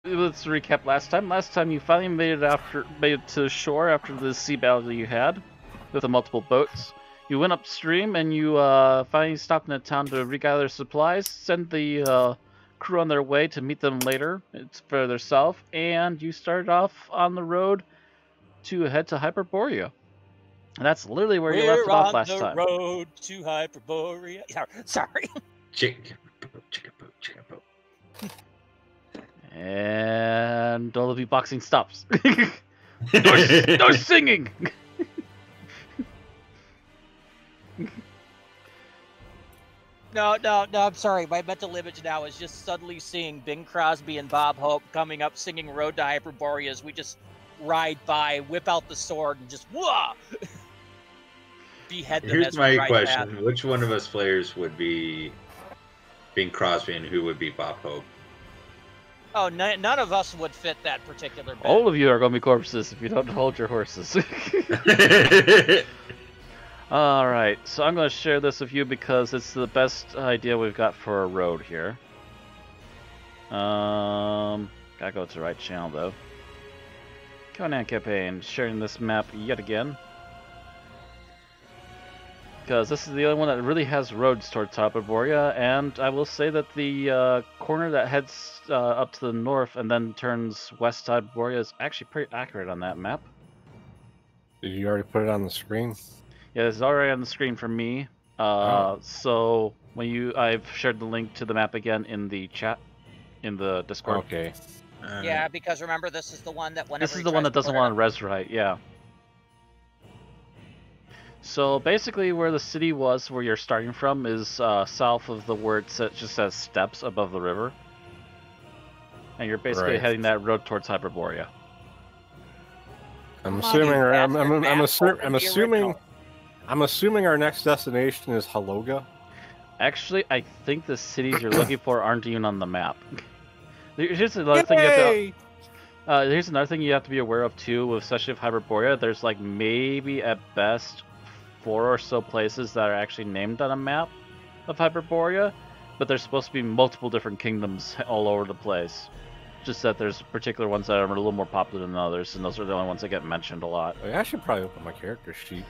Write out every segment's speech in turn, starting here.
let's recap last time. Last time you finally made it to shore after the sea battle that you had with the multiple boats. You went upstream and you finally stopped in a town to regather supplies, send the crew on their way to meet them later. It's further south, and you started off on the road to head to Hyperborea. And that's literally where you left it off last time. We're on the road to Hyperborea. Sorry. Chicken boat. And all the beatboxing stops. no singing! No, I'm sorry. My mental image now is just suddenly seeing Bing Crosby and Bob Hope coming up singing Road to Hyperborea as we just ride by, whip out the sword, and just whoa! Behead them. Here's my question. Past. Which one of us players would be Bing Crosby and who would be Bob Hope? Oh, none of us would fit that particular bit. All of you are going to be corpses if you don't hold your horses. Alright, so I'm going to share this with you because it's the best idea we've got for a road here. Gotta go to the right channel though. Conan campaign, sharing this map yet again. Because this is the only one that really has roads towards Hyperborea, and I will say that the corner that heads up to the north and then turns west to Hyperborea is actually pretty accurate on that map. Did you already put it on the screen? Yeah, it's already on the screen for me. So when I've shared the link to the map again in the chat, in the Discord. Okay. Yeah, because remember, this is the one that whenever this is the one that doesn't want to res right. Yeah. So basically, where the city was, where you're starting from, is south of the where it just says steps above the river, and you're basically heading that road towards Hyperborea. I'm assuming our next destination is Haloga. Actually, I think the cities you're looking for aren't even on the map. Here's another thing you have to. Here's another thing you have to be aware of too, especially with Hyperborea. There's like maybe at best 4 or so places that are actually named on a map of Hyperborea, but there's supposed to be multiple different kingdoms all over the place. Just that there's particular ones that are a little more popular than others, and those are the only ones that get mentioned a lot. I should probably open my character sheet.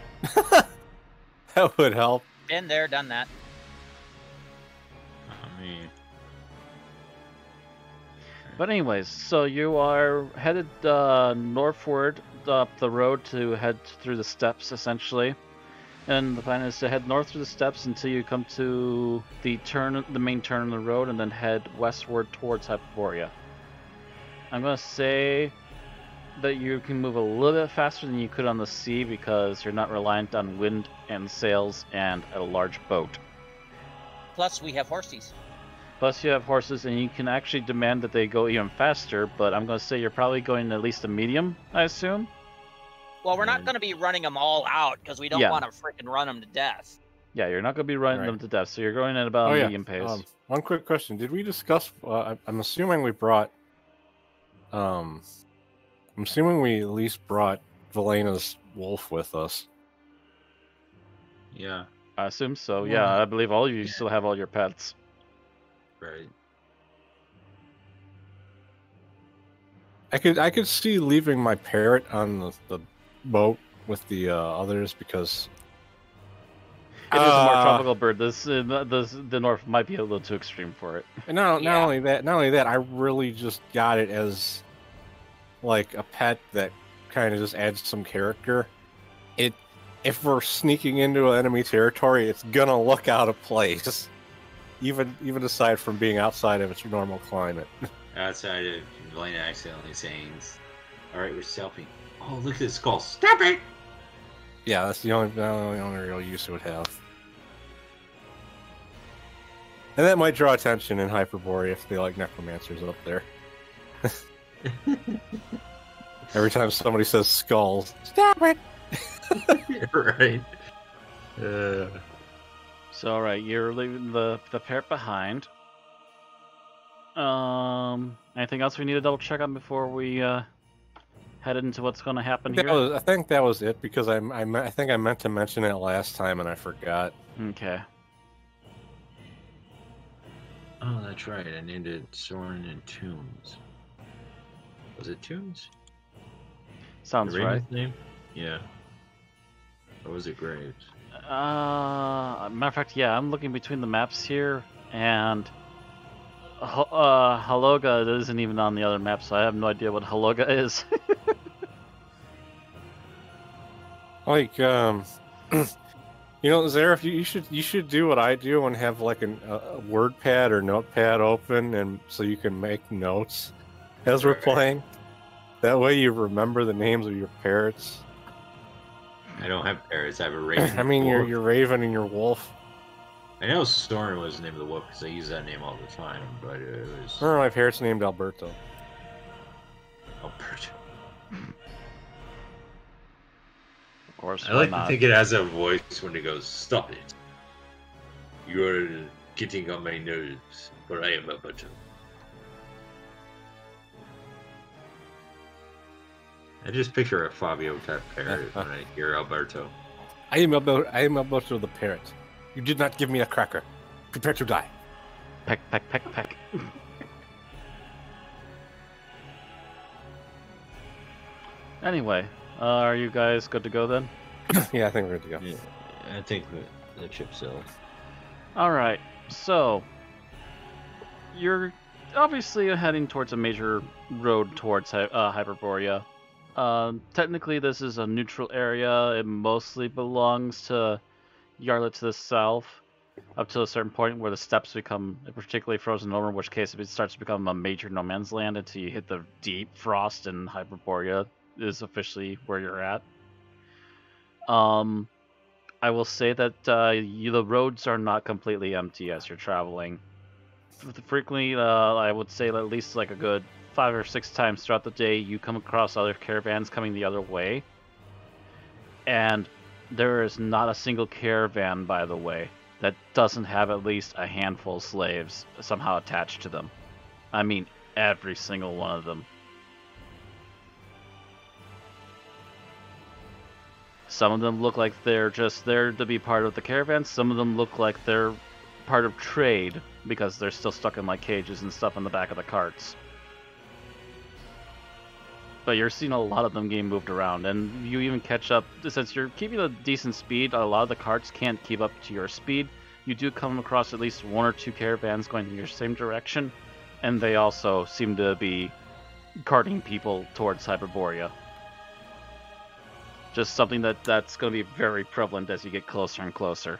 That would help. Been there, done that. I mean... But anyways, so you are headed northward up the road to head through the steppes, essentially. And the plan is to head north through the steppes until you come to the main turn on the road, and then head westward towards Hyperborea. I'm going to say that you can move a little bit faster than you could on the sea because you're not reliant on wind and sails and a large boat. Plus, we have horses. Plus, you have horses, and you can actually demand that they go even faster, but I'm going to say you're probably going at least a medium, I assume. Well, we're not going to be running them all out because we don't want to freaking run them to death. Yeah, you're not going to be running them to death, so you're going at about a medium pace. One quick question. Did we discuss... I'm assuming we brought... I'm assuming we at least brought Velena's wolf with us. Yeah. I assume so, yeah. I believe all of you still have all your pets. Right. I could see leaving my parrot on the boat with the others because it is a more tropical bird. The north might be a little too extreme for it. And not only that, I really just got it as like a pet that kind of just adds some character. If we're sneaking into enemy territory, it's gonna look out of place. Even aside from being outside of its normal climate. Outside of Velena accidentally saying, "Alright, we're selfie." Oh, look at this skull. Stop it! Yeah, that's the only real use it would have. And that might draw attention in Hyperborea if they like necromancers up there. Every time somebody says skulls, stop it! Right. So, alright, you're leaving the parrot behind. Anything else we need to double check on before we head into what's going to happen here? I think that was it because I think I meant to mention it last time and I forgot. Okay. Oh, that's right. I named it Soren and Tombs. Was it Tunes? Sounds The right. Raven's name? Yeah. Or was it Graves? Matter of fact, yeah, I'm looking between the maps here, and Haloga isn't even on the other map, so I have no idea what Haloga is. Like, you know, Zareth, you should do what I do and have like a word pad or notepad open, and so you can make notes as we're Right. playing. That way, you remember the names of your parrots. I don't have parrots. I have a raven. I mean, wolf. your raven and your wolf. I know Soren was the name of the wolf because I use that name all the time, but it was Oh, my parrot's named Alberto. Alberto. Of course, I why like not? to think it has a voice when it goes, "Stop it! You are getting on my nerves, for I am Alberto." I just picture a Fabio type parrot when I hear Alberto. I am Alberto the parrot. You did not give me a cracker. Prepare to die. Peck, peck, peck, peck. Anyway, are you guys good to go then? Yeah, I think we're good to go. Yeah, I think the chip cell. Alright, so you're obviously heading towards a major road towards Hyperborea. Technically, this is a neutral area. It mostly belongs to Yarlet to the south, up to a certain point where the steppes become particularly frozen over, in which case it starts to become a major no man's land until you hit the deep frost, and Hyperborea is officially where you're at. I will say that the roads are not completely empty as you're traveling. Frequently, I would say at least like a good 5 or 6 times throughout the day, you come across other caravans coming the other way. And there is not a single caravan, by the way, that doesn't have at least a handful of slaves somehow attached to them. I mean, every single one of them. Some of them look like they're just there to be part of the caravan. Some of them look like they're part of trade because they're still stuck in like cages and stuff in the back of the carts. But you're seeing a lot of them getting moved around, and you even catch up, since you're keeping a decent speed, a lot of the carts can't keep up to your speed. You do come across at least 1 or 2 caravans going in your same direction, and they also seem to be carting people towards Hyperborea. Just something that's going to be very prevalent as you get closer and closer.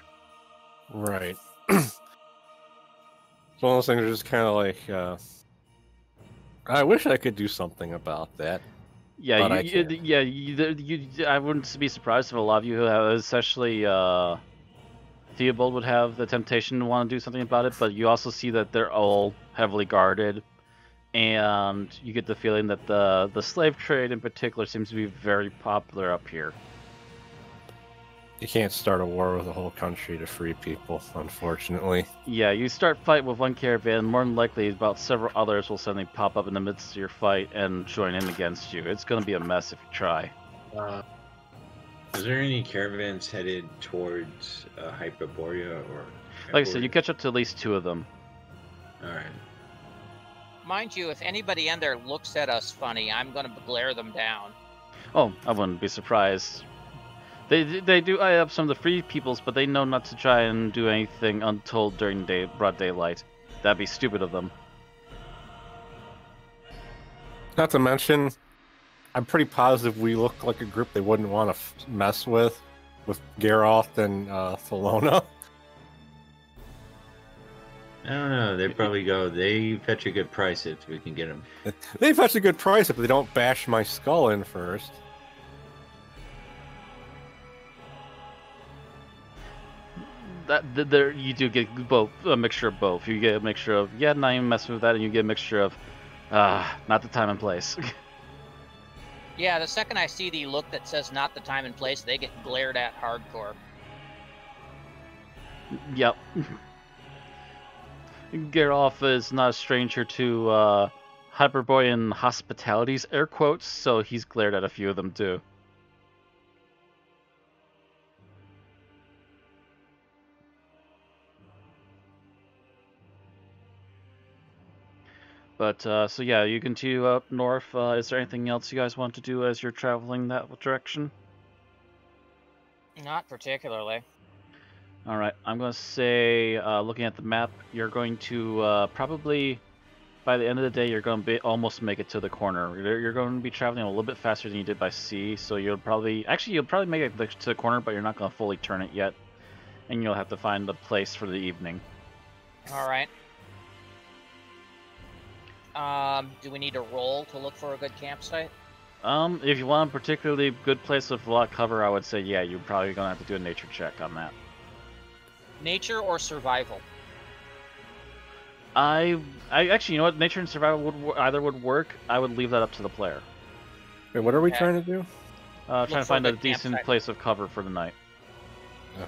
Right. It's one of those things that are just kind of like, I wish I could do something about that. Yeah, But I can't. I wouldn't be surprised if a lot of you, especially Theobald, would have the temptation to want to do something about it, but you also see that they're all heavily guarded, and you get the feeling that the slave trade in particular seems to be very popular up here. You can't start a war with a whole country to free people, unfortunately. Yeah, you start fight with one caravan, more than likely about several others will suddenly pop up in the midst of your fight and join in against you. It's going to be a mess if you try. Is there any caravans headed towards Hyperborea or? Like I said, you catch up to at least 2 of them. All right. Mind you, if anybody in there looks at us funny, I'm going to glare them down. Oh, I wouldn't be surprised. They do eye up some of the free peoples, but they know not to try and do anything untold during broad daylight. That'd be stupid of them. Not to mention, I'm pretty positive we look like a group they wouldn't want to mess with Geralt and Thelona. I don't know. They probably go. They fetch a good price if we can get them. They fetch a good price if they don't bash my skull in first. There you do get both, a mixture of both. You get a mixture of not even messing with that, and you get a mixture of not the time and place. Yeah, the second I see the look that says not the time and place, they get glared at hardcore. Yep. Geralt is not a stranger to Hyperborean hospitalities, air quotes, so he's glared at a few of them too. But so yeah, you continue up north. Is there anything else you guys want to do as you're traveling that direction? Not particularly. All right, I'm gonna say, looking at the map, you're going to probably by the end of the day, you're going to almost make it to the corner. You're going to be traveling a little bit faster than you did by sea, so you'll probably make it to the corner, but you're not going to fully turn it yet, and you'll have to find a place for the evening. All right. Do we need to roll to look for a good campsite? If you want a particularly good place with a lot of cover, I would say yeah, you're probably going to have to do a nature check on that. Nature or survival? I actually, you know what? Nature and survival would work. I would leave that up to the player. Wait, what are we Okay. trying to do? Trying to find a good decent campsite. place of cover for the night. Okay.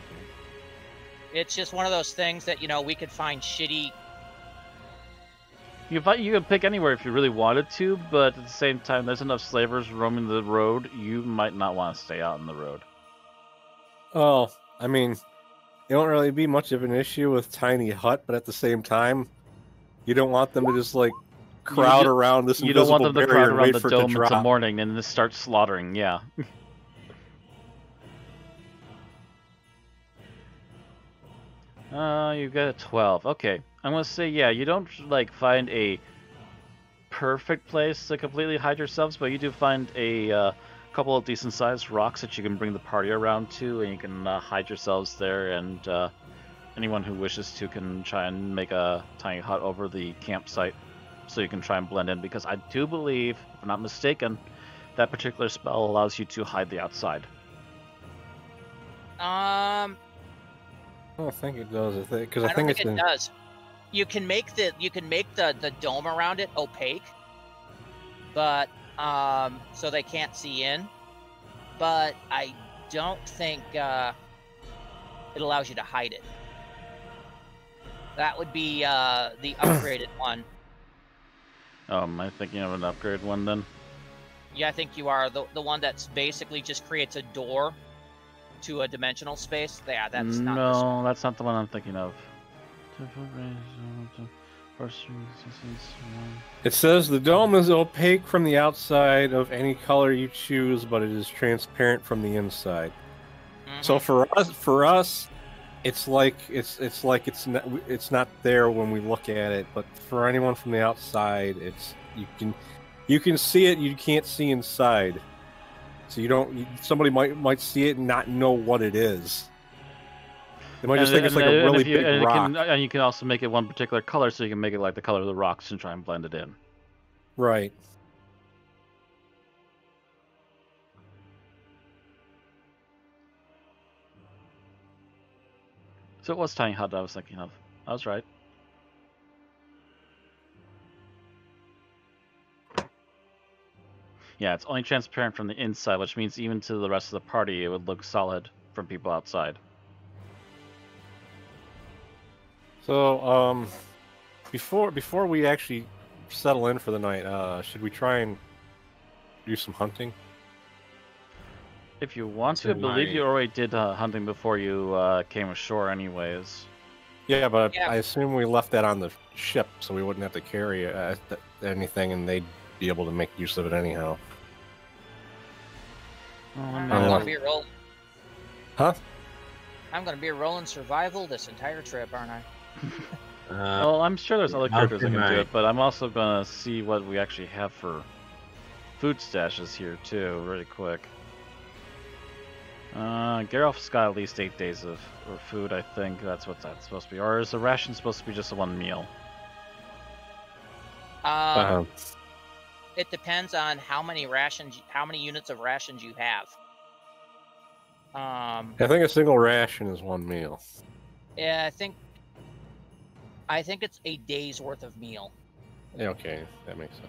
It's just one of those things that, we could find shitty. You could pick anywhere if you really wanted to, but at the same time, there's enough slavers roaming the road. You might not want to stay out in the road. Oh, I mean, it won't really be much of an issue with tiny hut, but at the same time, you don't want them to just like crowd around this You don't want invisible them to barrier crowd and around wait the for it to dome until drop. morning and then start slaughtering. Yeah. You got a 12. Okay, I'm gonna say yeah. You don't like find a perfect place to completely hide yourselves, but you do find a couple of decent-sized rocks that you can bring the party around to, and you can hide yourselves there. And anyone who wishes to can try and make a tiny hut over the campsite, so you can try and blend in. Because I do believe, if I'm not mistaken, that particular spell allows you to hide the outside. I I don't think it does. Because I don't think think it's it in. does. You can make the dome around it opaque, but so they can't see in. But I don't think it allows you to hide it. That would be the upgraded one. Oh, am I thinking of an upgrade one then? Yeah, I think you are the one that's basically just creates a door to a dimensional space. Yeah, that's not this one. No, that's not the one I'm thinking of. It says the dome is opaque from the outside of any color you choose, but it is transparent from the inside. So for us, it's like it's not there when we look at it. But for anyone from the outside, you can see it. You can't see inside. So somebody might see it and not know what it is. They might just think it's like a really big rock. And you can also make it one particular color, so you can make it like the color of the rocks and try and blend it in. Right. So it was tiny hut I was thinking of. I was right. Yeah, it's only transparent from the inside, which means even to the rest of the party, it would look solid from people outside. So, before we actually settle in for the night, should we try and do some hunting? If you want to, I believe you already did hunting before you came ashore anyways. Yeah, but Yeah. I assume we left that on the ship, so we wouldn't have to carry anything, and they'd be able to make use of it anyhow. I'm Oh. gonna be rolling. Huh? I'm gonna be rolling survival this entire trip, aren't I? Well, I'm sure there's other how characters that can can do I- it, but I'm also gonna see what we actually have for food stashes here too, really quick. Geralf's got at least 8 days of food, I think. That's what that's supposed to be. Or is the ration supposed to be just a one meal? It depends on how many units of rations you have. I think a single ration is one meal. Yeah, I think it's a day's worth of meal. Yeah, okay, that makes sense.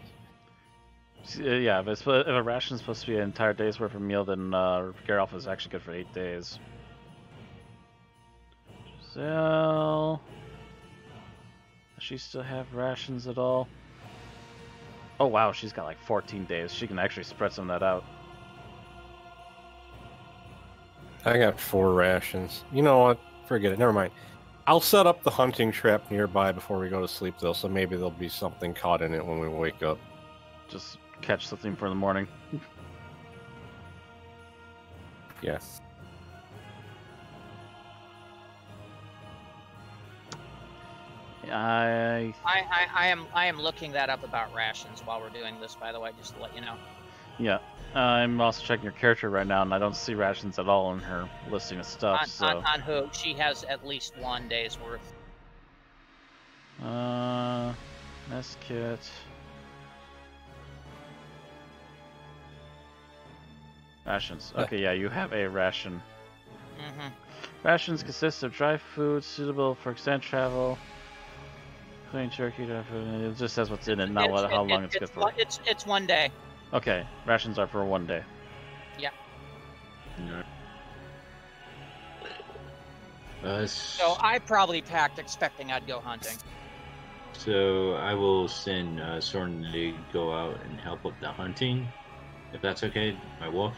Yeah, if a ration is supposed to be an entire day's worth of meal, then Geralf is actually good for 8 days. Giselle... Does she still have rations at all? Oh wow, she's got like 14 days. She can actually spread some of that out. I got 4 rations. You know what? Forget it. Never mind. I'll set up the hunting trap nearby before we go to sleep, though, so maybe there'll be something caught in it when we wake up. Just catch something for the morning. Yes. I I am looking that up about rations while we're doing this, by the way, just to let you know. Yeah. I'm also checking her character right now, and I don't see rations at all in her listing of stuff. On who? She has at least 1 day's worth. Mess kit. Rations. Okay, yeah, you have a ration. Mm-hmm. Rations consist of dry food suitable for extended travel. Clean turkey, dry food. It just says what's in it, not how long it's good for. It's 1 day. Okay, rations are for 1 day. Yeah. So I probably packed expecting I'd go hunting. So I will send Soren to go out and help with the hunting, if that's okay, my wolf.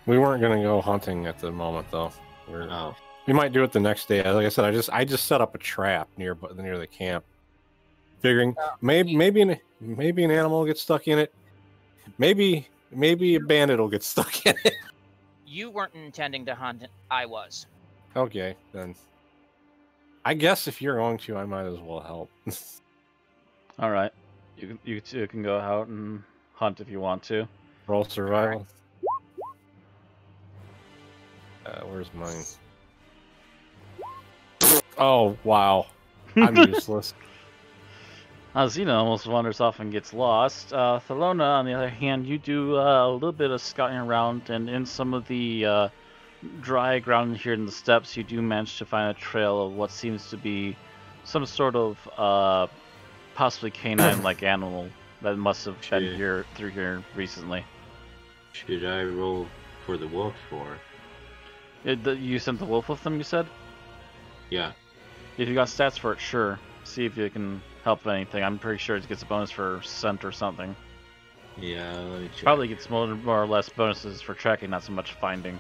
We weren't gonna go hunting at the moment, though. Oh, We might do it the next day. Like I said, I just set up a trap near the camp, figuring maybe an animal will get stuck in it. Maybe a bandit will get stuck in it. You weren't intending to hunt. I was. Okay, then. I guess if you're going to, I might as well help. All right, you two can go out and hunt if you want to. Roll survival. Where's mine? Oh, wow. I'm useless. Xena almost wanders off and gets lost. Thelona, on the other hand, you do a little bit of scouting around, and in some of the dry ground here in the steppes, you do manage to find a trail of what seems to be some sort of possibly canine-like animal that must have been through here recently. should I roll for the wolf or? You sent the wolf with them, you said? Yeah. If you got stats for it, sure. See if you can help with anything. I'm pretty sure it gets a bonus for scent or something. Yeah, let me check. Probably gets more or less bonuses for tracking, not so much finding.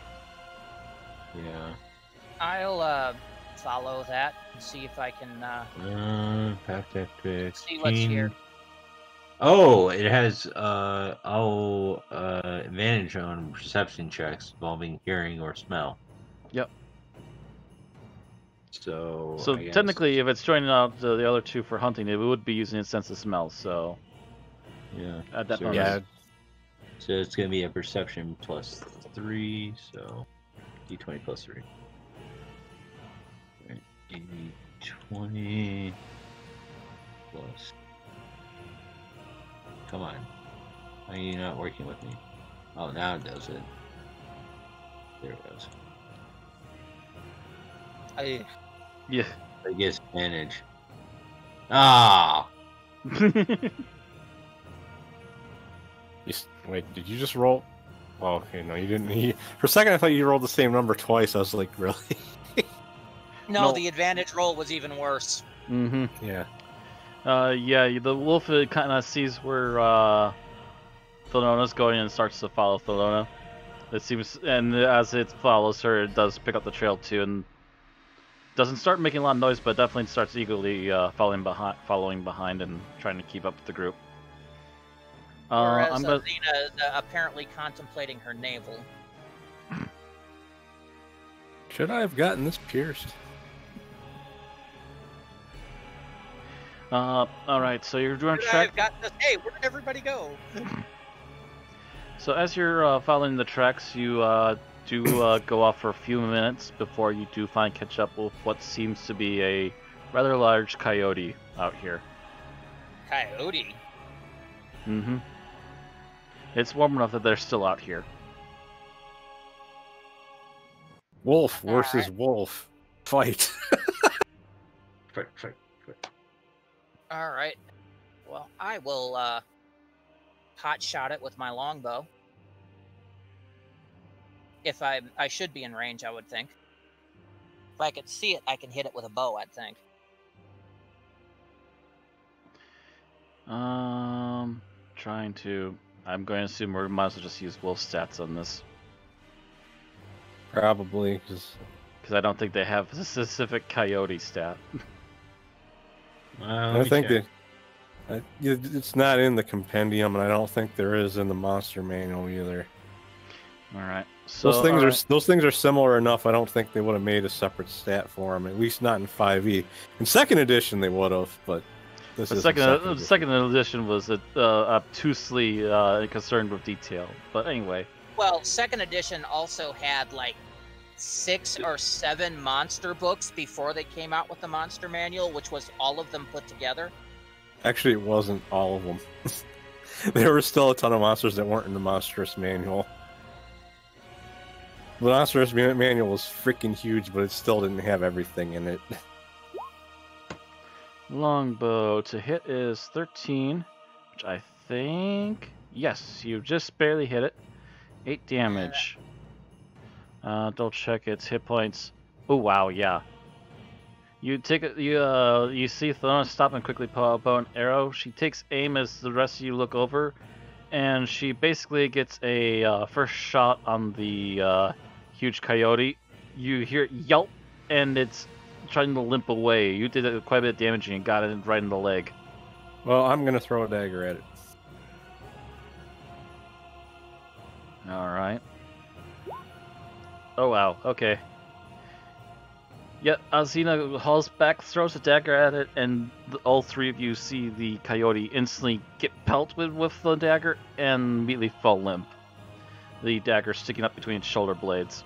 Yeah. I'll follow that and see if I can see what's here. Oh, it has advantage on perception checks involving hearing or smell. Yep. So So technically, if it's joining out the other two for hunting, it would be using its sense of smell. So yeah, add that so, bonus. Yeah. So it's gonna be a perception plus 3, so d20 plus 3. Right, d20 plus. Come on, why are you not working with me? Oh, now it does it. There it goes. Yeah. I guess advantage. Ah. Wait, did you just roll? Oh, okay, no, you didn't. For a second, I thought you rolled the same number twice. I was like, really? No, No. the advantage roll was even worse. Mm-hmm. Yeah. Yeah, the wolf kind of sees where Thelona's going and starts to follow Thelona. It seems, and as it follows her, it does pick up the trail too, and doesn't start making a lot of noise, but definitely starts eagerly following behind and trying to keep up with the group. Whereas I'm gonna... Xena is apparently contemplating her navel. Should I have gotten this pierced? All right, so you're doing I've track. got this. Hey, where did everybody go? So as you're following the tracks, you do go off for a few minutes before you do catch up with what seems to be a rather large coyote out here. Coyote. Mm-hmm. It's warm enough that they're still out here. Wolf versus wolf. Fight. Fight. All right. Well, I will hot shot it with my longbow. If I should be in range, I would think. If I could see it, I can hit it with a bow, I'd think. Trying to. I'm going to assume we might as well just use wolf stats on this. Probably, because I don't think they have a specific coyote stat. Well, I think that it's not in the compendium, and I don't think there is in the monster manual either. All right. So Those things are similar enough. I don't think they would have made a separate stat for them. At least not in 5e. In second edition, they would have, but this is second edition was obtusely concerned with detail. But anyway. Well, second edition also had like 6 or 7 monster books before they came out with the monster manual, which was all of them put together. Actually, it wasn't all of them. There were still a ton of monsters that weren't in the Monstrous manual. The Monstrous manual was freaking huge, but it still didn't have everything in it. Longbow to hit is 13, which I think... Yes, you just barely hit it. 8 damage. Don't check its hit points. Oh wow, yeah. You take it. You see Thona stop and quickly pull out a bow and arrow. She takes aim as the rest of you look over, and she basically gets a first shot on the huge coyote. You hear it yelp, and it's trying to limp away. You did quite a bit of damage, and you got it right in the leg. Well, I'm gonna throw a dagger at it. All right. Oh wow. Okay. Yeah, Alzina hauls back, throws a dagger at it, and all 3 of you see the coyote instantly get pelted with the dagger and immediately fall limp. The dagger sticking up between its shoulder blades.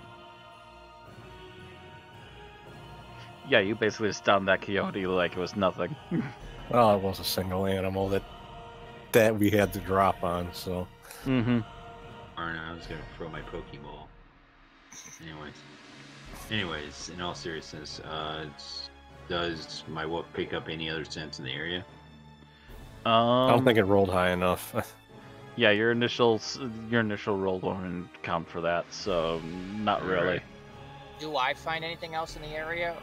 Yeah, you basically just downed that coyote like it was nothing. Well, it was a single animal that we had to drop on, so. Mm-hmm. Arna, I was gonna throw my Pokeball. Anyways, in all seriousness, does my wolf pick up any other scents in the area? I don't think it rolled high enough. Yeah, your initial roll won't count for that, so not really. Right. Do I find anything else in the area?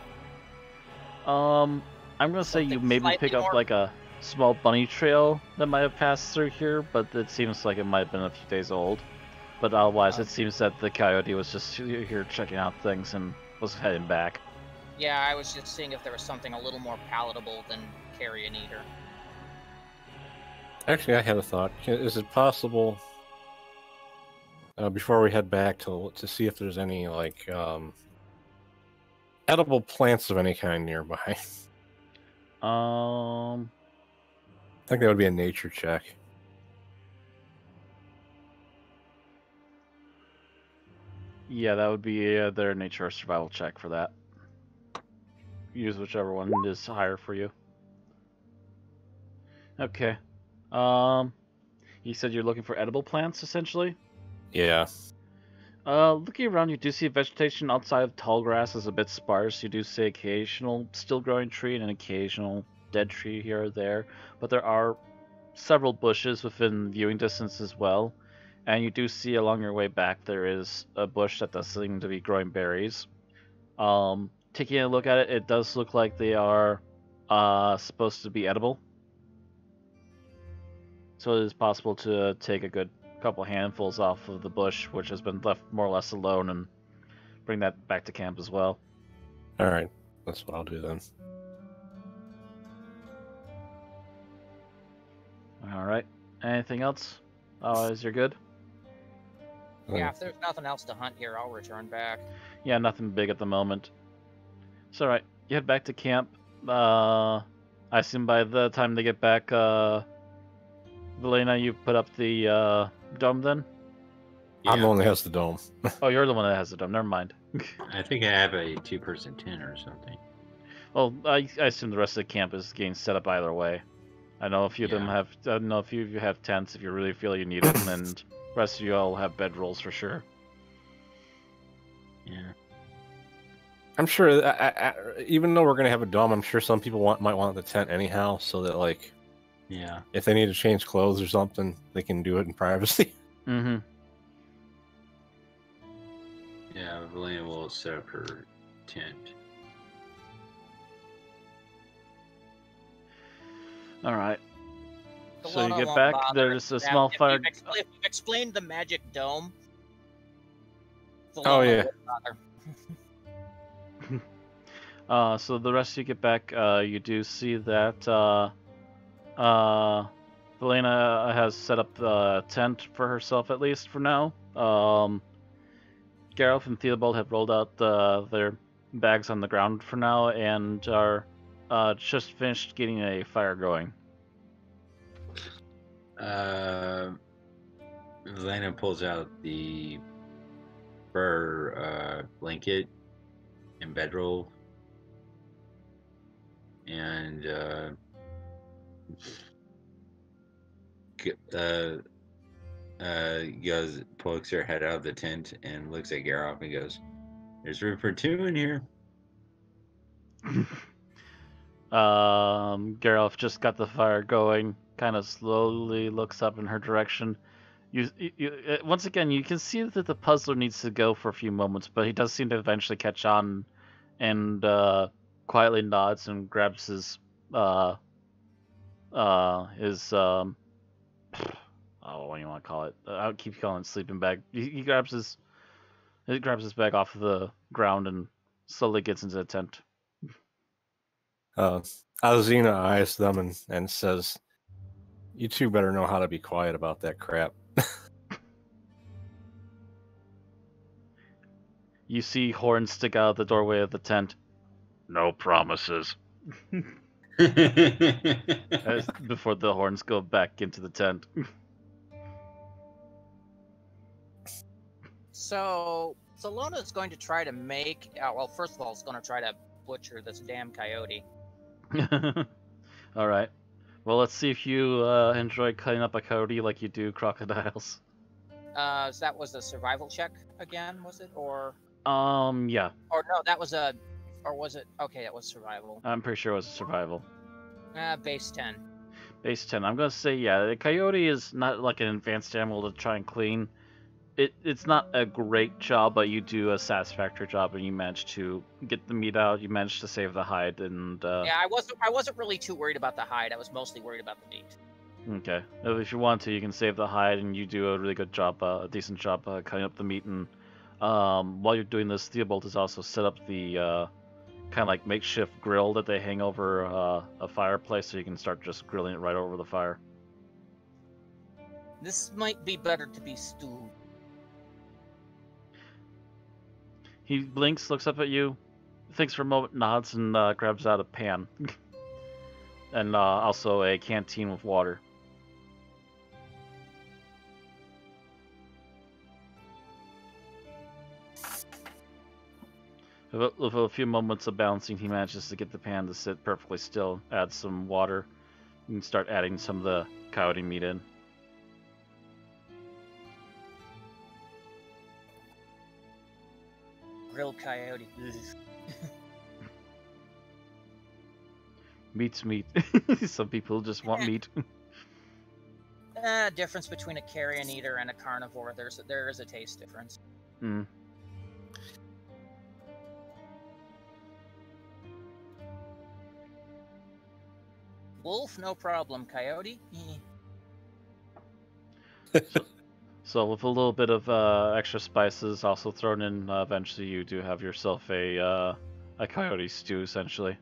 I'm gonna say you Something maybe slightly pick up more- like a small bunny trail that might have passed through here, but it seems like it might have been a few days old. But otherwise, it seems that the coyote was just here checking out things and was heading back. Yeah, I was just seeing if there was something a little more palatable than carrion eater. Actually, I had a thought. Is it possible, before we head back, to see if there's any like edible plants of any kind nearby? I think that would be a nature check. Yeah, that would be their nature or survival check for that. Use whichever one is higher for you. Okay. You said you're looking for edible plants, essentially? Yeah. Looking around, you do see vegetation outside of tall grass is a bit sparse. You do see occasional still-growing tree and an occasional dead tree here or there, but there are several bushes within viewing distance as well. And you do see along your way back there is a bush that does seem to be growing berries. Taking a look at it, it does look like they are supposed to be edible. So it is possible to take a good couple handfuls off of the bush, which has been left more or less alone, and bring that back to camp as well. Alright, that's what I'll do then. Alright. Anything else? Is you're good? Yeah, if there's nothing else to hunt here, I'll return back. Yeah, nothing big at the moment. It's alright. You head back to camp. I assume by the time they get back, Valena, you put up the dome then? I'm the one that has the dome. Oh, you're the one that has the dome. Never mind. I think I have a 2-person tent or something. Well, I assume the rest of the camp is getting set up either way. I know a few of them have. I know a few of you have tents if you really feel you need them, and the rest of you all have bedrolls for sure. Yeah. I'm sure, even though we're going to have a dome, I'm sure some people might want the tent anyhow, so that, like, Yeah. if they need to change clothes or something, they can do it in privacy. Mm-hmm. Yeah, Valena will set up her tent. Alright. So you Kelowna get won't back, bother. there's a If small we've fire. If we've explained the magic dome. Oh, Kelowna yeah. won't bother. So the rest you get back, you do see that Helena has set up the tent for herself, at least for now. Geralt and Theobald have rolled out their bags on the ground for now and are just finished getting a fire going. Lana pulls out the fur blanket and bedroll, and goes pokes her head out of the tent and looks at Geralt and goes, "There's room for two in here." Geralt just got the fire going, kind of slowly looks up in her direction. Once again, you can see that the puzzler needs to go for a few moments, but he does seem to eventually catch on and quietly nods and grabs his oh, what do you want to call it? I'll keep calling it sleeping bag. He grabs his bag off of the ground and slowly gets into the tent. Alzina eyes them and says, "You two better know how to be quiet about that crap." You see horns stick out of the doorway of the tent. No promises. Before the horns go back into the tent. So Salona's going to try to make. Well, first of all, it's going to try to butcher this damn coyote. All right. Well, let's see if you enjoy cutting up a coyote like you do crocodiles. So that was a survival check again, was it? Or yeah. Or no, that was a. Or was it? Okay, that was survival. I'm pretty sure it was a survival. Base 10. Base 10. I'm gonna say yeah. The coyote is not like an advanced animal to try and clean. It's not a great job, but you do a satisfactory job, and you manage to get the meat out. You manage to save the hide, and yeah, I wasn't really too worried about the hide. I was mostly worried about the meat. Okay, if you want to, you can save the hide, and you do a really good job, a decent job cutting up the meat. And while you're doing this, Theobald has also set up the kind of like makeshift grill that they hang over a fireplace, so you can start just grilling it right over the fire. This might be better to be stewed. He blinks, looks up at you, thinks for a moment, nods, and grabs out a pan. And also a canteen with water. With a few moments of balancing, he manages to get the pan to sit perfectly still, add some water, and start adding some of the coyote meat in. Grilled coyote. Meat's meat. Some people just want meat. Difference between a carrion eater and a carnivore. There is a taste difference. Hmm. Wolf, no problem. Coyote? So with a little bit of extra spices also thrown in, eventually you do have yourself a coyote stew, essentially.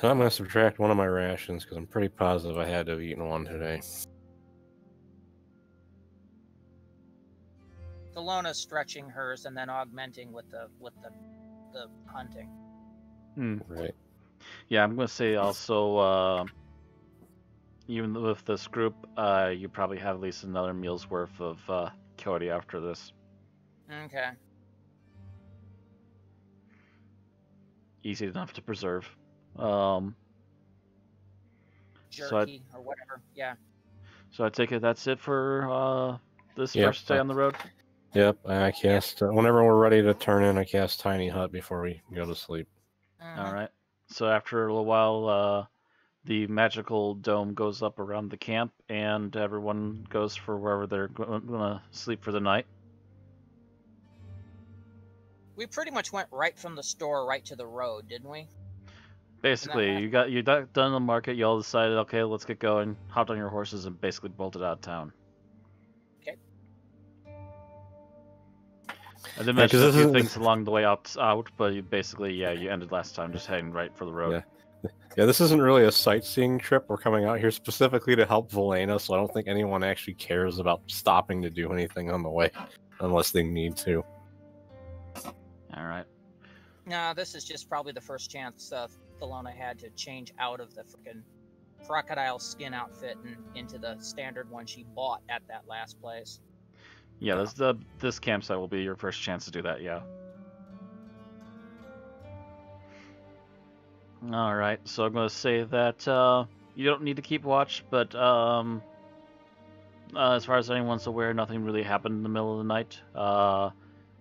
And I'm going to subtract one of my rations because I'm pretty positive I had to have eaten one today. Salona's stretching hers and then augmenting with the hunting. Right. Yeah, I'm gonna say also, even with this group, you probably have at least another meal's worth of coyote after this. Okay. Easy enough to preserve. Jerky or whatever. Yeah. So I take it that's it for this Yep. first day on the road. Yep, I cast, whenever we're ready to turn in, I cast Tiny Hut before we go to sleep. All right. So after a little while, the magical dome goes up around the camp, and everyone goes for wherever they're gonna sleep for the night. We pretty much went right from the store right to the road, didn't we? Basically, you got done the market. You all decided, okay, let's get going. Hopped on your horses and basically bolted out of town. Okay. I did 'cause mention a this few isn't- things along the way out, but you basically, yeah, you ended last time just heading right for the road. Yeah, this isn't really a sightseeing trip. We're coming out here specifically to help Valena, so I don't think anyone actually cares about stopping to do anything on the way, unless they need to. All right. No, this is just probably the first chance Thelona had to change out of the freaking crocodile skin outfit and into the standard one she bought at that last place. Yeah, this campsite will be your first chance to do that. Yeah. All right. So I'm gonna say that you don't need to keep watch, but as far as anyone's aware, nothing really happened in the middle of the night.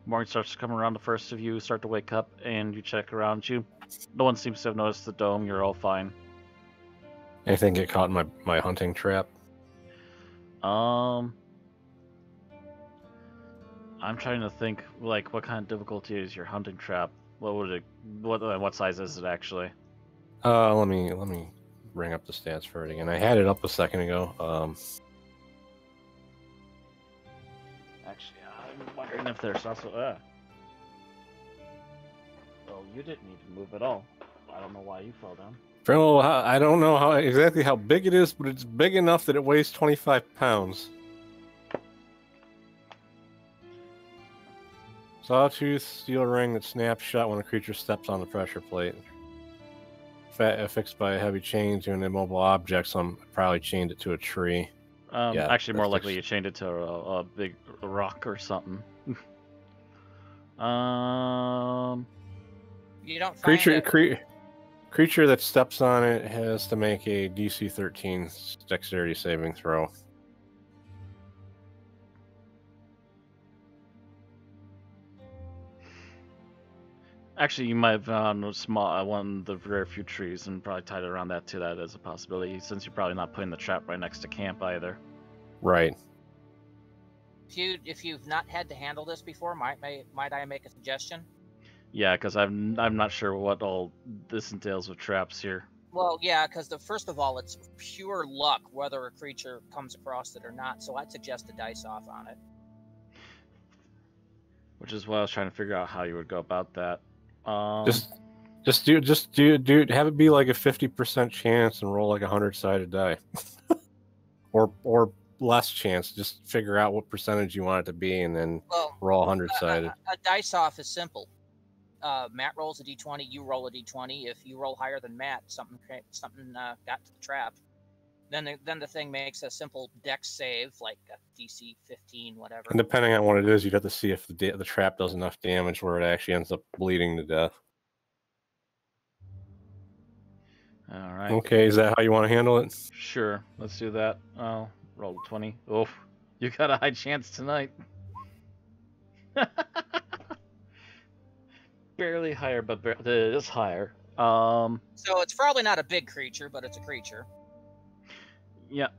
Morning starts to come around. The first of you start to wake up, and you check around you. No one seems to have noticed the dome. You're all fine. Anything get caught in my hunting trap? I'm trying to think, like, what kind of difficulty is your hunting trap? What size is it actually? Let me bring up the stats for it again. I had it up a second ago. Actually, I'm wondering if there's also. Well, you didn't need to move at all. I don't know why you fell down. Well, I don't know exactly how big it is, but it's big enough that it weighs 25 pounds. Sawtooth steel ring that snaps shut when a creature steps on the pressure plate. Affixed by a heavy chain to an immobile object, so I'm probably chained it to a tree. Yeah, Actually, more that's likely you chained it to a big rock or something. You don't find Creature that steps on it has to make a DC 13 dexterity saving throw. Actually, you might have found one of the rare few trees and probably tied it around that to that as a possibility, since you're probably not putting the trap right next to camp either. Right. If you've not had to handle this before, might I make a suggestion? Yeah, because I'm not sure what all this entails with traps here. Well, yeah, because first of all, it's pure luck whether a creature comes across it or not. So I'd suggest a dice off on it. Which is what I was trying to figure out how you would go about that. Just do have it be like a 50% chance and roll like 100-sided die, or less chance. Just figure out what percentage you want it to be, and then roll 100-sided. A dice off is simple. Matt rolls a d20, you roll a d20. If you roll higher than Matt, something got to the trap. Then the thing makes a simple dex save, like a DC 15, whatever. And depending on what it is, you'd have to see if the trap does enough damage where it actually ends up bleeding to death. All right. Okay, is that how you want to handle it? Sure, let's do that. I'll roll a 20. Oh, you got a high chance tonight. Barely higher, but it is higher. So it's probably not a big creature, but it's a creature. Yeah.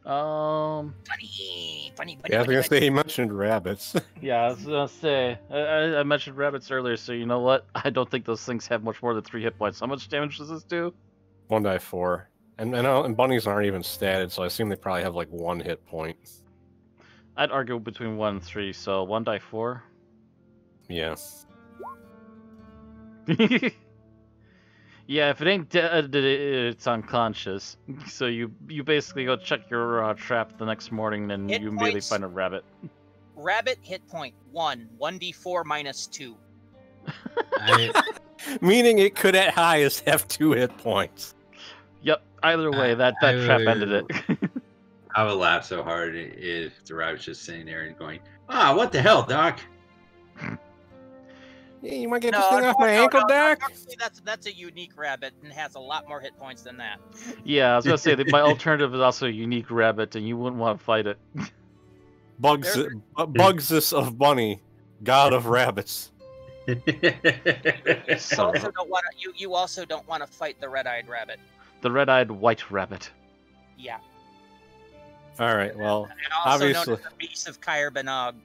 Funny. Yeah, I was gonna say he mentioned rabbits. Yeah, I was gonna say I mentioned rabbits earlier, so you know what? I don't think those things have much more than 3 hit points. How much damage does this do? 1d4, and bunnies aren't even statted, so I assume they probably have like 1 hit point. I'd argue between 1 and 3, so 1d4. Yeah. Yeah, if it ain't dead, it's unconscious. So you basically go check your trap the next morning, and Hit you immediately points. find a rabbit. Rabbit hit point 1, 1d4 minus 2. Meaning it could at highest have 2 hit points. Yep. Either way, that trap ended it. I would laugh so hard if the rabbit's just sitting there and going, what the hell, Doc? Hey, you want to get this thing off my ankle, Doc? That's a unique rabbit and has a lot more hit points than that. Yeah, I was gonna say that my alternative is also a unique rabbit, and you wouldn't want to fight it. Bugsus of Bunny, god of rabbits. You also don't want to fight the red-eyed rabbit. The red-eyed white rabbit. Yeah. All right. Well, And also obviously, known as the Beast of Kair Benog.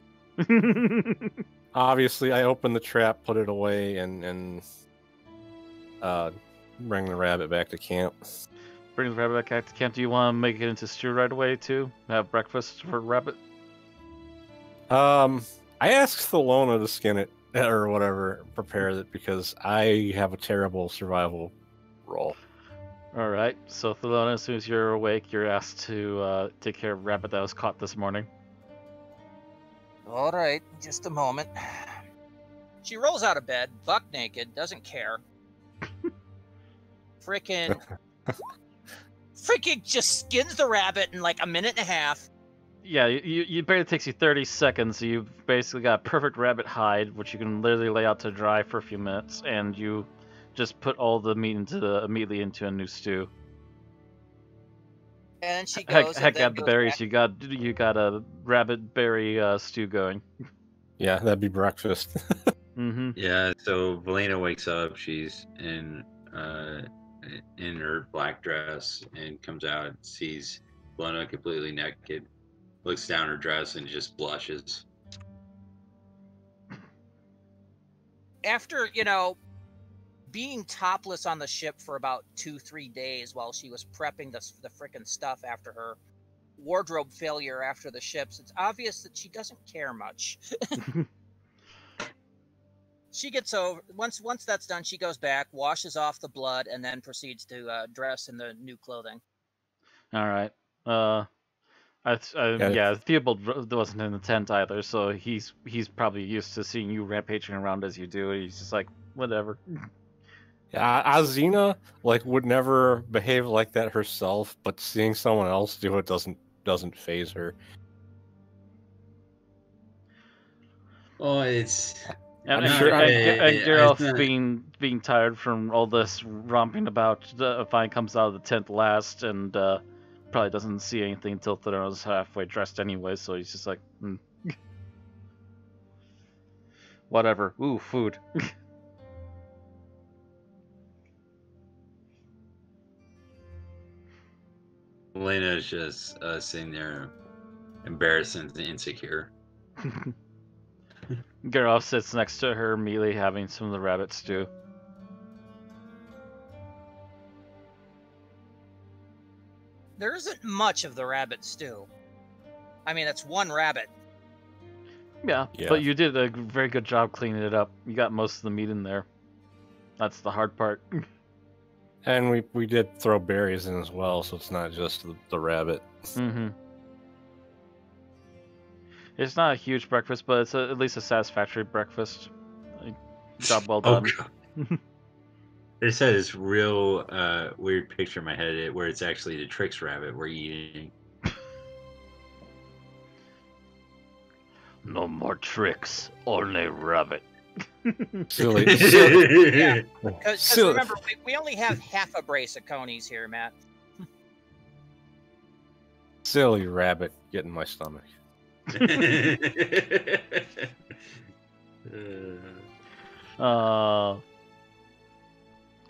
obviously, I opened the trap, put it away, and bring the rabbit back to camp. Bring the rabbit back to camp. Do you want to make it into stew right away too? Have breakfast for rabbit? I asked Thelona to skin it or whatever, prepare it because I have a terrible survival roll. All right. So Thelona, as soon as you're awake, you're asked to take care of rabbit that was caught this morning. All right, just a moment. She rolls out of bed, buck naked, doesn't care. Freaking just skins the rabbit in like a minute and a half. Yeah, you barely takes you 30 seconds. So you've basically got a perfect rabbit hide, which you can literally lay out to dry for a few minutes, and you just put all the meat immediately into a new stew. And she goes. Heck, and add the berries. Back. You got a rabbit berry stew going. Yeah, that'd be breakfast. Mm-hmm. Yeah, so Valena wakes up. She's in her black dress and comes out and sees Luna completely naked. Looks down her dress and just blushes. After, being topless on the ship for about 2-3 days while she was prepping the frickin' stuff after her wardrobe failure after the ships, it's obvious that she doesn't care much. She gets over once that's done. She goes back, washes off the blood, and then proceeds to dress in the new clothing. All right. Yeah, Theobald wasn't in the tent either, so he's probably used to seeing you rampaging around as you do. He's just like, whatever. Yeah, Azina would never behave like that herself, but seeing someone else do it doesn't faze her. Oh, it's. And I'm Geralt being tired from all this romping about, finally comes out of the tent last, and probably doesn't see anything until Therona's halfway dressed anyway. So he's just like, whatever. Ooh, food. Elena's just sitting there, embarrassed and insecure. Geralt sits next to her, immediately having some of the rabbit stew. There isn't much of the rabbit stew. I mean, it's one rabbit. Yeah, but you did a very good job cleaning it up. You got most of the meat in there. That's the hard part. And we did throw berries in as well, so it's not just the rabbit. Mm-hmm. It's not a huge breakfast, but it's at least a satisfactory breakfast. Job well done. Oh, God. I just had this real weird picture in my head where it's actually the Trix rabbit we're eating. No more tricks, only rabbit. Silly. Yeah. Because remember, we only have half a brace of conies here, Matt. Silly rabbit, get in my stomach.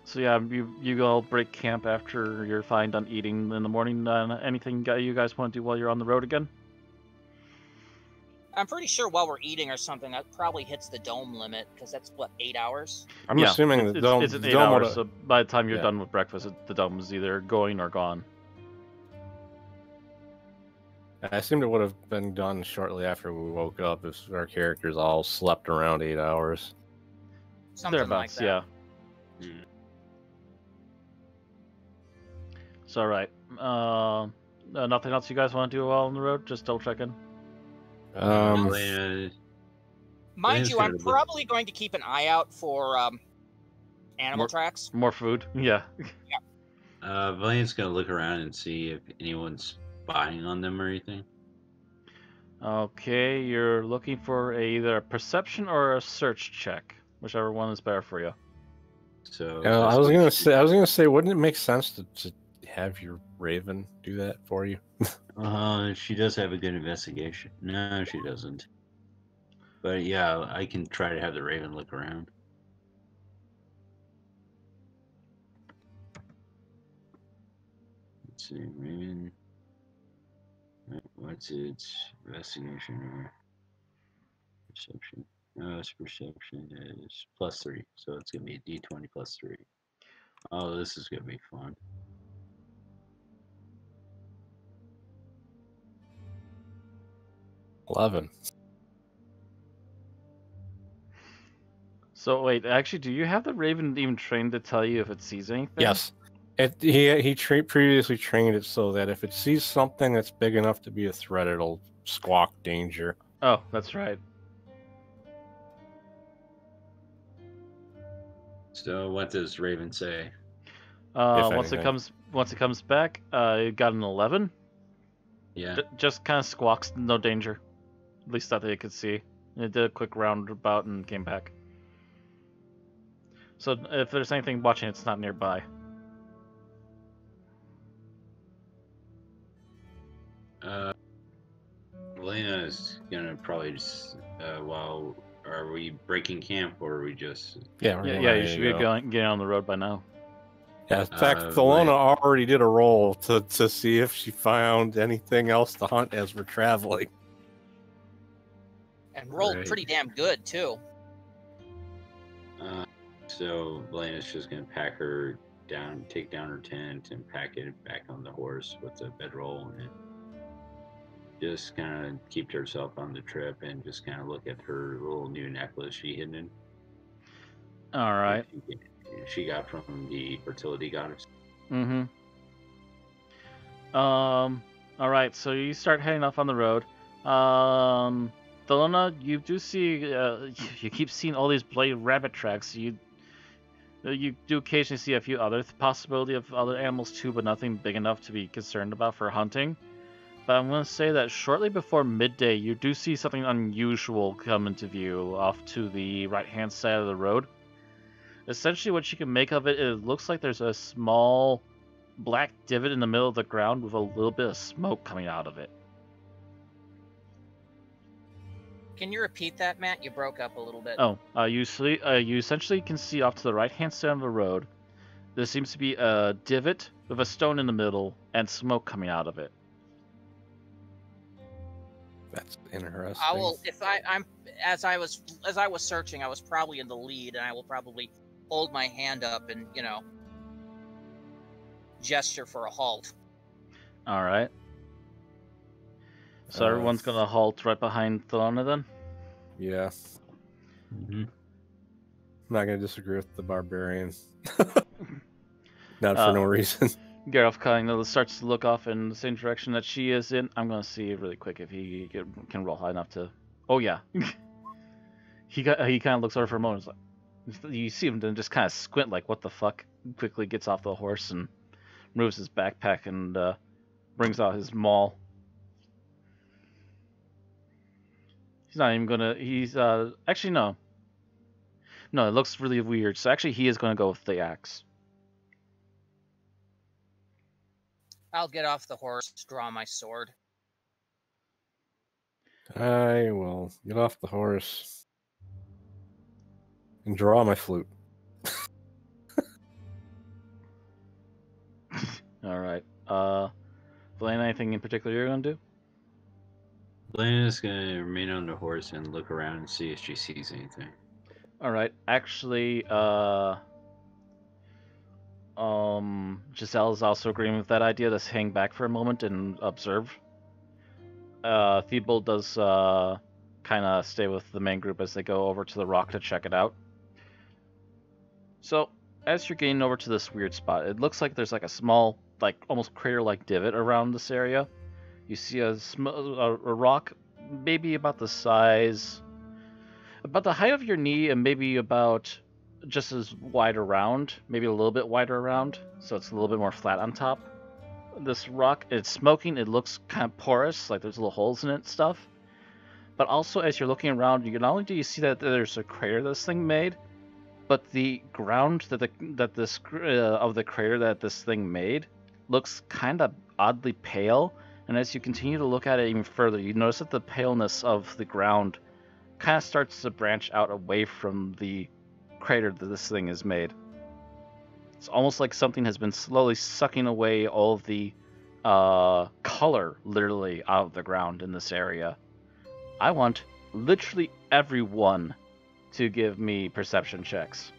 So yeah, you all break camp after you're fine done eating in the morning. Anything you guys want to do while you're on the road again? I'm pretty sure while we're eating or something, that probably hits the dome limit, because that's, 8 hours? I'm assuming the dome... It's 8 hours, so by the time you're done with breakfast, the dome is either going or gone. I assumed it would have been done shortly after we woke up, if our characters all slept around 8 hours. Something like that. Yeah. It's alright. Nothing else you guys want to do while on the road? Just double checking. Mind you, I'm probably going to keep an eye out for animal tracks. More food? Yeah. Valiant's gonna look around and see if anyone's spying on them or anything. Okay, you're looking for either a perception or a search check, whichever one is better for you. So I was gonna say, wouldn't it make sense to have your Raven do that for you? She does have a good investigation. No, she doesn't. But yeah, I can try to have the Raven look around. Let's see, Raven. What's its investigation or perception? No, its perception is +3, so it's gonna be a D20 +3. Oh, this is gonna be fun. $11. So wait, actually, do you have the Raven even trained to tell you if it sees anything? Yes. Previously trained it so that if it sees something that's big enough to be a threat, it'll squawk danger. Oh, that's right. So what does Raven say? If Once it anything. comes back, it got an 11. Yeah. Just kind of squawks, no danger. At least that they could see. It did a quick roundabout and came back. So if there's anything watching, it's not nearby. Elena is gonna probably just. While are we breaking camp or are we just? Yeah, Yeah, you should be getting on the road by now. Yeah, in fact, Thelona already did a roll to see if she found anything else to hunt as we're traveling. And rolled Right. pretty damn good, too. So Elena's just gonna pack her down, take down her tent, and pack it back on the horse with the bedroll, and just kind of keep herself on the trip, and just kind of look at her little new necklace she hidden. All right. She got from the fertility goddess. Mm-hmm. All right. So you start heading off on the road. Thelona, you do see. You keep seeing all these bloody rabbit tracks. You do occasionally see a few other possibility of other animals too, but nothing big enough to be concerned about for hunting. But I'm going to say that shortly before midday, you do see something unusual come into view off to the right-hand side of the road. Essentially, what you can make of it, it looks like there's a small black divot in the middle of the ground with a little bit of smoke coming out of it. Can you repeat that, Matt? You broke up a little bit. Oh, you essentially can see off to the right-hand side of the road, there seems to be a divot with a stone in the middle and smoke coming out of it. That's interesting. I will. If I'm as I was searching, I was probably in the lead, and I will probably hold my hand up and gesture for a halt. All right. So everyone's gonna halt right behind Thelona then? Yeah. Mm-hmm. I'm not gonna disagree with the barbarian. Not for no reason. Gareth kind of starts to look off in the same direction that she is in. I'm gonna see really quick if he can roll high enough to. Oh yeah. he kind of looks over for a moment. Like, you see him then just kind of squint like, what the fuck? Quickly gets off the horse and moves his backpack and brings out his maul. He's not even gonna. He's actually no. No, it looks really weird. So actually, he is gonna go with the axe. I'll get off the horse, draw my sword. I will get off the horse and draw my flute. All right. Blaine, anything in particular you're gonna do? Elena's gonna remain on the horse and look around and see if she sees anything. All right. Actually, Giselle is also agreeing with that idea. Let's hang back for a moment and observe. Thibault does kind of stay with the main group as they go over to the rock to check it out. So, as you're getting over to this weird spot, it looks like there's like a small, like almost crater-like divot around this area. You see a rock, maybe about the size, about the height of your knee, and maybe about just as wide around, maybe a little bit wider around, so it's a little bit more flat on top. This rock, it's smoking, it looks kind of porous, like there's little holes in it and stuff. But also, as you're looking around, you not only do you see that there's a crater this thing made, but the ground of the crater that this thing made looks kind of oddly pale. And as you continue to look at it even further, you notice that the paleness of the ground kind of starts to branch out away from the crater that this thing is made. It's almost like something has been slowly sucking away all of the color, literally, out of the ground in this area. I want literally everyone to give me perception checks.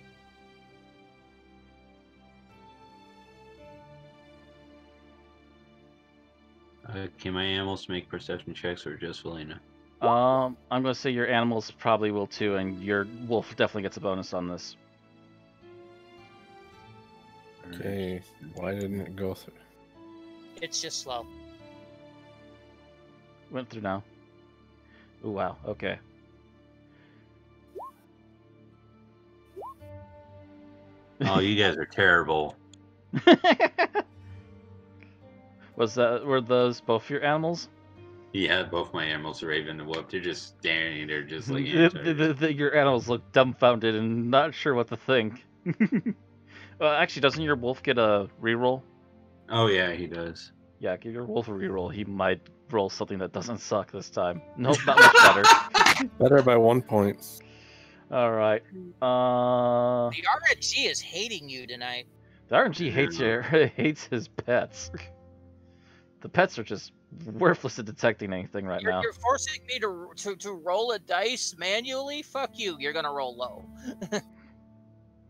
Can my animals make perception checks or just Elena? I'm gonna say your animals probably will too, and your wolf definitely gets a bonus on this. Okay, why didn't it go through? It's just slow. Went through now. Ooh, wow. Okay. Oh, you guys are terrible. Were those both your animals? Yeah, both my animals, Raven and Whoop, they're just standing there, just like Your animals look dumbfounded and not sure what to think. Actually, doesn't your wolf get a reroll? Oh yeah, he does. Yeah, give your wolf a reroll. He might roll something that doesn't suck this time. Nope, not much better. Better by 1 point. All right. The RNG is hating you tonight. The RNG hates his pets. The pets are just worthless at detecting anything right now. You're forcing me to roll a dice manually? Fuck you. You're gonna roll low.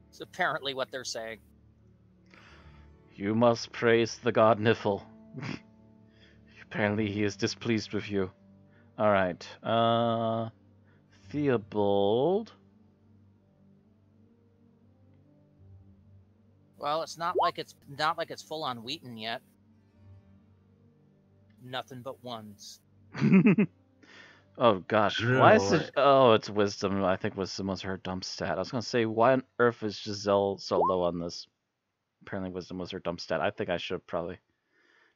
It's apparently what they're saying. You must praise the god Niffle. Apparently he is displeased with you. Alright. Theobald. Well, it's not like it's full on Wheaton yet. Nothing but ones. Oh gosh, why is it? Oh, it's wisdom. I think wisdom was her dump stat. I was gonna say, why on earth is Giselle so low on this? Apparently, wisdom was her dump stat. I think I should have probably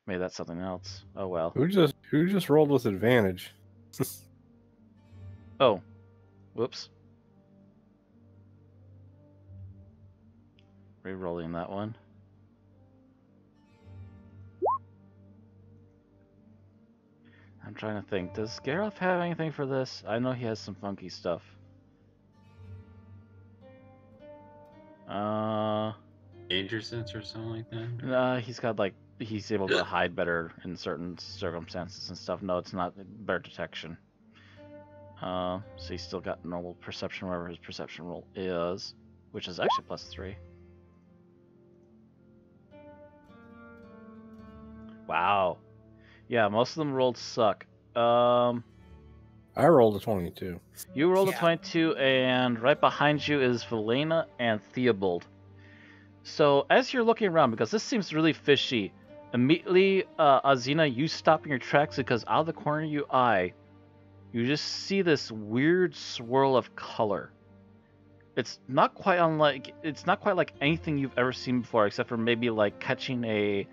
made that something else. Oh well. Who just rolled with advantage? Oh, whoops. Re-rolling that one. I'm trying to think. Does Geralt have anything for this? I know he has some funky stuff. Danger sense or something like that? He's got like he's able to hide better in certain circumstances and stuff. No, it's not better detection. So he's still got normal perception wherever his perception roll is, which is actually +3. Wow. Yeah, most of them rolled suck. I rolled a 22. You rolled a 22, and right behind you is Velena and Theobald. So as you're looking around, because this seems really fishy, immediately, Azina, you stop in your tracks because out of the corner of your eye, you just see this weird swirl of color. It's not quite like anything you've ever seen before, except for maybe like catching a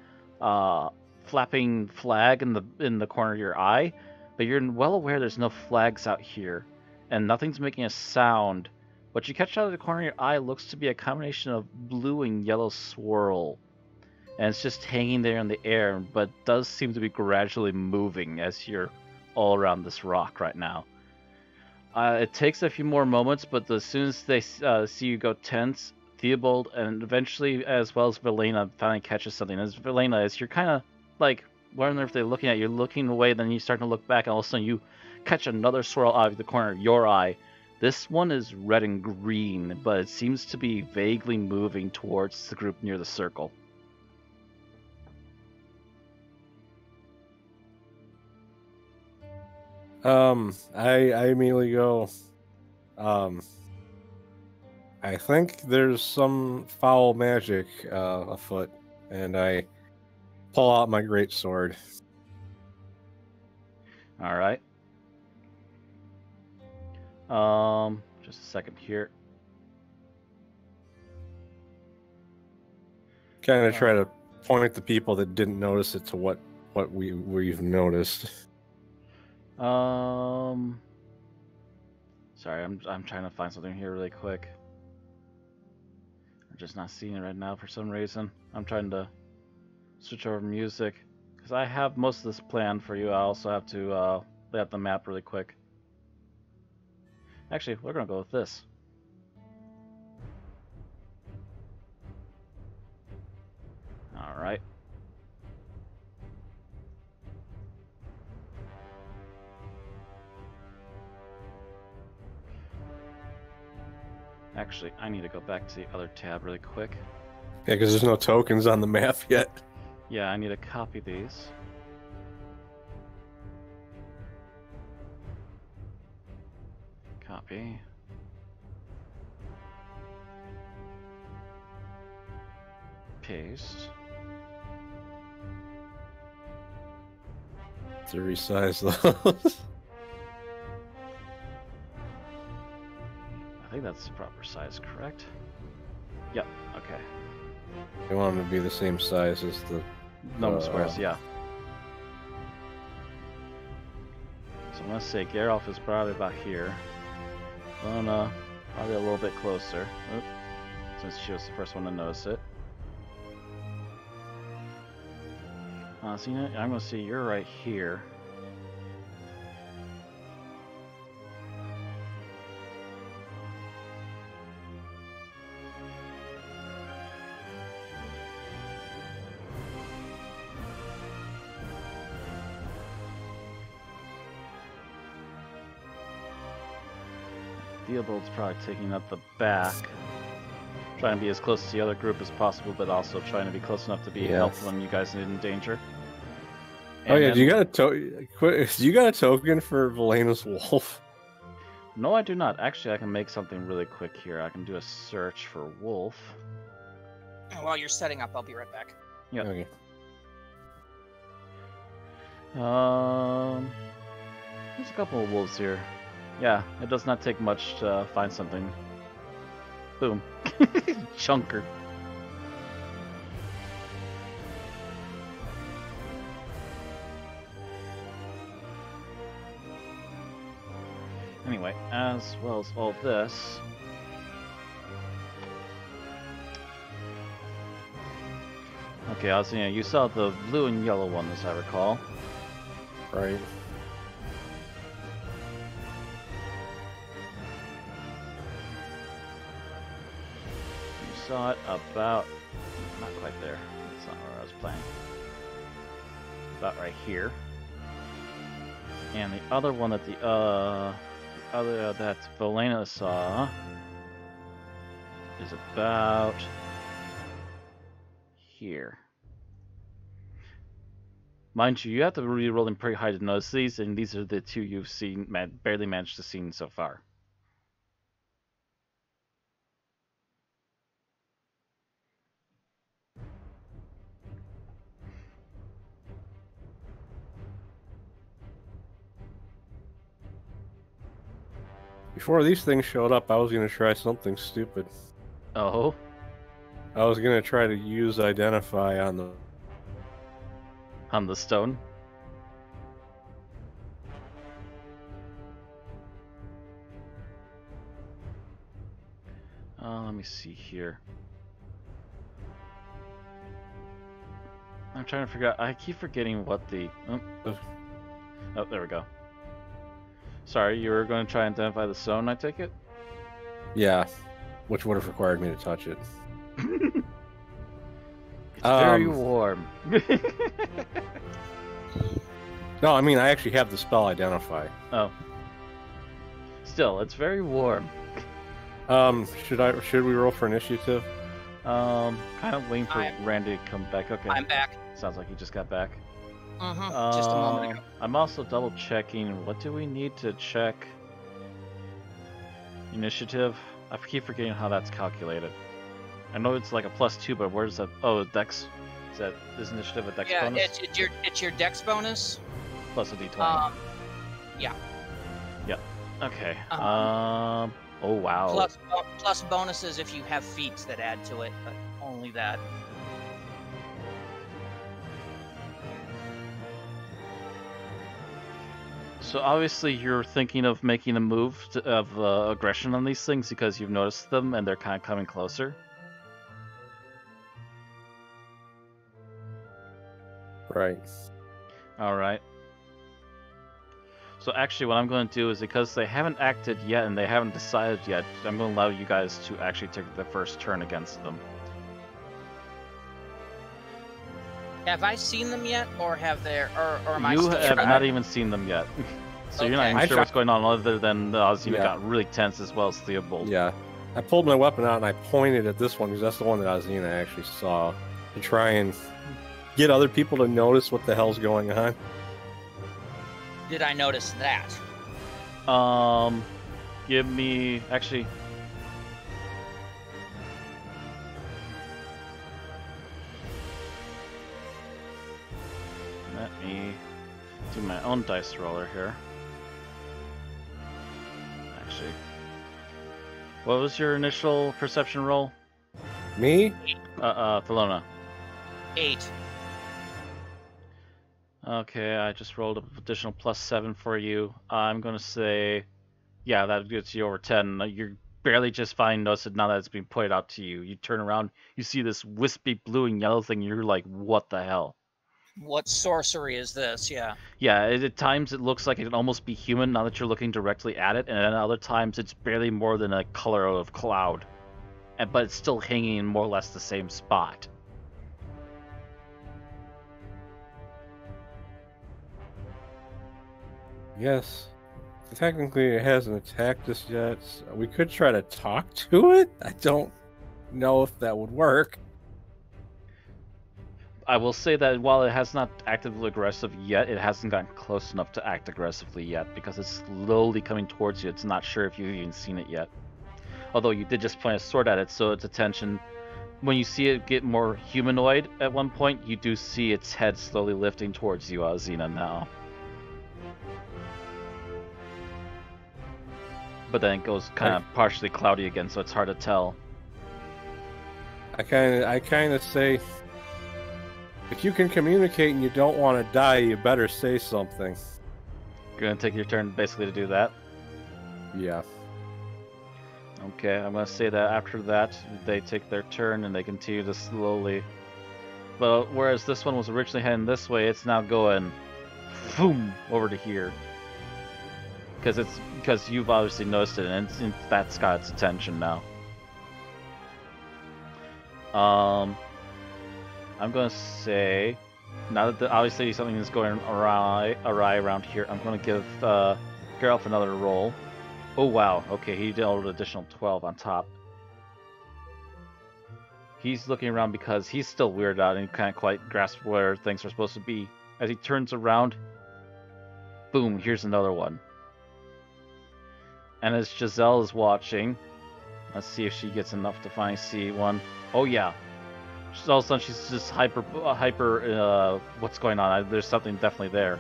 flapping flag in the corner of your eye. But you're well aware there's no flags out here, and nothing's making a sound. What you catch out of the corner of your eye looks to be a combination of blue and yellow swirl. And it's just hanging there in the air, but does seem to be gradually moving as you're all around this rock right now. It takes a few more moments, but as soon as they see you go tense, Theobald and eventually, as well as Velena, finally catches something. As Velena, as you're kind of like wondering if they're looking at you, looking away, then you start to look back, and all of a sudden you catch another swirl out of the corner of your eye. This one is red and green, but it seems to be vaguely moving towards the group near the circle. I immediately go, I think there's some foul magic afoot, and I pull out my great sword. All right. Just a second here. Kind of try to point at the people that didn't notice it to what we've noticed. Sorry, I'm trying to find something here really quick. I'm just not seeing it right now for some reason. I'm trying to switch over music because I have most of this planned for you. I also have to lay out the map really quick. Actually, we're gonna go with this. All right. Actually, I need to go back to the other tab really quick. Yeah, because there's no tokens on the map yet. Yeah, I need to copy these. Copy. Paste. To resize those. I think that's the proper size, correct? Yep, okay. You want them to be the same size as the Normal squares, yeah. So I'm gonna say Geralf is probably about here. Lona, probably a little bit closer. Oop. Since she was the first one to notice it. Zena, I'm gonna say you're right here. Theobald's probably taking up the back. Trying to be as close to the other group as possible, but also trying to be close enough to be helpful when you guys need in danger. And do you got a token for Velena's wolf? No, I do not. Actually, I can make something really quick here. I can do a search for wolf. While you're setting up, I'll be right back. Yep. Okay. There's a couple of wolves here. Yeah, it does not take much to find something. Boom. Chunker. Anyway, as well as all this, okay, Osina, you saw the blue and yellow one, as I recall. Right. You saw it about, not quite there. That's not where I was playing. About right here. And the other one that that Velena saw is about here. Mind you, you have to be rolling pretty high to notice these, and these are the two you've seen, barely managed to see so far. Before these things showed up, I was going to try something stupid. Oh? I was going to try to use Identify on the... On the stone? Let me see here. I'm trying to figure out, I keep forgetting what the... Oh, there we go. Sorry, you were going to try and identify the stone, I take it? Yeah, which would have required me to touch it. It's very warm. No, I mean, I actually have the spell Identify. Oh. Still, it's very warm. Should we roll for initiative? Kind of waiting for Randy to come back. Okay. I'm back. Sounds like he just got back. Just a moment ago. I'm also double checking. What do we need to check? Initiative? I keep forgetting how that's calculated. I know it's like a +2, but where's that? Oh, Dex. Is initiative a Dex bonus? Yeah, it's your Dex bonus. Plus a D20. Yeah. Yeah. Okay. Oh wow. Plus bonuses if you have feats that add to it, but only that. So obviously you're thinking of making a move of aggression on these things because you've noticed them and they're kind of coming closer. Right. All right. So actually what I'm going to do is, because they haven't acted yet and they haven't decided yet, I'm going to allow you guys to actually take the first turn against them. Have I seen them yet, or have there, or am I? You still have trying? not even seen them yet, so you're not Okay. even sure what's going on, other than Ozzy Yeah. got really tense as well as Theobald. Yeah. I pulled my weapon out and I pointed at this one because that's the one that Azina actually saw, to try and get other people to notice what the hell's going on. Did I notice that? give me actually. Let me do my own dice roller here. Actually, what was your initial perception roll? Me? Thelona. 8. Okay, I just rolled an additional +7 for you. I'm gonna say, yeah, that gets you over 10. You're barely just fine noticed now that it's being pointed out to you. You turn around, you see this wispy blue and yellow thing, you're like, what the hell? What sorcery is this? Yeah. Yeah, at times it looks like it can almost be human now that you're looking directly at it, and at other times it's barely more than a color of cloud. But it's still hanging in more or less the same spot. Yes. Technically, it hasn't attacked us yet. So we could try to talk to it. I don't know if that would work. I will say that while it has not actively aggressive yet, it hasn't gotten close enough to act aggressively yet because it's slowly coming towards you. It's not sure if you've even seen it yet. Although you did just point a sword at it, so its attention, when you see it get more humanoid at one point, you do see its head slowly lifting towards you, Xena, now. But then it goes kind of partially cloudy again, so it's hard to tell. I kind of say, if you can communicate and you don't want to die, you better say something. You're gonna take your turn basically to do that? Yeah. Okay, I'm gonna say that after that, they take their turn and they continue to slowly. But whereas this one was originally heading this way, it's now going, boom, over to here. Because you've obviously noticed it, and that's got its attention now. I'm gonna say, now that obviously something is going awry around here, I'm gonna give Geralf another roll. Oh wow, okay, he dealt an additional 12 on top. He's looking around because he's still weirded out and can't quite grasp where things are supposed to be. As he turns around, boom, here's another one. And as Giselle is watching, let's see if she gets enough to finally see one. Oh yeah. All of a sudden she's just hyper, what's going on? There's something definitely there.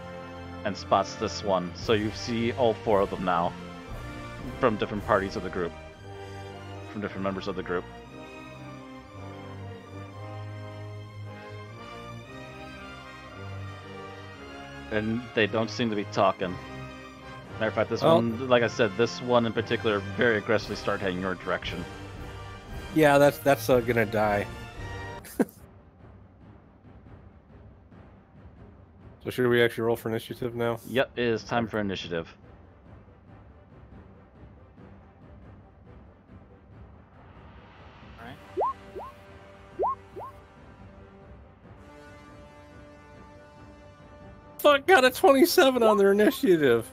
And spots this one. So you see all 4 of them now. From different parties of the group. From different members of the group. And they don't seem to be talking. Matter of fact, this one, like I said, this one in particular very aggressively started heading your direction. Yeah, that's gonna die. So should we actually roll for initiative now? Yep, it is time for initiative. Alright. Fuck, got a 27 on their initiative.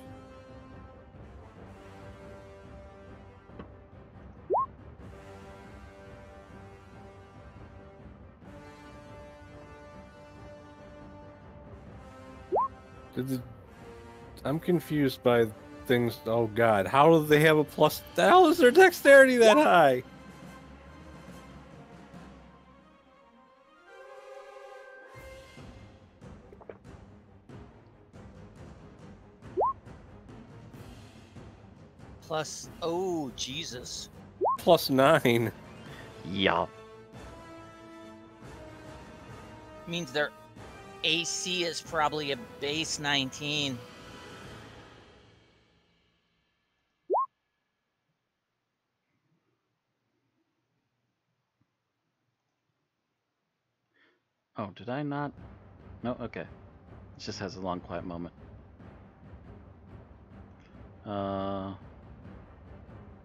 I'm confused by things. Oh god, how do they have a plus? The hell is their dexterity that high? Plus, oh Jesus. +9. Yeah. Means their AC is probably a base 19. Oh, did I not? No, okay. It just has a long quiet moment.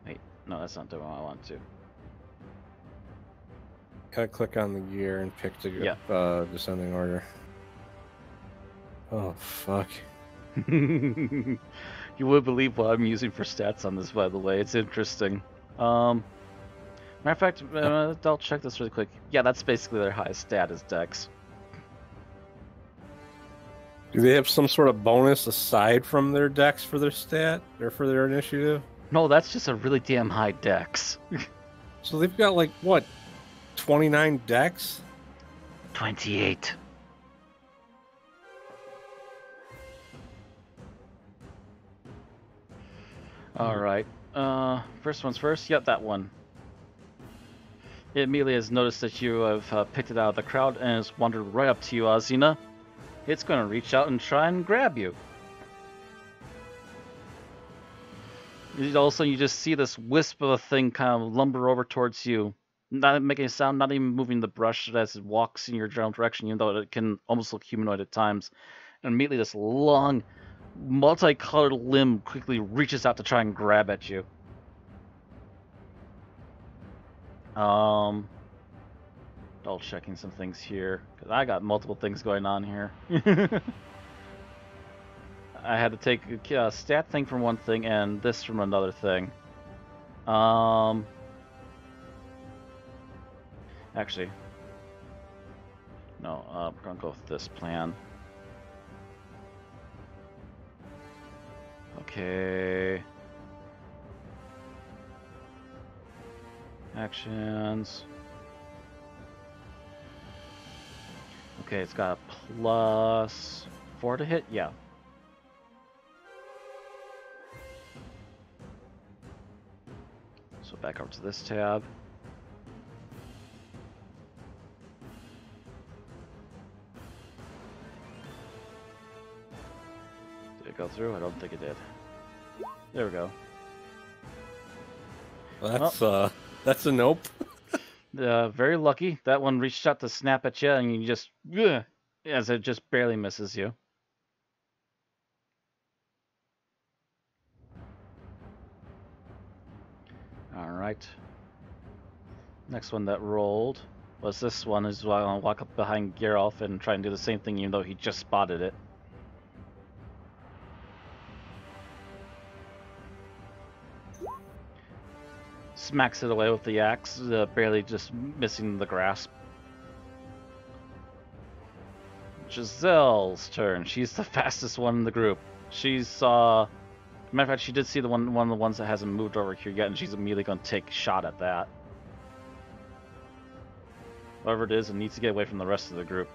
Wait, no, that's not the one I want to. Gotta click on the gear and pick the descending order. Oh, fuck. You would believe what I'm using for stats on this, by the way. It's interesting. Matter of fact, I'll check this really quick. Yeah, that's basically their highest stat is Dex. Do they have some sort of bonus aside from their dex for their stat or for their initiative? No, that's just a really damn high dex. So they've got like what, 29 decks? 28. Alright. First one's first. Yep, that one. It immediately has noticed that you have picked it out of the crowd and has wandered right up to you, Azina. It's going to reach out and try and grab you. All of a sudden, you just see this wisp of a thing kind of lumber over towards you. Not making a sound, not even moving the brush as it walks in your general direction, even though it can almost look humanoid at times. And immediately, this long, multicolored limb quickly reaches out to try and grab at you. Double checking some things here, because I got multiple things going on here. I had to take a stat thing from one thing and this from another thing. Actually, no, we're gonna go with this plan. Okay. Actions. Okay, it's got a +4 to hit, yeah. So back over to this tab. Did it go through? I don't think it did. There we go. That's a nope. Very lucky. That one reached out to snap at you, and you just, as it just barely misses you. Alright. Next one that rolled was this one. Is I'm gonna walk up behind Geralf and try and do the same thing, even though he just spotted it. Smacks it away with the axe, barely just missing the grasp. Giselle's turn. She's the fastest one in the group. She's matter of fact, she did see one of the ones that hasn't moved over here yet, and she's immediately going to take a shot at that. Whatever it is, it needs to get away from the rest of the group.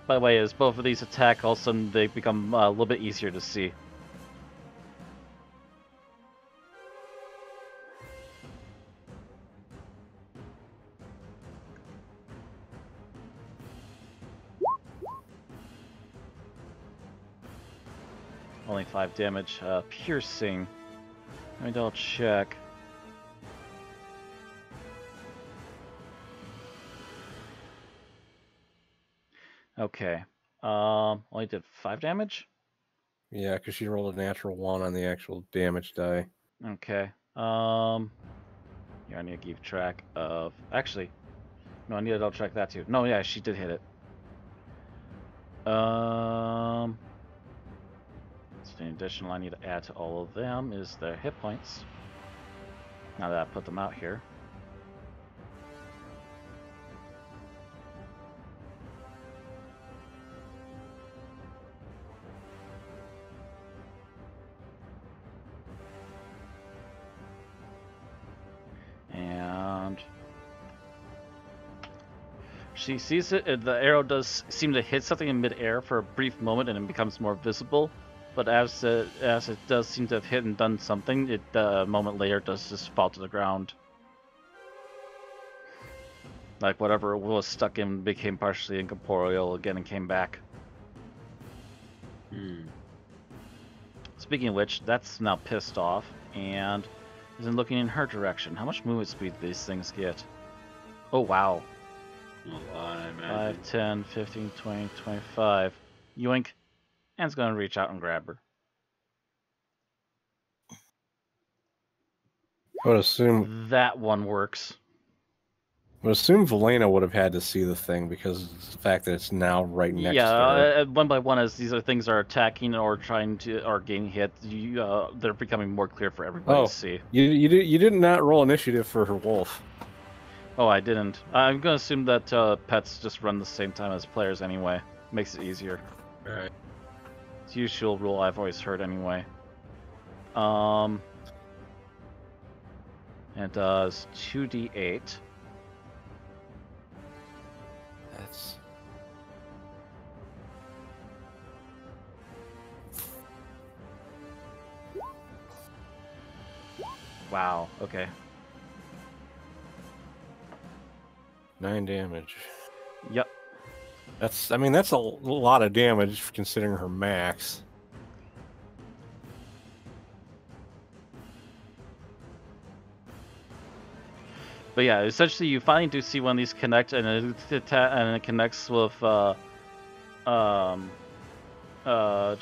By the way, as both of these attack, all of a sudden they become a little bit easier to see. Only 5 damage. Piercing. Let me double check. Okay. Only did 5 damage? Yeah, because she rolled a natural 1 on the actual damage die. Okay. Yeah, I need to keep track of... Actually, no, I need to double check that too. No, yeah, she did hit it. So the additional I need to add to all of them is their hit points. Now that I put them out here. And she sees it, the arrow does seem to hit something in midair for a brief moment and it becomes more visible. But as it does seem to have hit and done something, it a moment later does just fall to the ground. Like whatever it was stuck in became partially incorporeal again and came back. Speaking of which, that's now pissed off and isn't looking in her direction. How much movement speed do these things get? Oh wow. A lot, I imagine. 5, 10, 15, 20, 25. Yoink. And it's going to reach out and grab her. I would assume That one works. Valena would have had to see the thing because of the fact that it's now right next to her. One by one, as these things are attacking or trying to or getting hit, they're becoming more clear for everybody to see. You did not roll initiative for her wolf. Oh, I didn't. I'm going to assume that pets just run the same time as players anyway. Makes it easier. Right. It's a usual rule I've always heard anyway. And it does 2d8. That's... Wow, okay. 9 damage. Yep. That's, I mean, that's a lot of damage considering her max. But yeah, essentially you finally do see one of these connect, and it connects with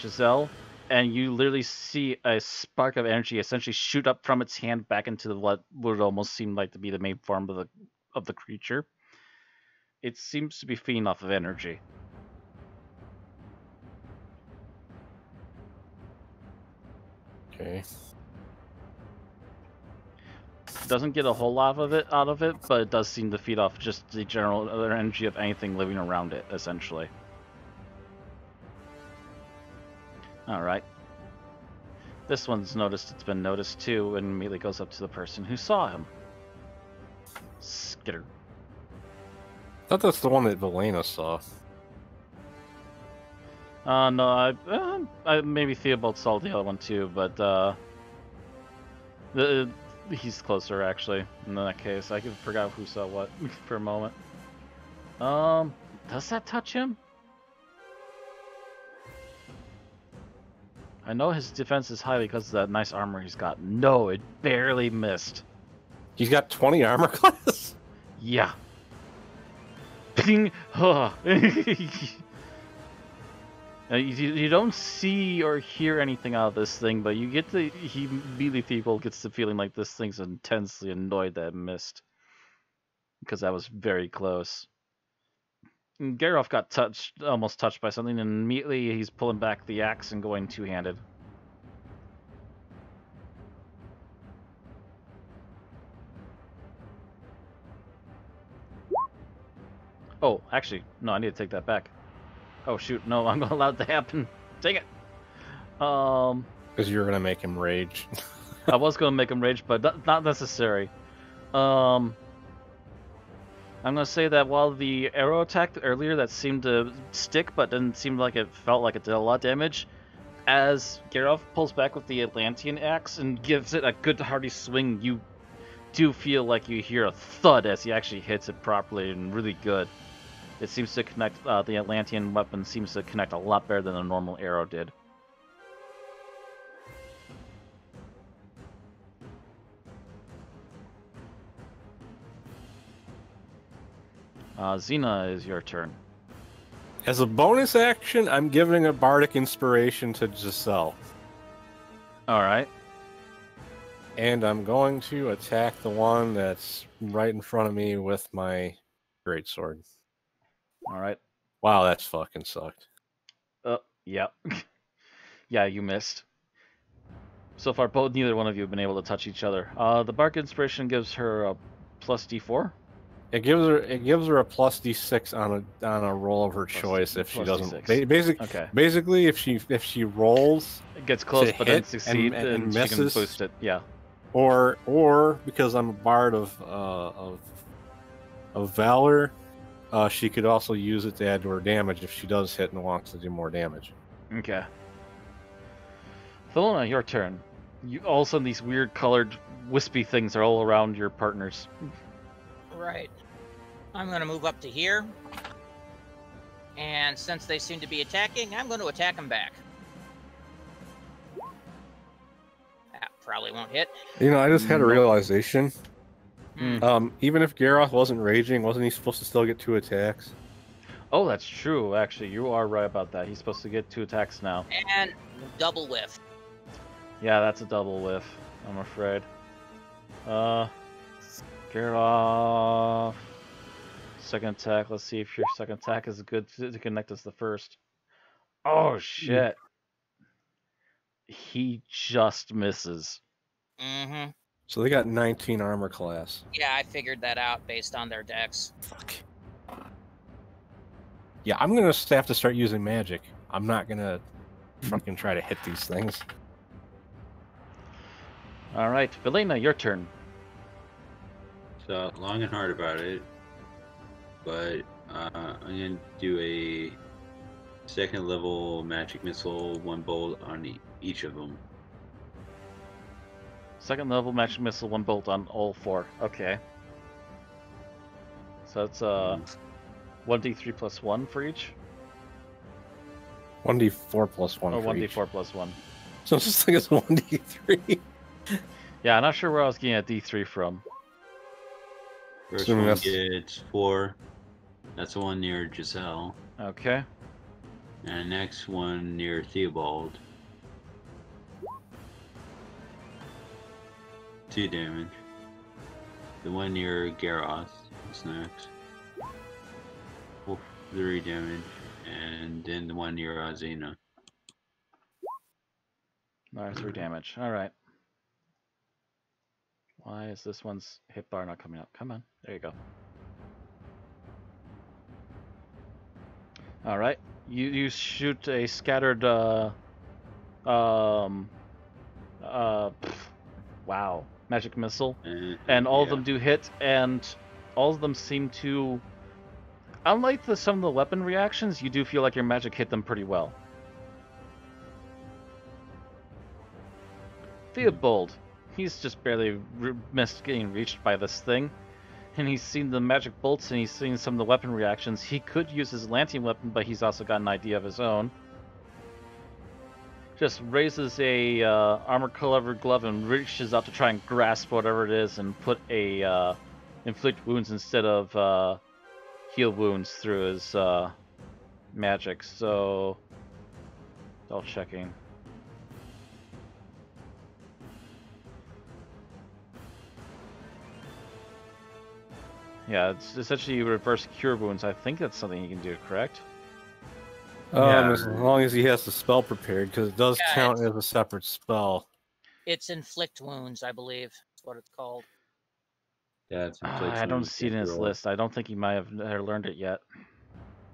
Giselle, and you literally see a spark of energy essentially shoot up from its hand back into what would almost seem like to be the main form of the creature. It seems to be feeding off of energy. Okay. Doesn't get a whole lot of it out of it, but it does seem to feed off just the general energy of anything living around it, essentially. Alright. This one's noticed it's been noticed too, and immediately goes up to the person who saw him. Skitter. I thought that's the one that Velena saw. No, I maybe Theobald saw the other one too, but he's closer actually. In that case, I forgot who saw what for a moment. Does that touch him? I know his defense is high because of that nice armor he's got. No, it barely missed. He's got 20 armor class? Yeah. Ping! Huh. You don't see or hear anything out of this thing, but you get the Theobald gets the feeling like this thing's intensely annoyed that it missed, because that was very close. And Geralt got almost touched by something, and immediately he's pulling back the axe and going two-handed. Oh, actually, no, I need to take that back. Oh shoot, no, I'm not allowed to happen. Take it. Because you're gonna make him rage. I was gonna make him rage, but not necessary. I'm gonna say that while the arrow attacked earlier, that seemed to stick, but didn't seem like it felt like it did a lot of damage. As Geralt pulls back with the Atlantean axe and gives it a good hearty swing, you do feel like you hear a thud as he actually hits it properly and really good. It seems to connect, the Atlantean weapon seems to connect a lot better than a normal arrow did. Xena, is your turn. As a bonus action, I'm giving a bardic inspiration to Giselle. Alright. And I'm going to attack the one that's right in front of me with my greatsword. Alright. Wow, that's fucking sucked. Yeah. Yeah, you missed. So far, neither one of you have been able to touch each other. The bardic inspiration gives her a plus D4. It gives her a plus D6 on a roll of her choice if she doesn't. Basically, if she rolls, it gets close, but then succeeds and she misses, can boost it. Yeah. Or because I'm a bard of valor, she could also use it to add to her damage if she does hit and wants to do more damage. Okay. Thelona, your turn. All of a sudden, these weird colored wispy things are all around your partners. Right. I'm going to move up to here. And since they seem to be attacking, I'm going to attack them back. That probably won't hit. You know, I just had a realization. Mm. Even if Geralt wasn't raging, wasn't he supposed to still get 2 attacks? Oh, that's true, actually. You are right about that. He's supposed to get 2 attacks now. And double whiff. Yeah, that's a double whiff, I'm afraid. Geralt. Second attack. Let's see if your second attack is good to connect as the first. Oh, shit. He just misses. Mm-hmm. So they got 19 armor class. Yeah, I figured that out based on their decks. Fuck. Yeah, I'm gonna have to start using magic. I'm not gonna fucking try to hit these things. Alright, Velena, your turn. thought long and hard about it, but I'm gonna do a second level magic missile, 1 bolt on each of them. Second level magic missile, 1 bolt on all 4. Okay. So that's 1d3 plus 1 for each? 1d4 plus 1 Or for 1d4 each. plus 1. So this thing is 1d3. Yeah, I'm not sure where I was getting a d3 from. First Assuming one that's- gets 4. That's the one near Giselle. Okay. And the next one near Theobald. 2 damage. The one near Garroth is next. 3 damage. And then the one near Azina. Alright, 3 damage. Alright. Why is this one's hit bar not coming up? Come on. There you go. Alright. You shoot a scattered wow. Magic missile. And all of them do hit, and all of them seem to, unlike some of the weapon reactions, you do feel like your magic hit them pretty well. Theobald, he's just barely missed getting reached by this thing, and he's seen the magic bolts and he's seen some of the weapon reactions. He could use his Atlantean weapon, but he's also got an idea of his own. Just raises a armor-covered glove and reaches out to try and grasp whatever it is and put a inflict wounds instead of heal wounds through his magic. So, double checking. Yeah, it's essentially reverse cure wounds. I think that's something you can do, correct? As long as he has the spell prepared, because it does Yeah, count as a separate spell. It's inflict wounds, I believe. That's what it's called. Yeah, it's I don't see it in his list. I don't think he might have learned it yet.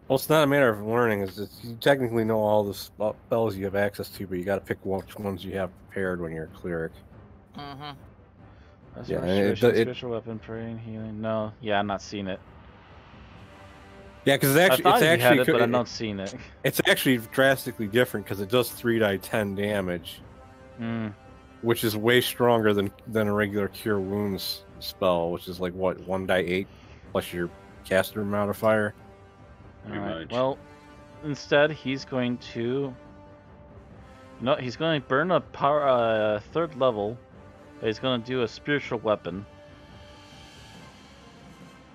Well, it's not a matter of learning. It's just, you technically know all the spells you have access to, but you got to pick which ones you have prepared when you're a cleric. Mm-hmm. Yeah, Restoration, spiritual weapon, praying, healing. No, yeah, I'm not seeing it. Yeah, because I it's thought he had actually, it, but I'm not seeing it. it's actually drastically different because it does 3d10 damage, which is way stronger than a regular cure wounds spell, which is like what, 1d8 plus your caster modifier. All right. Well, instead he's going to. No, he's going to burn a power 3rd level. But he's going to do a spiritual weapon.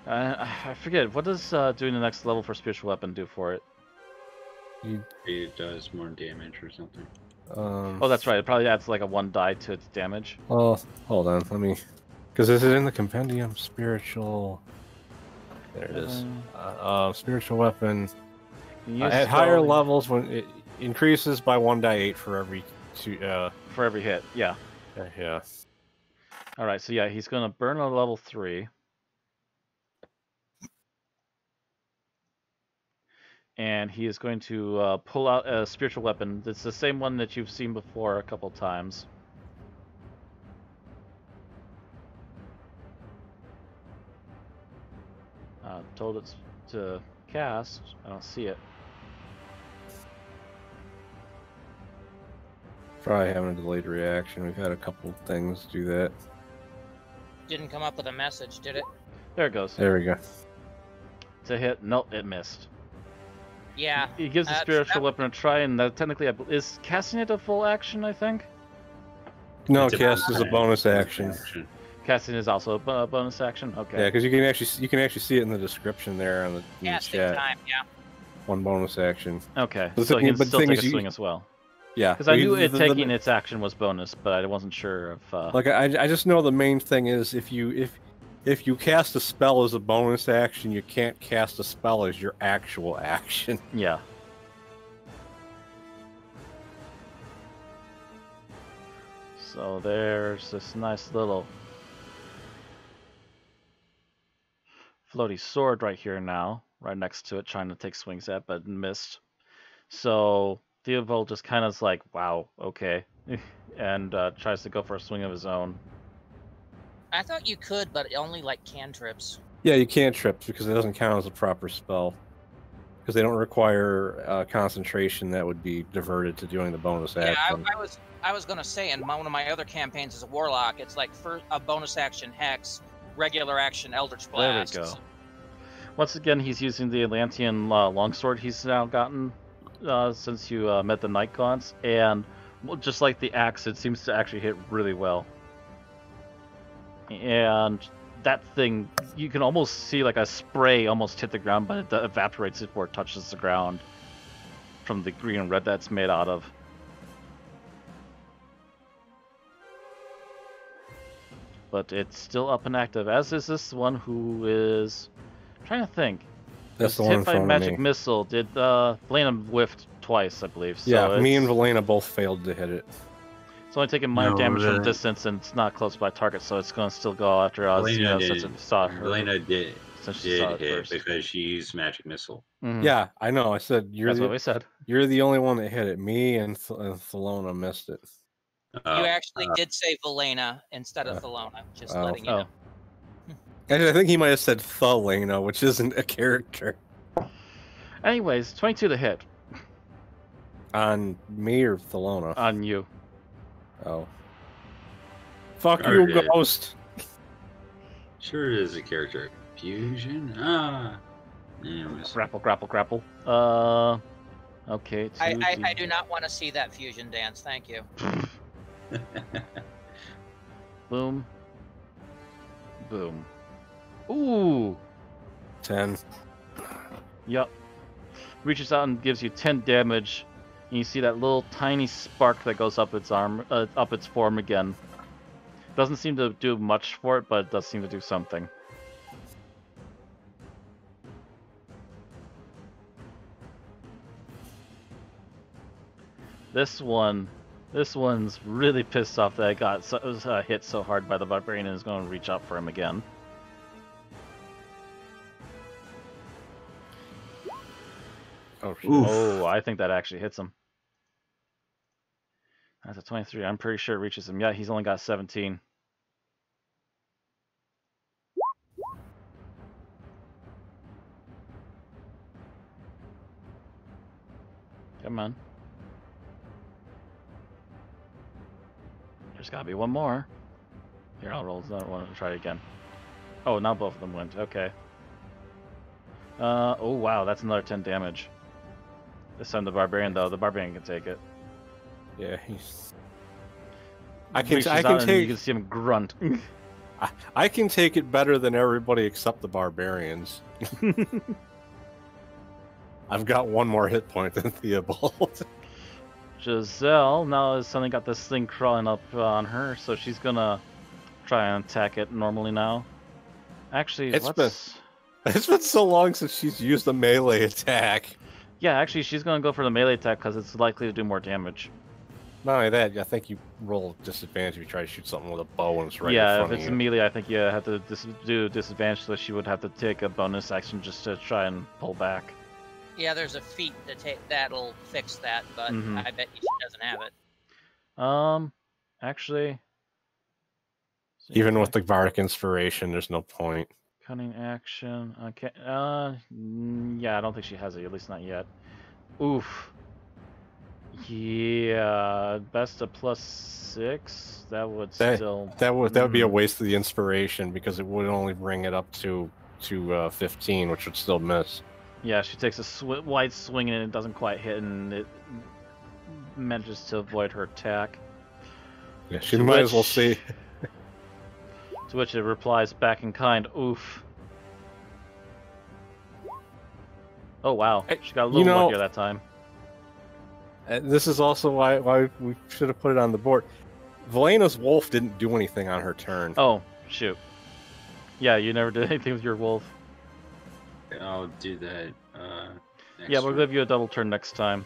I forget, what does doing the next level for spiritual weapon do for it? It does more damage or something. Oh, that's right. It probably adds like a 1 die to its damage. Oh, hold on. Let me... Because this is in the compendium. Spiritual... There it is. Spiritual weapon. At higher levels, when it increases by 1d8 for every for every hit, yeah. Yeah. Alright, so yeah, he's going to burn a level 3. And he is going to pull out a spiritual weapon. It's the same one that you've seen before a couple times. Told it to cast. I don't see it. Probably having a delayed reaction. We've had a couple things do that. Didn't come up with a message, did it? There it goes. There we go. To hit. Nope, it missed. Yeah. He gives the spiritual weapon a try, and that technically is casting it a full action, I think? No, It's a cast is a bonus bonus action. Casting is also a bonus action? Okay. Yeah, because you can actually see it in the description there on the Casting chat. time, yeah. One bonus action. Okay, The so thing- he can but the still thing take is a you- swing as well. Yeah, Because I knew it the- taking its action was bonus, but I wasn't sure if... Like I just know the main thing is if you cast a spell as a bonus action, you can't cast a spell as your actual action. Yeah. So there's this nice little floaty sword right here now, right next to it, trying to take swings at, but missed. So Theobald just kind of is like, wow, okay, and tries to go for a swing of his own. I thought you could, but only like cantrips. Yeah, you can't trip because it doesn't count as a proper spell. Because they don't require concentration that would be diverted to doing the bonus Yeah, action. I was gonna say in one of my other campaigns as a warlock, it's like for a bonus action hex, regular action eldritch blast. There we go. Once again, he's using the Atlantean longsword he's now gotten since you met the Night Gaunts, and just like the axe, it seems to actually hit really well. And that thing, you can almost see like a spray almost hit the ground, but it evaporates before it touches the ground from the green and red that's made out of. But it's still up and active, as is this one who is... I'm trying to think. That's the It's one hit in by front of magic me. missile. Did Valena whiffed twice, I believe. So Yeah, me it's- and Valena both failed to hit it. It's only taking minor No, damage from really. distance, and it's not close by target, so it's going to still go after us. Valena Since did. it saw her. Valena did Since she saw hit it first. because she used magic missile. Mhm. Yeah, I know. I said That's what we said. you're the only one that hit it. Me and Thelona missed it. You actually did say Valena instead of Thelona, just letting you know. And I think he might have said Thelena, which isn't a character. Anyways, 22 to hit On me or Thelona? on you. Oh. Fuck Or you, did. Ghost! Sure is a character. Fusion? Ah. Anyways. Grapple, grapple, grapple. Okay. I do not want to see that fusion dance. Thank you. Boom. Boom. Ooh. 10. Yup. Reaches out and gives you 10 damage. And you see that little tiny spark that goes up its arm, up its form again. Doesn't seem to do much for it, but it does seem to do something. This one's really pissed off that it got hit so hard by the Barbarian and is going to reach out for him again. Oh, shit. Oof. Oh, I think that actually hits him. That's a 23. I'm pretty sure it reaches him. Yeah, he's only got 17. Come on. There's gotta be one more. Here, I'll roll another one and try it again. Oh, now both of them went. Okay. Oh wow, that's another 10 damage. This time the Barbarian, though. The Barbarian can take it. Yeah, he's... Reaches out and you can see him grunt. I can take it better than everybody except the barbarians. I've got one more hit point than Theobald. Giselle now has suddenly got this thing crawling up on her, so she's gonna try and attack it normally now. Actually, It's let's... It's been so long since she's used a melee attack. Yeah, actually, she's gonna go for the melee attack because it's likely to do more damage. Not only that, I think you roll disadvantage if you try to shoot something with a bow and it's right in Yeah, front if of it's you. melee, I think you have to do disadvantage, so she would have to take a bonus action just to try and pull back. Yeah, there's a feat to take that'll fix that, but Mhm. I bet she doesn't have it. Actually... Even with the Bardic Inspiration, there's no point. Cunning action. Okay. Yeah, I don't think she has it. At least not yet. Oof. Yeah, best of +6. That would still. That would be a waste of the inspiration because it would only bring it up to 15, which would still miss. Yeah, she takes a wide swing and it doesn't quite hit, and it manages to avoid her attack. Yeah, she might as well see. To which it replies back in kind. Oof. Oh wow, she got a little luckier that time. This is also why we should have put it on the board. Valena's wolf didn't do anything on her turn. Oh shoot. Yeah, you never did anything with your wolf. I'll do that. Next Yeah, we'll one. give you a double turn next time,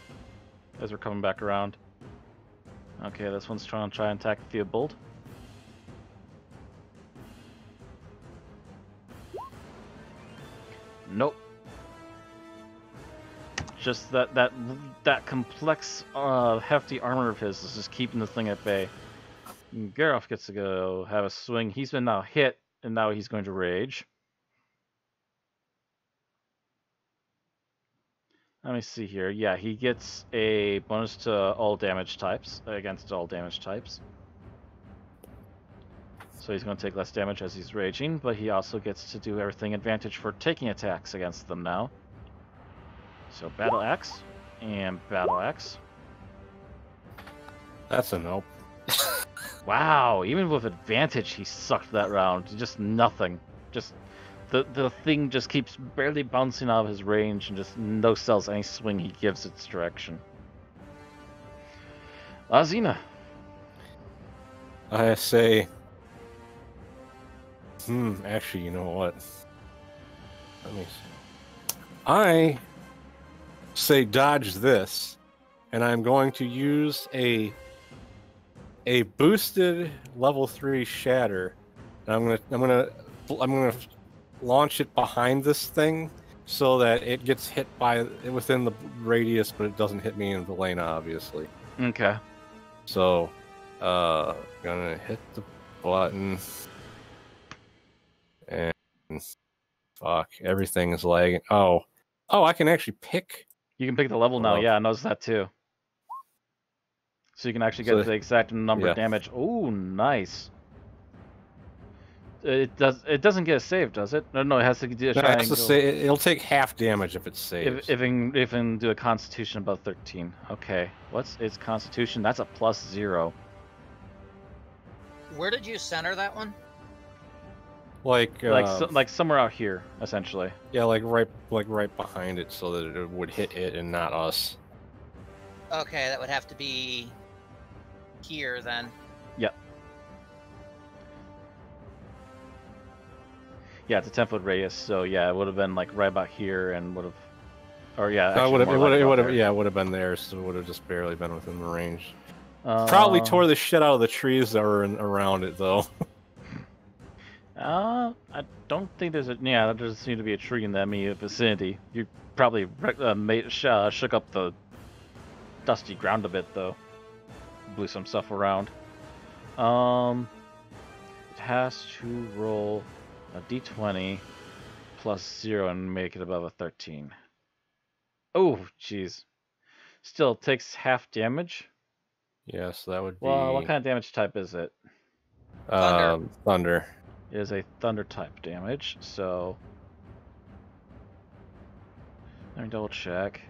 as we're coming back around. Okay, this one's trying to attack Theobald. Nope. Just that complex, hefty armor of his is just keeping the thing at bay. Geralt gets to go have a swing. He's been now hit, and now he's going to rage. Let me see here. Yeah, he gets a bonus to all damage types, against all damage types. So he's going to take less damage as he's raging, but he also gets to do everything advantage for taking attacks against them now. So Battle Axe and Battle Axe. That's a nope. Wow, even with advantage, he sucked that round. Just nothing. Just the thing just keeps barely bouncing out of his range and just no sells any swing he gives its direction. Xena. I say, actually, you know what? Let me see. I say dodge this, and I'm going to use a boosted level 3 shatter. And I'm gonna launch it behind this thing so that it gets hit by within the radius, but it doesn't hit me in Velena, obviously. Okay. So, gonna hit the button, and fuck, everything is lagging. Oh, I can actually pick. You can pick the level now. Yeah, I noticed that too. So you can actually get the exact number of damage. Oh, nice. It doesn't get a save, does it? No, it has to do a No, it has to say it'll take half damage if it saves. If it can do a Constitution above 13. Okay, what's its Constitution? That's a +0. Where did you center that one? Like somewhere out here, essentially. Yeah, like right behind it, so that it would hit it and not us. Okay, that would have to be here then. Yep. Yeah, it's a 10-foot radius, so yeah, it would have been like right about here, and would have, or yeah, it would have been there, so it would have just barely been within the range. Probably tore the shit out of the trees that were around it, though. I don't think there's a there doesn't seem to be a tree in the immediate vicinity. You probably shook up the dusty ground a bit, though. Blew some stuff around. It has to roll a d20 +0 and make it above a 13. Oh, jeez. Still takes half damage. Yes, that would be. Well, what kind of damage type is it? Thunder. It is a thunder type damage, so let me double check.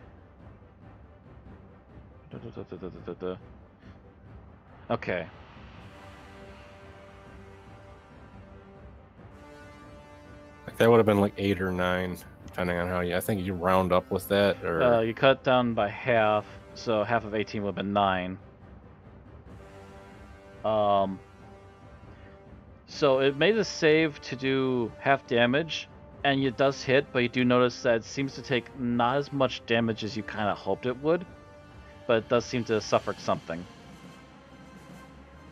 Okay. Like that would have been like 8 or 9, depending on how you. I think you round up with that, or you cut down by half, so half of 18 would have been 9. So it made a save to do half damage, and it does hit, but you do notice that it seems to take not as much damage as you kind of hoped it would, but it does seem to suffer something.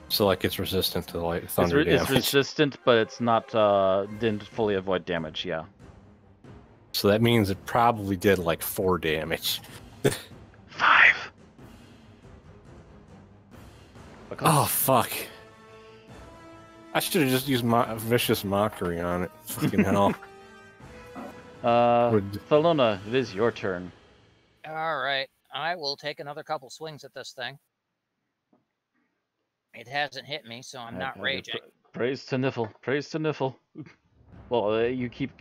So like it's resistant to like thunder damage. It's resistant, but it's not didn't fully avoid damage. Yeah. So that means it probably did like 4 damage. 5. Oh fuck! I should have just used vicious mockery on it. Fucking hell. Thelona, it is your turn. All right, I will take another couple swings at this thing. It hasn't hit me, so I'm not raging. Praise to Niffle. Praise to Niffle. Well, you keep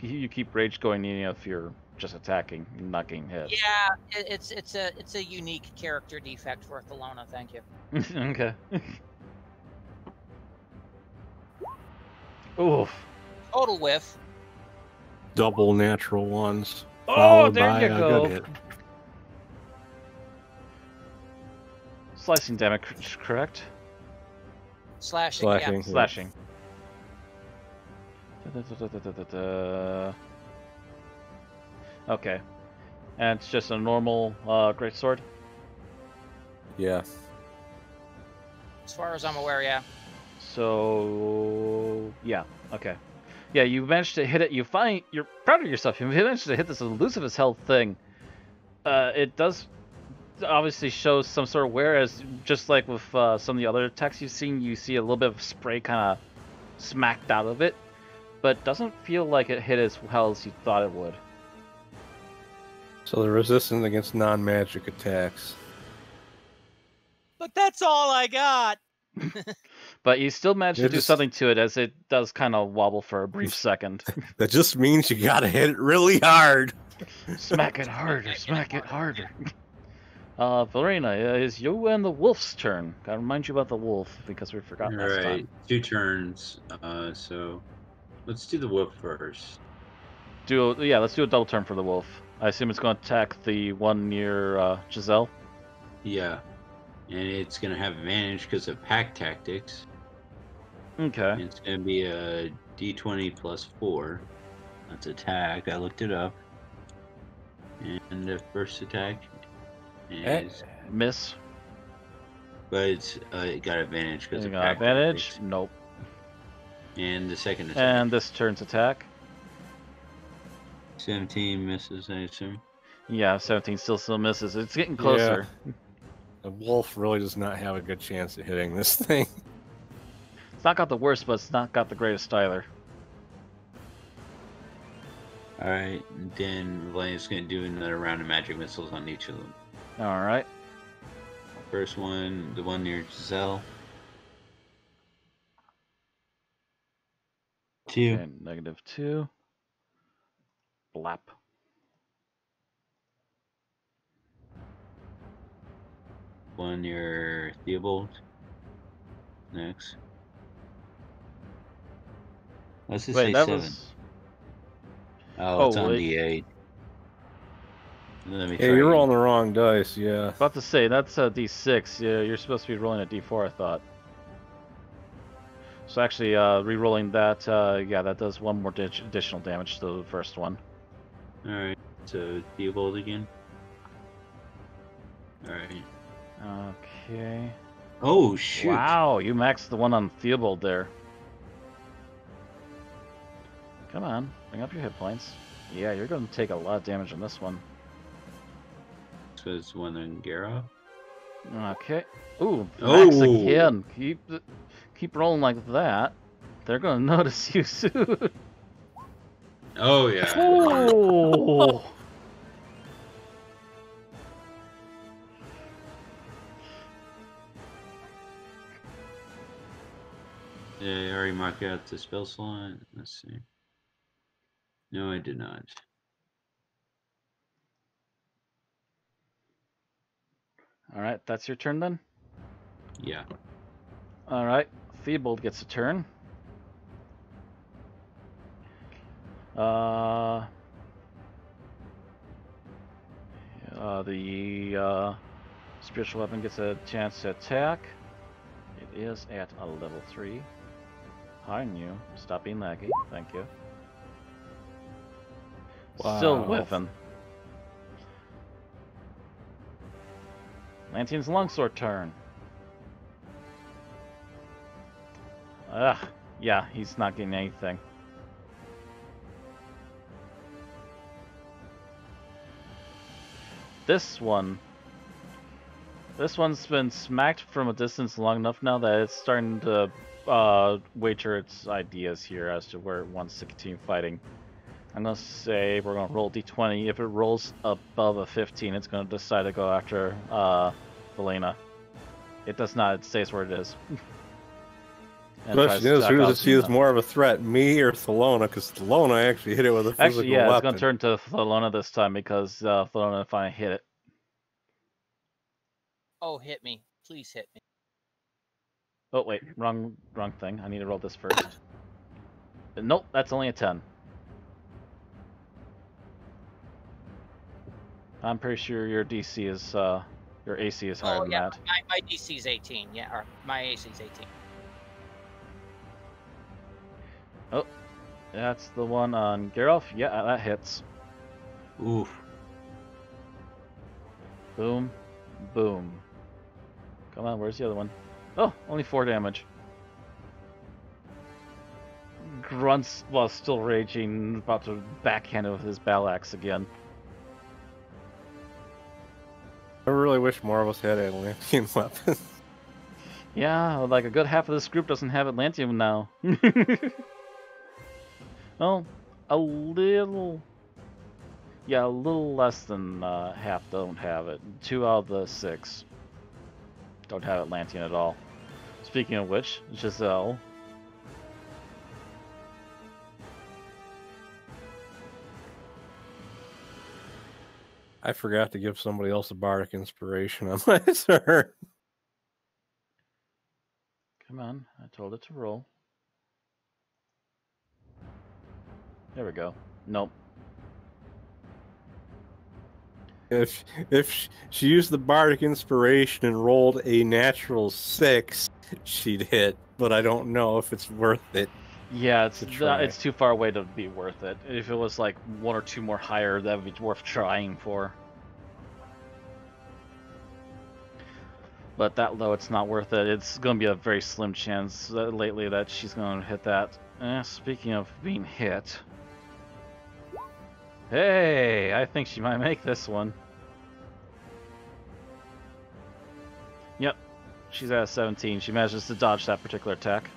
rage going even if you're just attacking and not getting hit. Yeah, it's a unique character defect for Thelona. Thank you. Okay. Oof. Total whiff. Double natural ones. Oh, there you go. Good hit. Slicing damage, correct? Slashing. Yeah. Slashing. Okay. And it's just a normal greatsword? Yeah. As far as I'm aware, yeah. So, yeah, okay. Yeah, you managed to hit it. You're proud of yourself. You managed to hit this elusive as hell thing. It does obviously shows some sort of wear, as just like with some of the other attacks you've seen, you see a little bit of spray kind of smacked out of it, but doesn't feel like it hit as well as you thought it would. So the resistance against non-magic attacks. But that's all I got. But you still managed to It do just- something to it, as it does kind of wobble for a brief second. That just means you gotta hit it really hard. Smack it harder, smack it harder. Valeriana, is you and the wolf's turn. Gotta remind you about the wolf, because we forgot last Alright, time. 2 turns. So let's do the wolf first. Let's do a double turn for the wolf. I assume it's going to attack the one near Giselle. Yeah. And it's going to have advantage because of pack tactics. Okay. It's going to be a d20 plus 4. That's attack. I looked it up. And the first attack is... Miss. But it's it got advantage because You of got pack advantage? tactics. Nope. And the second attack. And this turn's attack? 17 misses, I assume. Yeah, 17 still misses. It's getting closer. The wolf really does not have a good chance at hitting this thing. It's not got the worst, but it's not got the greatest either. Alright, then Valerian's going to do another round of magic missiles on each of them. Alright. First one, the one near Giselle. 2. Okay, -2. Blap. One near Theobald. Next. Let's just say Wait, that 7. was... Oh, it's Oh, on wait. D8. Let me Yeah, try you're again. rolling the wrong dice, yeah. About to say, that's a D6. Yeah, you're supposed to be rolling a D4, I thought. So actually, re-rolling that, yeah, that does one more additional damage to the first one. Alright, so Theobald again. Alright. Okay. Oh, shoot! Wow, you maxed the one on Theobald there. Come on, bring up your hit points. Yeah, you're going to take a lot of damage on this one. So it's one on Gara. Okay. Ooh, max Oh. again. Keep rolling like that. They're going to notice you soon. Oh, yeah. Oh! Yeah, I already marked out the spell slot. Let's see. No, I did not. Alright, that's your turn then? Yeah. Alright, Theobald gets a turn. The spiritual weapon gets a chance to attack. It is at a level 3. Hi, you. Stop being laggy. Thank you. Still Wow. whiffing. 19's longsword turn. Yeah, he's not getting anything. This one's been smacked from a distance long enough now that it's starting to wager its ideas here as to where it wants to continue fighting. I'm gonna say we're gonna roll d20. If it rolls above a 15, it's gonna decide to go after Valeriana. It does not. It stays where it is. The question is, who does it see as more of a threat, me or Thelona? Because Thelona actually hit it with a physical Actually, yeah, weapon. it's gonna turn to Thelona this time because Thelona finally hit it. Oh, hit me. Please hit me. Oh wait, wrong thing. I need to roll this first. Nope, that's only a 10. I'm pretty sure your DC is your AC is higher Oh, than yeah, that. my DC is 18. Yeah, or my AC is 18. Oh, that's the one on Geralf. Yeah, that hits. Oof. Boom, boom. Come on, where's the other one? Oh, only 4 damage. Grunts while still raging, about to backhand it with his battle axe again. I really wish more of us had Atlantean weapons. Yeah, like a good half of this group doesn't have Atlantean now. Well, a little... Yeah, a little less than half don't have it. 2 out of the 6 don't have Atlantean at all. Speaking of which, Giselle... I forgot to give somebody else a bardic inspiration on my turn. Come on, I told it to roll. There we go. Nope. If she used the bardic inspiration and rolled a natural 6, she'd hit. But I don't know if it's worth it. Yeah, to try. it's too far away to be worth it. If it was like 1 or 2 more higher, that would be worth trying for. But that low, it's not worth it. It's going to be a very slim chance lately that she's going to hit that. Speaking of being hit... Hey, I think she might make this one. Yep, she's at a 17. She manages to dodge that particular attack.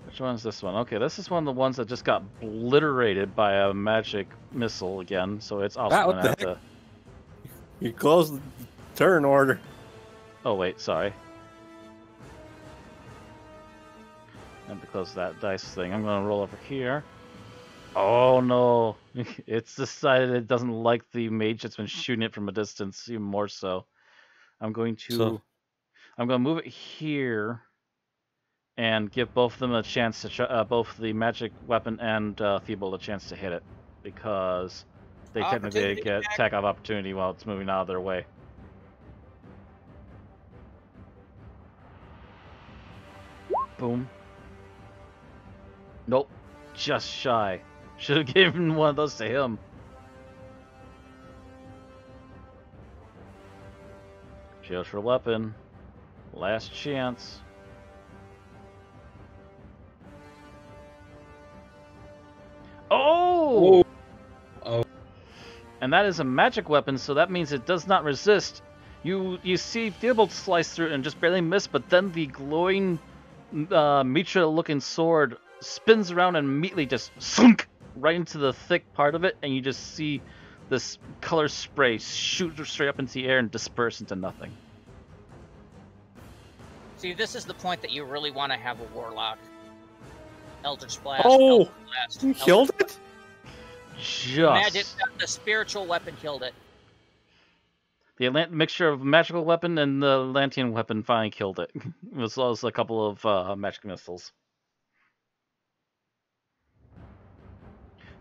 Which one's this one? Okay, this is one of the ones that just got obliterated by a magic missile again, so it's also going to have to... You closed the turn order. Oh wait, sorry. I have to close that dice thing. I'm going to roll over here. Oh no! It's decided it doesn't like the mage that's been shooting it from a distance, even more so. I'm going to move it here and give both of them a chance to try, both the magic weapon and Feeble a chance to hit it, because they technically get attack of opportunity while it's moving out of their way. Boom. Nope, just shy. Should have given one of those to him. Shield for weapon. Last chance. Oh! Oh. And that is a magic weapon, so that means it does not resist. You see Theobald slice through it and just barely miss, but then the glowing Mitra-looking sword spins around and immediately just sunk right into the thick part of it, and you just see this color spray shoot straight up into the air and disperse into nothing. See, this is the point that you really want to have a warlock. Eldritch Blast. Oh! Eldritch Blast, You killed it? Just the spiritual weapon killed it. the mixture of magical weapon and the Atlantean weapon finally killed it, as well as a couple of magic missiles.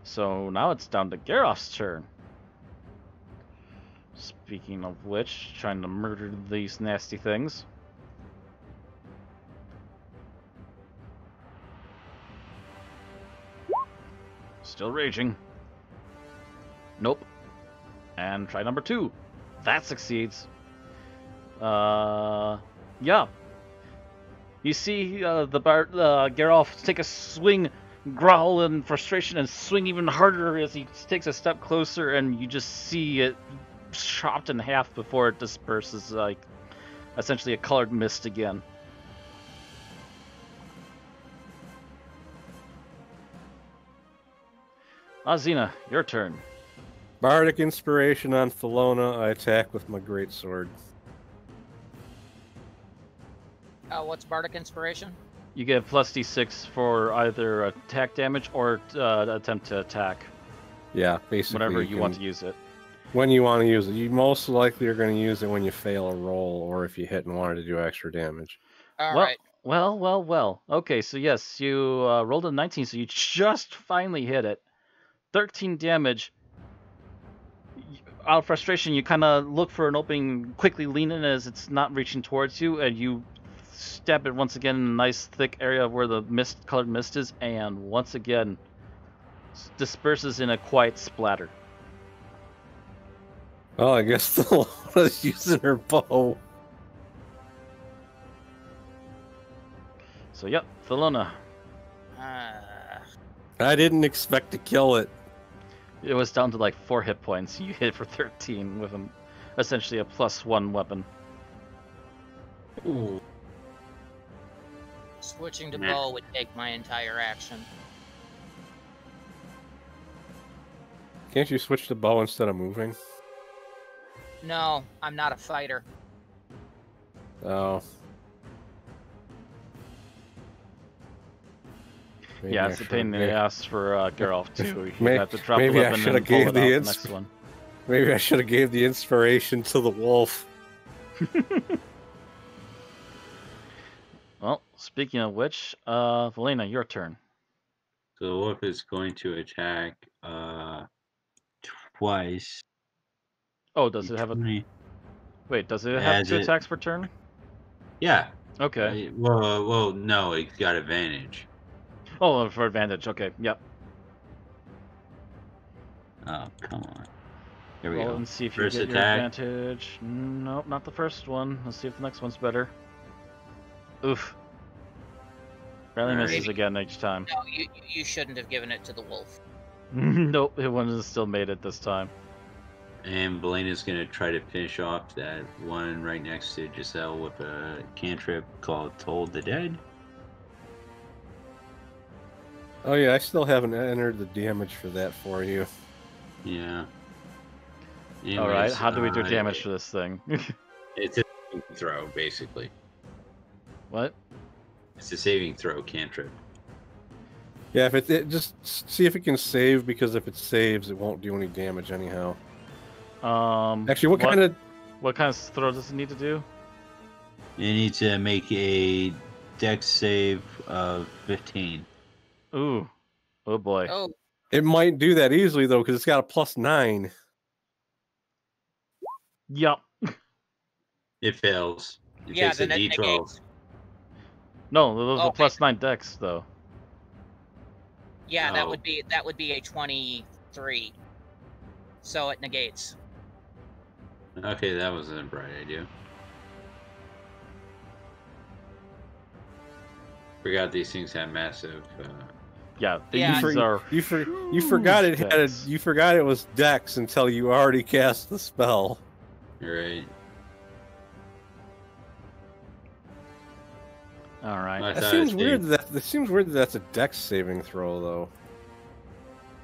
So now it's down to Geralf's turn. Speaking of which, trying to murder these nasty things. Still raging. Nope. And try number 2. That succeeds. Yeah. You see Geralf take a swing, growl in frustration, and swing even harder as he takes a step closer, and you just see it chopped in half before it disperses, like essentially a colored mist again. Azina, your turn. Bardic inspiration on Thelona. I attack with my greatsword. What's Bardic Inspiration? You get plus d6 for either attack damage or attempt to attack. Yeah, basically. Whenever you want to use it. When you want to use it. You most likely are going to use it when you fail a roll or if you hit and wanted to do extra damage. Alright. Well. Okay, so yes, you rolled a 19, so you just finally hit it. 13 damage. Out of frustration, you kind of look for an opening, quickly lean in as it's not reaching towards you, and you stab it once again in a nice thick area where the colored mist is, and once again disperses in a quiet splatter. Well, I guess Thelona's using her bow. So yep, Thelona. I didn't expect to kill it. It was down to like 4 hit points. You hit for 13 with essentially a +1 weapon. Ooh. Switching to Nah. bow would take my entire action. Can't you switch to bow instead of moving? No, I'm not a fighter. Oh. Maybe Yeah, I it's a should've pain in the gave- ass for Geralt too. You May- have to drop the maybe I weapon should've and pull gave it the out the ins- next one. Maybe I should have gave the inspiration to the wolf. Well, speaking of which, Valena, your turn. So the wolf is going to attack twice. Oh, does it have a... 20. Wait, does it have Has 2 it- attacks per turn? Yeah. Okay. Well, no, it's got advantage. Oh, for advantage. Okay, yep. Oh, come on. Here we Roll go. and see if you First get your attack. advantage. Nope, not the first one. Let's see if the next one's better. Oof. Barely Alright. misses again each time. No, you shouldn't have given it to the wolf. Nope, it wouldn't have still made it this time. And Belena's going to try to finish off that one right next to Giselle with a cantrip called Toll the Dead. Oh yeah, I still haven't entered the damage for that for you. Yeah. All right, Anyways, how do we do damage to this thing? It's a saving throw, basically. What? It's a saving throw cantrip. Yeah, if it just see if it can save, because if it saves, it won't do any damage anyhow. Actually, what kind of... What kind of throw does it need to do? You need to make a dex save of 15. Ooh. Oh boy. Oh, It might do that easily though, because it's got a +9. Yup. It fails. It yeah, takes a then it d12. negates. No, those are Okay. +9 dex though. Yeah, Oh. that would be a 23. So it negates. Okay, that wasn't a bright idea. Forgot these things have massive. Yeah, Yeah. these are. You forgot it had a, dex. you forgot it was Dex until you already cast the spell. Right. All right. I That thought seems it weird. saved- That seems weird that that's a Dex saving throw though.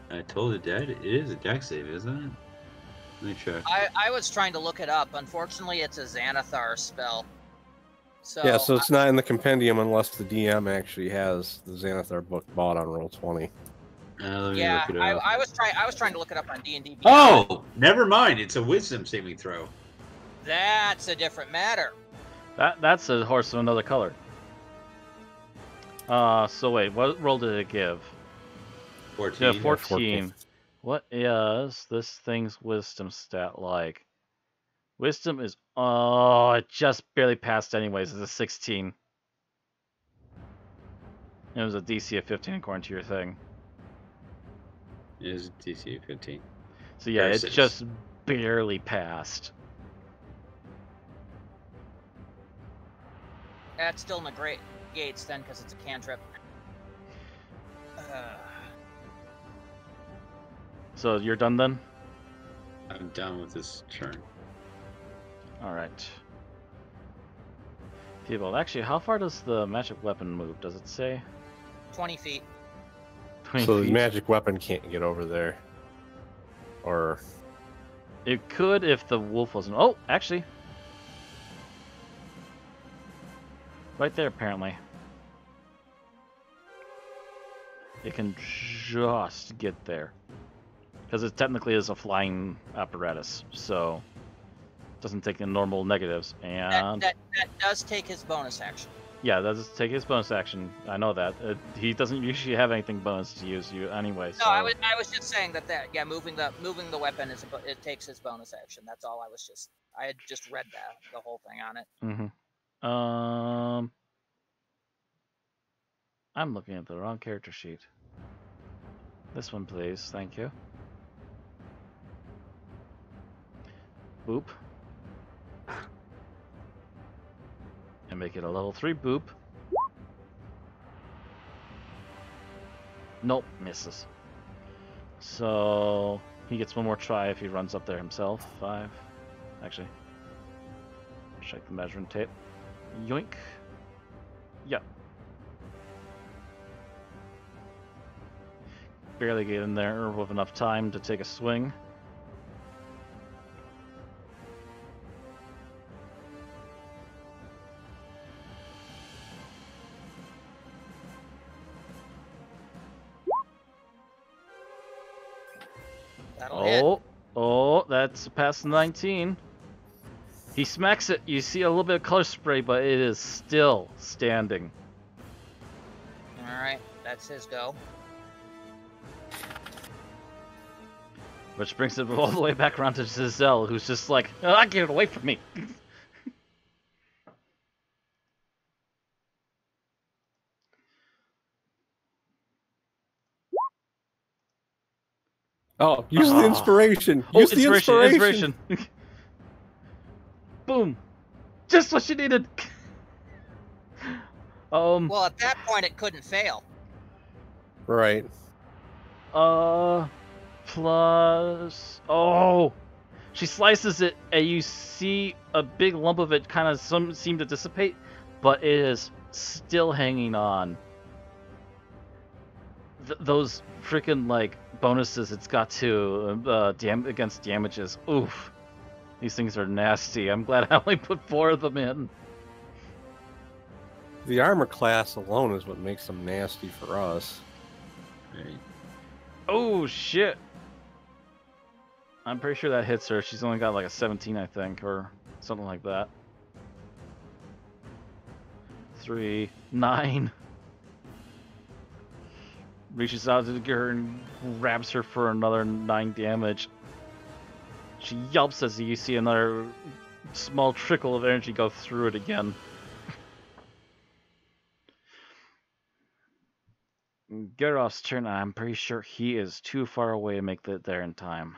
I told it dead. It is a dex save, isn't it? Let me check. I was trying to look it up. Unfortunately, it's a Xanathar spell. So Yeah, so it's not in the compendium unless the DM actually has the Xanathar book bought on Roll20. Let me yeah, look it up. I was trying to look it up on D&D. Oh, never mind. It's a wisdom saving throw. That's a different matter. That's a horse of another color. So wait, what roll did it give? 14. Yeah, 14. What is this thing's wisdom stat like? Wisdom is... Oh, it just barely passed anyways. It's a 16. It was a DC of 15 according to your thing. It is DC 15. So yeah, it Versus. just barely passed. That's still negates then because it's a cantrip. So you're done then? I'm done with this turn. Alright. People, actually, how far does the magic weapon move? Does it say? 20 feet. 20 So the feet? magic weapon can't get over there. Or It could if the wolf wasn't... Oh, actually. Right there, apparently. It can just get there. Because it technically is a flying apparatus, so... it doesn't take the normal negatives, and... That does take his bonus action. Yeah, that does take his bonus action. I know that. He doesn't usually have anything bonus to use you anyway, so... No, I was just saying that yeah, moving the weapon it takes his bonus action. That's all. I had just read the whole thing on it. Mm-hmm. I'm looking at the wrong character sheet. This one, please. Thank you. Boop. And make it a level 3 boop. Nope, misses. So he gets one more try if he runs up there himself. 5. Actually, check the measuring tape. Yoink. Yep. Barely get in there with enough time to take a swing. That'll hit. Oh, that's past 19. He smacks it. You see a little bit of color spray, but it is still standing. All right, that's his go. Which brings it all the way back around to Giselle, who's just like, oh, get it away from me. Oh, use the inspiration. Use the inspiration. Boom. Just what she needed. Well, at that point, it couldn't fail. Right. Plus... Oh! She slices it, and you see a big lump of it kind of seem to dissipate, but it is still hanging on. Those freaking, like, bonuses it's got to against damages. Oof. These things are nasty. I'm glad I only put 4 of them in. The armor class alone is what makes them nasty for us. Right. Oh, shit. I'm pretty sure that hits her. She's only got like a 17, I think, or something like that. 3, 9. Reaches out to her and grabs her for another 9 damage. She yelps as you see another small trickle of energy go through it again. Geralf's turn. I'm pretty sure he is too far away to make it there in time.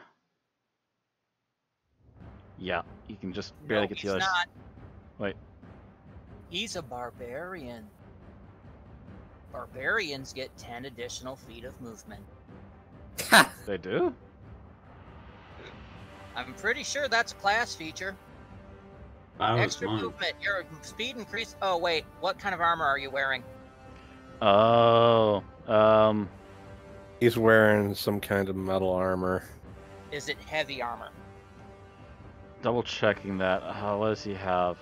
Yeah, you can just barely get the other. Not. Wait. He's a barbarian. Barbarians get 10 additional feet of movement. They do? I'm pretty sure that's a class feature. Extra movement. Your speed increase. Oh wait, what kind of armor are you wearing? Oh, He's wearing some kind of metal armor. Is it heavy armor? double checking that. What does he have?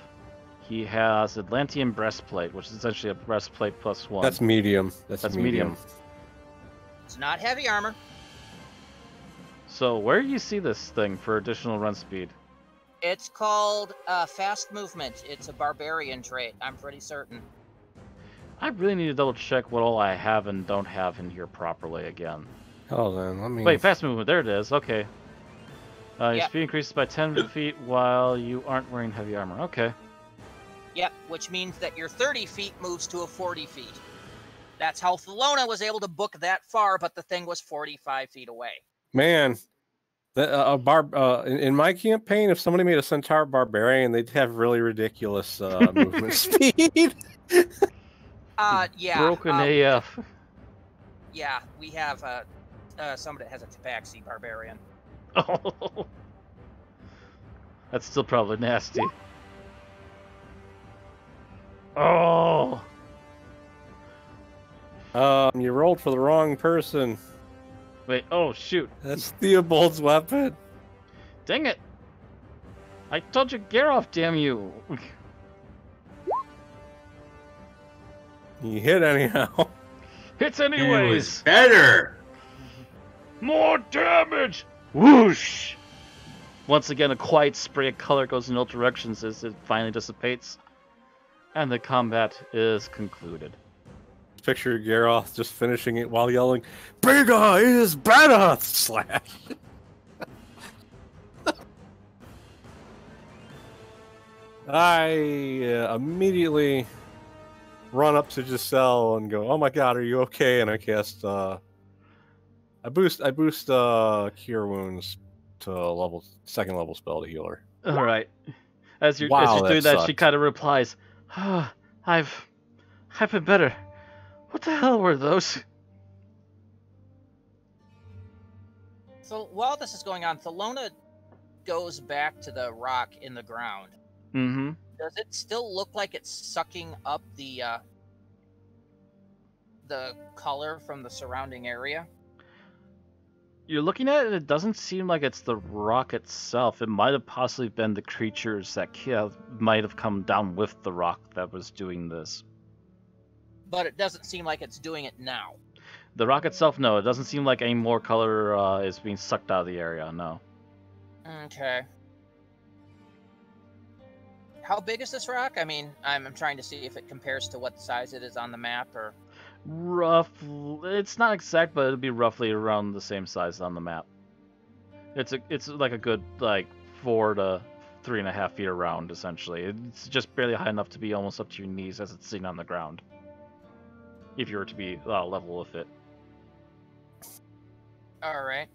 He has Atlantean breastplate, which is essentially a breastplate plus 1. That's medium. That's medium. It's not heavy armor. So where do you see this thing for additional run speed? It's called fast movement. It's a barbarian trait. I'm pretty certain. I really need to double check what all I have and don't have in here properly again. Oh, then let me. Wait, fast movement. There it is. Okay. Your Yep. speed increases by 10 feet while you aren't wearing heavy armor. Okay. Yep, which means that your 30 feet moves to a 40 feet. That's how Thelona was able to book that far, but the thing was 45 feet away. Man, in my campaign, if somebody made a centaur barbarian, they'd have really ridiculous movement speed. Yeah. Broken AF. Yeah, we have somebody that has a tabaxi barbarian. Oh. That's still probably nasty. Oh. You rolled for the wrong person. Wait, oh shoot. That's Theobald's weapon. Dang it. I told you, Geralt, damn you. You hit anyhow. Hits It was anyways. better. More damage. Whoosh. Once again, a quiet spray of color goes in all directions as it finally dissipates. And the combat is concluded. Picture Geralt just finishing it while yelling, "Bigger is better!" Slash. I immediately run up to Giselle and go, "Oh my God, are you okay?" And I cast I boost Cure Wounds to a second level spell to heal her. All right. As you're Wow, doing that, she sucked. kind of replies, I've been better. What the hell were those? So while this is going on, Thelona goes back to the rock in the ground. Mm-hmm. Does it still look like it's sucking up the color from the surrounding area? You're looking at it, it doesn't seem like it's the rock itself. It might have possibly been the creatures that might have come down with the rock that was doing this. But it doesn't seem like it's doing it now. The rock itself, no. It doesn't seem like any more color is being sucked out of the area, no. Okay. How big is this rock? I mean, I'm trying to see if it compares to what size it is on the map, or... It's not exact, but it'd be roughly around the same size on the map. It's like a good 4 to 3.5 feet around, essentially. It's just barely high enough to be almost up to your knees as it's sitting on the ground. If you were to be level with it. All right.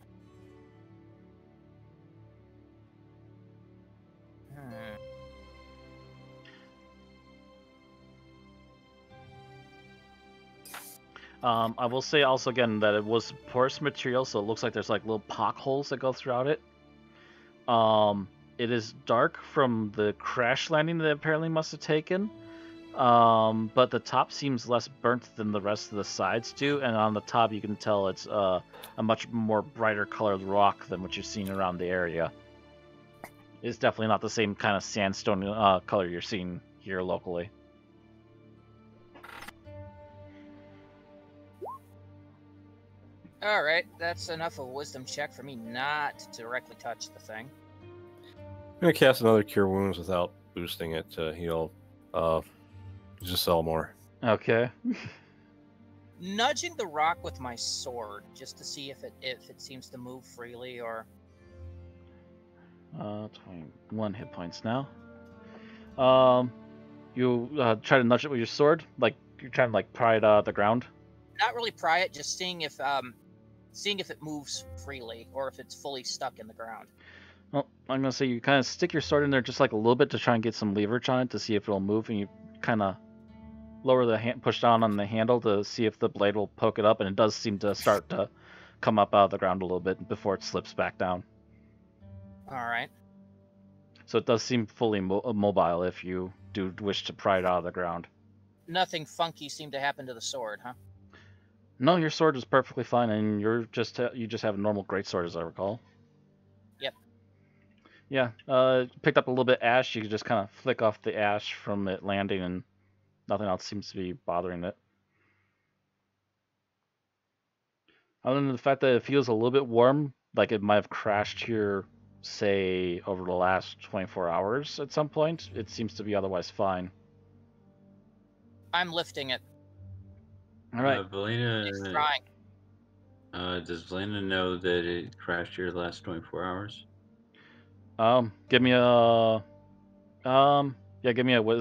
I will say also again that it was porous material, so it looks like there's like little pock holes that go throughout it. It is dark from the crash landing that it apparently must have taken. But the top seems less burnt than the rest of the sides do, and on the top you can tell it's a much more brighter colored rock than what you're seeing around the area. It's definitely not the same kind of sandstone color you're seeing here locally. All right, that's enough of a wisdom check for me not to directly touch the thing. I'm gonna cast another Cure Wounds without boosting it to heal Giselle more. Okay. Nudging the rock with my sword just to see if it seems to move freely, or... 21 hit points now. You try to nudge it with your sword, like you're trying to pry it out of the ground. Not really pry it, just seeing if it moves freely or if it's fully stuck in the ground. Well, I'm gonna say you kind of stick your sword in there just like a little bit to try and get some leverage on it to see if it'll move, and you kind of lower the push down on the handle to see if the blade will poke it up, and it does seem to start to come up out of the ground a little bit before it slips back down. All right. So it does seem fully mobile if you do wish to pry it out of the ground. Nothing funky seemed to happen to the sword, huh? No, your sword is perfectly fine, and you just have a normal greatsword, as I recall. Yep. Yeah, picked up a little bit of ash. You could just kind of flick off the ash from it landing, and nothing else seems to be bothering it. Other than the fact that it feels a little bit warm, like it might have crashed here, say, over the last 24 hours at some point, it seems to be otherwise fine. I'm lifting it. All right. It's trying. Does Valena know that it crashed here the last 24 hours? Give me a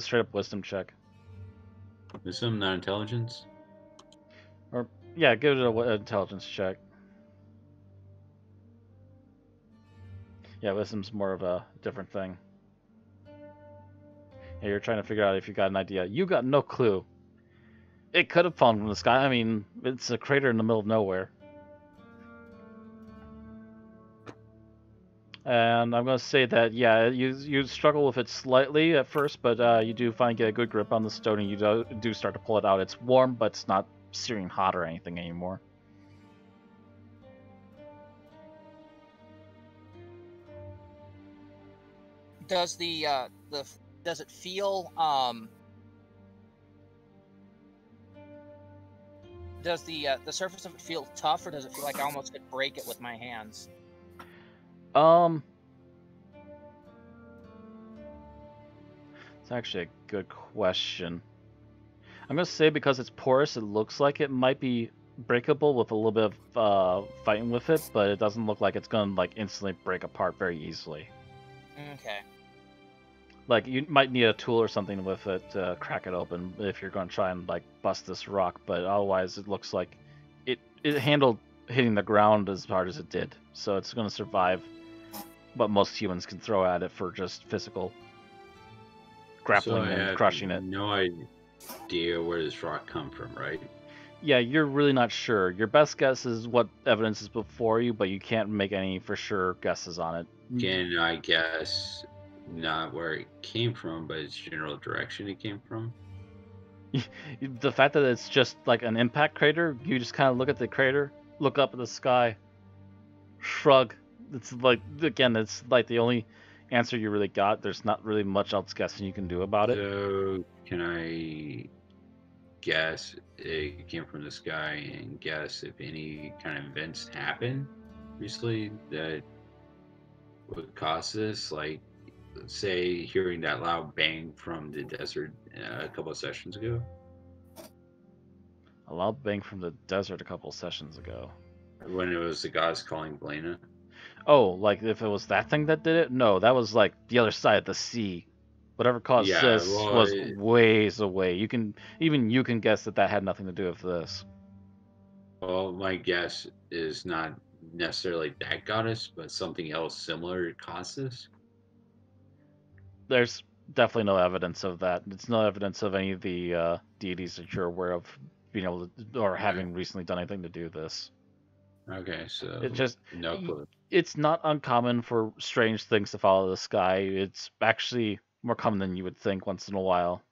straight up wisdom check. Wisdom, not intelligence? Or yeah, give it an intelligence check. Yeah, wisdom's more of a different thing. Yeah, you're trying to figure out if you got an idea. You got no clue. It could have fallen from the sky. I mean, it's a crater in the middle of nowhere. And I'm going to say that, yeah, you struggle with it slightly at first, but you do finally get a good grip on the stone, and you do start to pull it out. It's warm, but it's not searing hot or anything anymore. Does does it feel does the surface of it feel tough, or does it feel like I almost could break it with my hands? It's actually a good question. I'm gonna say because it's porous, it looks like it might be breakable with a little bit of fighting with it, but it doesn't look like it's gonna instantly break apart very easily. Okay. Like, you might need a tool or something with it to crack it open if you're going to try and, bust this rock, but otherwise it looks like it handled hitting the ground as hard as it did. So it's going to survive what most humans can throw at it for just physical grappling and crushing it. No idea where this rock come from, right? Yeah, you're really not sure. Your best guess is what evidence is before you, but you can't make any for sure guesses on it. Can I guess not where it came from, but its general direction it came from? The fact that it's just like an impact crater, you just kind of look at the crater, look up at the sky, shrug. It's like, again, it's like the only answer you really got. There's not really much else guessing you can do about it. So can I guess it came from the sky and guess if any kind of events happened recently that would cause this? Like, say, hearing that loud bang from the desert a couple of sessions ago? A loud bang from the desert a couple sessions ago. When it was the gods calling Blana? Oh, like if it was that thing that did it? No, that was like the other side of the sea. Whatever caused Yeah, this well, was ways away. You can guess that that had nothing to do with this. Well, my guess is not necessarily that goddess, but something else similar caused this. There's definitely no evidence of that. It's no evidence of any of the deities that you're aware of being able to or having recently done anything to do this. Okay, so It just no clue. it's not uncommon for strange things to follow the sky. It's actually more common than you would think once in a while.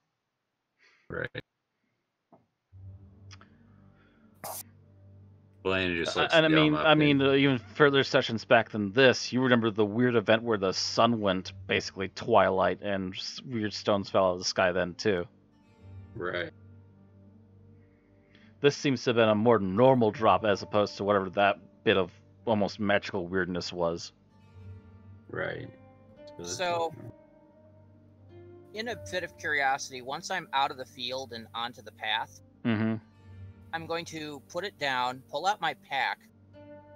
Right. Blana just looks And dumb up and- even further sessions back than this, you remember the weird event where the sun went basically twilight and weird stones fell out of the sky then too. Right. This seems to have been a more normal drop as opposed to whatever that bit of almost magical weirdness was. Right. So, in a fit of curiosity, once I'm out of the field and onto the path, Mm-hmm. I'm going to put it down, pull out my pack,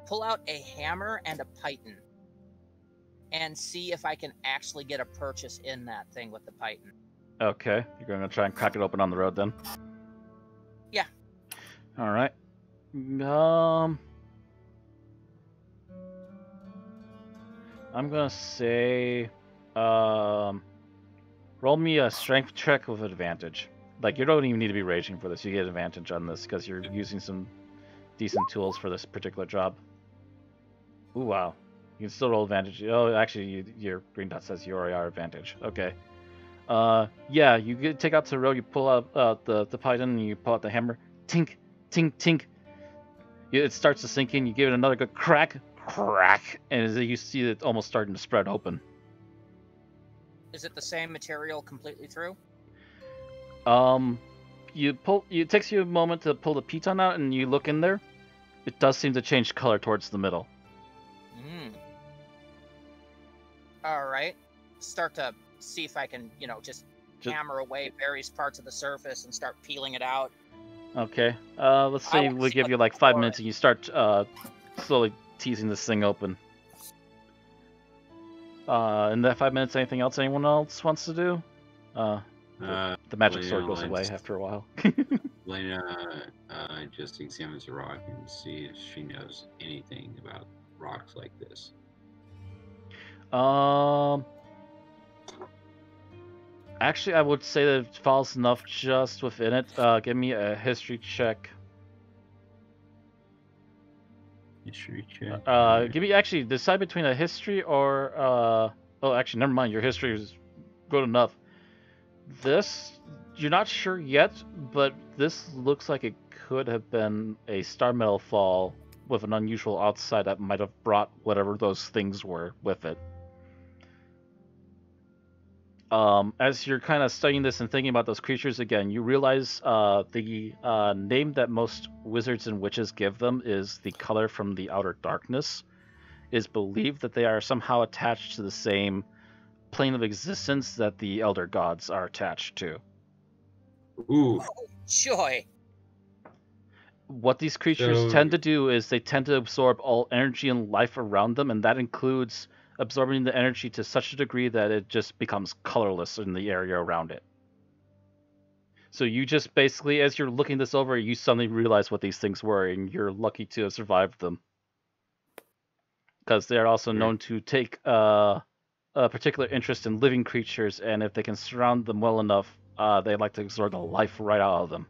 pull out a hammer and a python, and see if I can actually get a purchase in that thing with the python. Okay, you're going to try and crack it open on the road then? Yeah. All right. I'm going to say roll me a strength check with advantage. Like, you don't even need to be raging for this. You get advantage on this because you're using some decent tools for this particular job. Ooh, wow. You can still roll advantage. Oh, actually, your green dot says you already are advantage. Okay. Yeah, you take out the road, you pull out the python, and you pull out the hammer. Tink, tink, tink. It starts to sink in. You give it another good crack, crack, and as you see it almost starting to spread open. Is it the same material completely through? It takes you a moment to pull the piton out, and you look in there. It does seem to change color towards the middle. Alright. Start to see if I can, just hammer away various parts of the surface and start peeling it out. Okay. Let's say we give you like 5 minutes, and you start slowly teasing this thing open. In that 5 minutes, anything else anyone else wants to do? The magic sword goes away after a while. Blana just examines the rock and see if she knows anything about rocks like this. Actually, I would say that it falls enough just within it. Give me a history check. History check. Give me actually decide between a history or oh, actually, never mind. Your history is good enough. This you're not sure yet, but this looks like it could have been a star metal fall with an unusual outside that might have brought whatever those things were with it. As you're kind of studying this and thinking about those creatures again, you realize the name that most wizards and witches give them is the color from the outer darkness. It is believed that they are somehow attached to the same plane of existence that the elder gods are attached to. Ooh. Oh, joy! What these creatures tend to do is they tend to absorb all energy and life around them, and that includes absorbing the energy to such a degree that it just becomes colorless in the area around it. So you just basically, as you're looking this over, you suddenly realize what these things were, and you're lucky to have survived them. Because they're also known to take a particular interest in living creatures, and if they can surround them well enough, they like to absorb the life right out of them.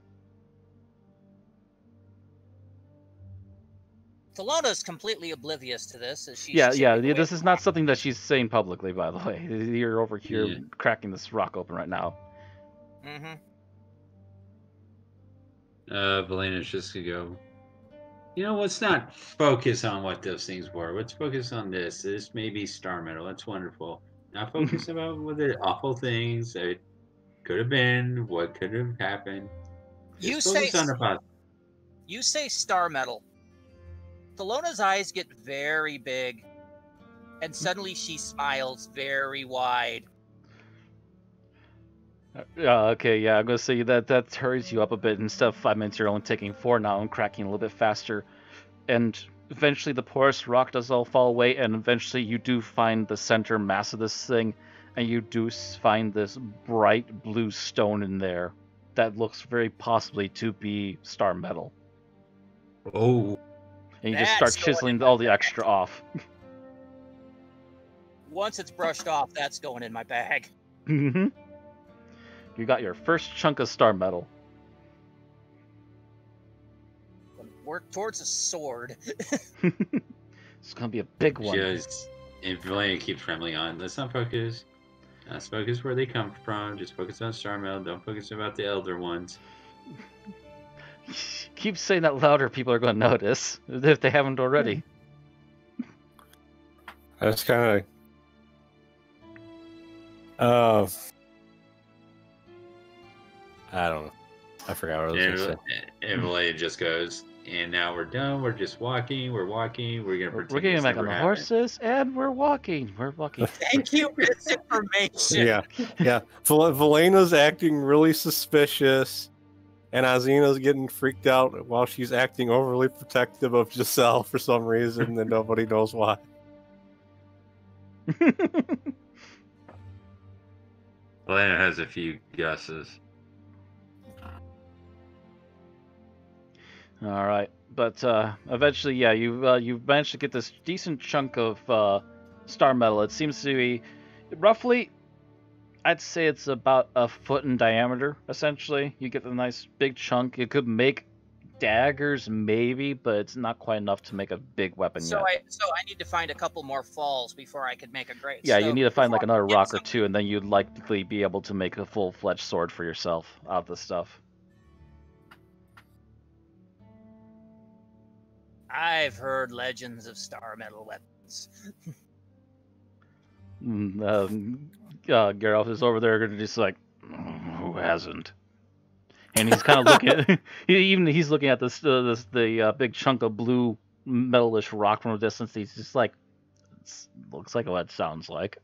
Talona's completely oblivious to this, as she's Yeah, chipping away this at is the not rock. something that she's saying publicly, by the way. You're over here Yeah. cracking this rock open right now. Mm-hmm. Velena's just gonna go. Let's not focus on what those things were. Let's focus on this. This may be star metal. That's wonderful. Not focus about what the awful things that could have been, what could have happened. You Just focus on the positive. You say star metal. Talona's eyes get very big, and suddenly she smiles very wide. Okay, yeah, I'm gonna say that hurries you up a bit. Instead of 5 minutes, you're only taking 4 now and cracking a little bit faster. And eventually the porous rock does all fall away, and eventually you do find the center mass of this thing, and you do find this bright blue stone in there that looks very possibly to be star metal. Oh. And you just start That's going chiseling in my all the bag. extra off. Once it's brushed off, that's going in my bag. Mm-hmm. You got your first chunk of star metal. Work towards a sword. It's gonna be a big one. And Valena keeps trembling on. Let's not focus. Let's focus where they come from. Just focus on star metal. Don't focus about the elder ones. Keep saying that louder, people are gonna notice if they haven't already. That's kind of. I don't know. I forgot what I was going to say. And Valena just goes, and now we're done. We're just walking. We're walking. We're going to pretend We're getting this back on never the happened. horses, and we're walking. We're walking. Thank you for this information. Yeah. Velena's acting really suspicious, and Azina's getting freaked out while she's acting overly protective of Giselle for some reason, and nobody knows why. Valena has a few guesses. All right, but eventually, yeah, you've managed to get this decent chunk of star metal. It seems to be roughly, I'd say it's about a foot in diameter. Essentially, you get the nice big chunk. It could make daggers, maybe, but it's not quite enough to make a big weapon So yet. I need to find a couple more falls before I could make a great. Yeah, you stone. need to find like Before I another get rock or some- two, and then you'd likely be able to make a full-fledged sword for yourself out of this stuff. I've heard legends of star metal weapons. Geralt is over there, just like, who hasn't? And he's kind of looking at, he's looking at the big chunk of blue metalish rock from a distance. He's just like, looks like what it sounds like.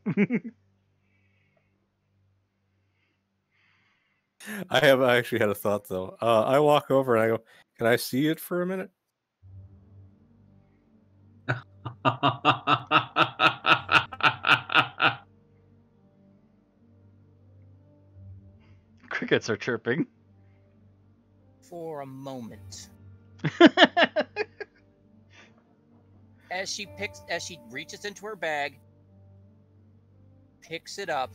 I actually had a thought though. I walk over and I go, "Can I see it for a minute?" Crickets are chirping. For a moment, as she reaches into her bag, picks it up,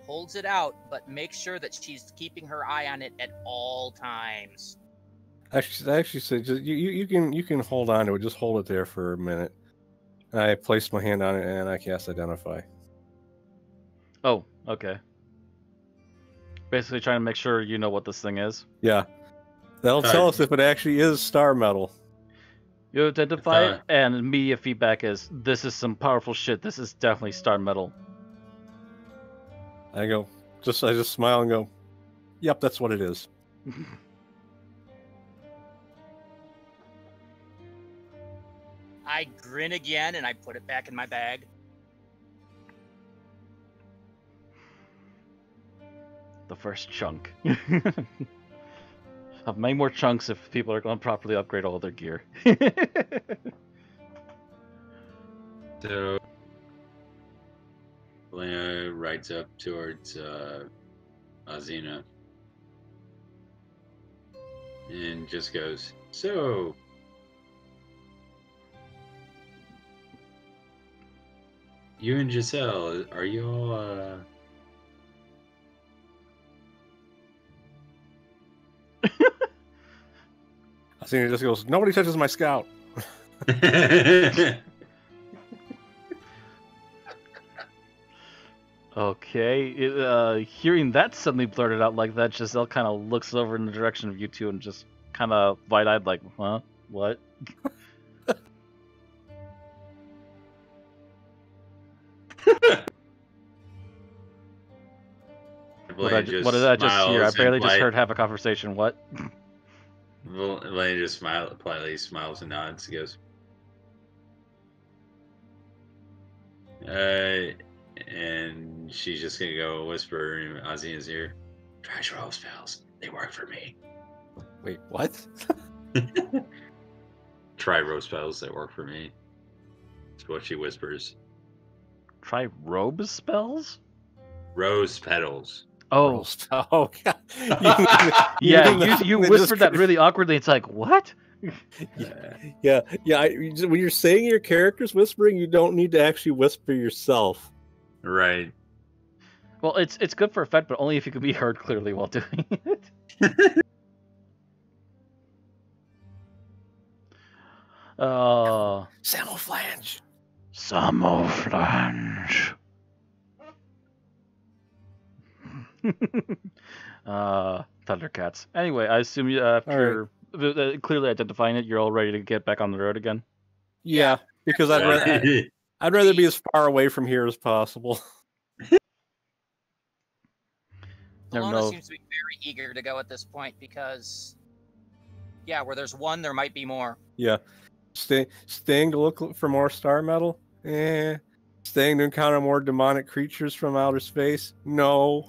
holds it out, but makes sure that she's keeping her eye on it at all times. I actually said, just, you can hold on to it. Just hold it there for a minute. And I placed my hand on it and I cast Identify. Oh, okay. Basically trying to make sure you know what this thing is. Yeah, that'll tell us if it actually is star metal. You identify it, and immediate feedback is, this is some powerful shit. This is definitely star metal. I just smile and go, "Yep, that's what it is." I grin again and I put it back in my bag. The first chunk. Have many more chunks if people are going to properly upgrade all of their gear. So, Valena rides up towards Azina and just goes, "So, you and Giselle, are you all Azina just goes, "Nobody touches my scout." Okay, hearing that suddenly blurted out like that, Giselle kind of looks over in the direction of you two and just kind of wide-eyed like, huh? What? What did I just hear? I barely just heard half a conversation. What? Blaine just politely smiles and nods. He goes, and she's just gonna go whisper in Ozzy in his ear, "Trash roll spells. They work for me." Wait, what? Try rose spells that work for me. That's what she whispers. Try robe spells? Rose petals. Oh, Oh, God. You whispered that really awkwardly. It's like, what? Yeah. When you're saying your character's whispering, you don't need to actually whisper yourself. Right. Well, it's good for effect, but only if you can be heard clearly while doing it. Samoflange. Samoflange. Thundercats. Anyway, I assume you, after clearly identifying it, you're all ready to get back on the road again. Yeah, because I'd rather be as far away from here as possible. Alona seems to be very eager to go at this point because, yeah, where there's one, there might be more. Yeah. Staying to look for more star metal? Staying to encounter more demonic creatures from outer space? No.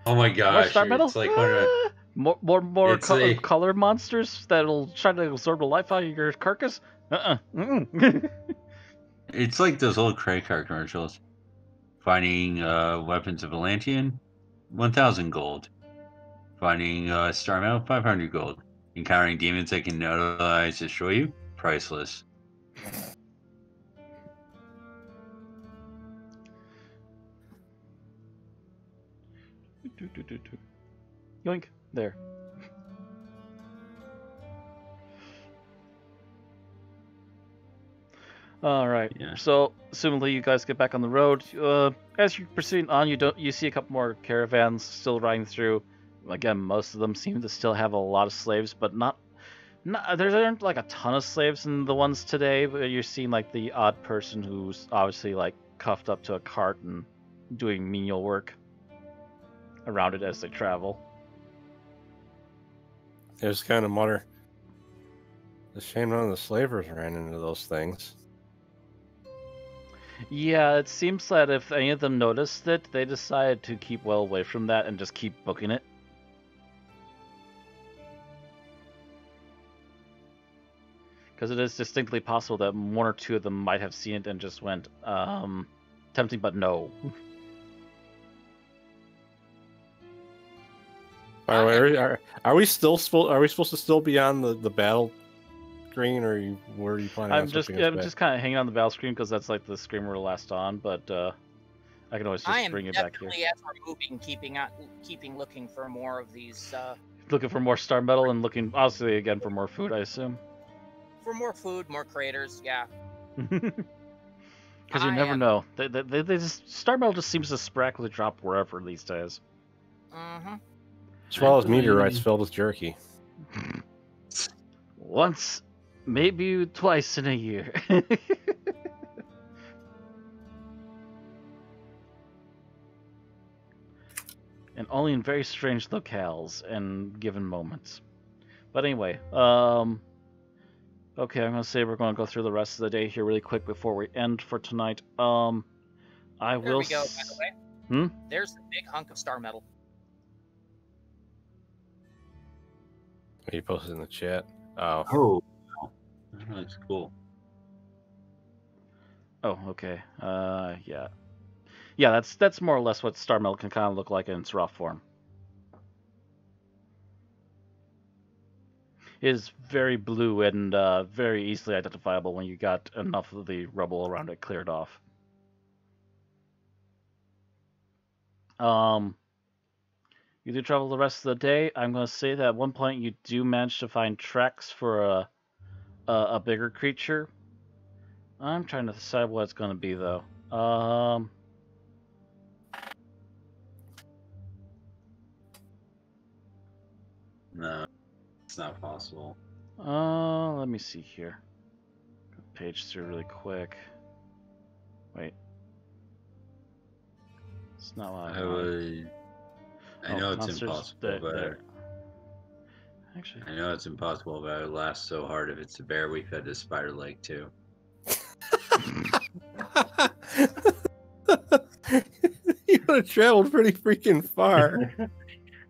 Oh my gosh! Star metal? It's like more color monsters that'll try to absorb the life out of your carcass. It's like those old credit card commercials. Finding weapons of Atlantean, 1,000 gold. Finding star metal, 500 gold. Encountering demons that can otherwise destroy you, priceless. Yoink. There. All right. Yeah. So, assumingly you guys get back on the road. As you're proceeding on, you see a couple more caravans still riding through. Again, most of them seem to still have a lot of slaves, but not there aren't like a ton of slaves in the ones today. But you're seeing like the odd person who's obviously like cuffed up to a cart and doing menial work around it as they travel. I just kind of mutter. It's a shame none of the slavers ran into those things. Yeah, it seems that if any of them noticed it, they decided to keep well away from that and just keep booking it. Because it is distinctly possible that one or two of them might have seen it and just went, tempting but no. Are we supposed to still be on the battle screen, or where are you planning? I'm just kind of hanging on the battle screen because that's like the screen we're last on, but I can always just bring it back here. I am definitely, as we're moving, keeping looking for more of these. Looking for more star metal and looking, obviously, again for more food, I assume. For more food, more craters, yeah. Because you never know. They just star metal just seems to sporadically drop wherever these days. Mm-hmm. As well as meteorites filled with jerky. Once, maybe twice in a year. And only in very strange locales and given moments. But anyway, okay, I'm gonna say we're gonna go through the rest of the day here really quick before we end for tonight. I there will. We go. By the way, there's the big hunk of star metal. You posted in the chat. Oh, that's cool. Oh, okay. Yeah. Yeah, that's more or less what star metal can kind of look like in its raw form. It is very blue and very easily identifiable when you got enough of the rubble around it cleared off. You do travel the rest of the day. I'm going to say that at one point you do manage to find tracks for a bigger creature. I'm trying to decide what it's going to be though. No, it's not possible. Let me see here. Page through really quick. Wait. It's not what I want. I Oh, know it's monsters, impossible, but actually, I know it's impossible, but it would last so hard if it's a bear. We've had the spider leg too. You would have traveled pretty freaking far.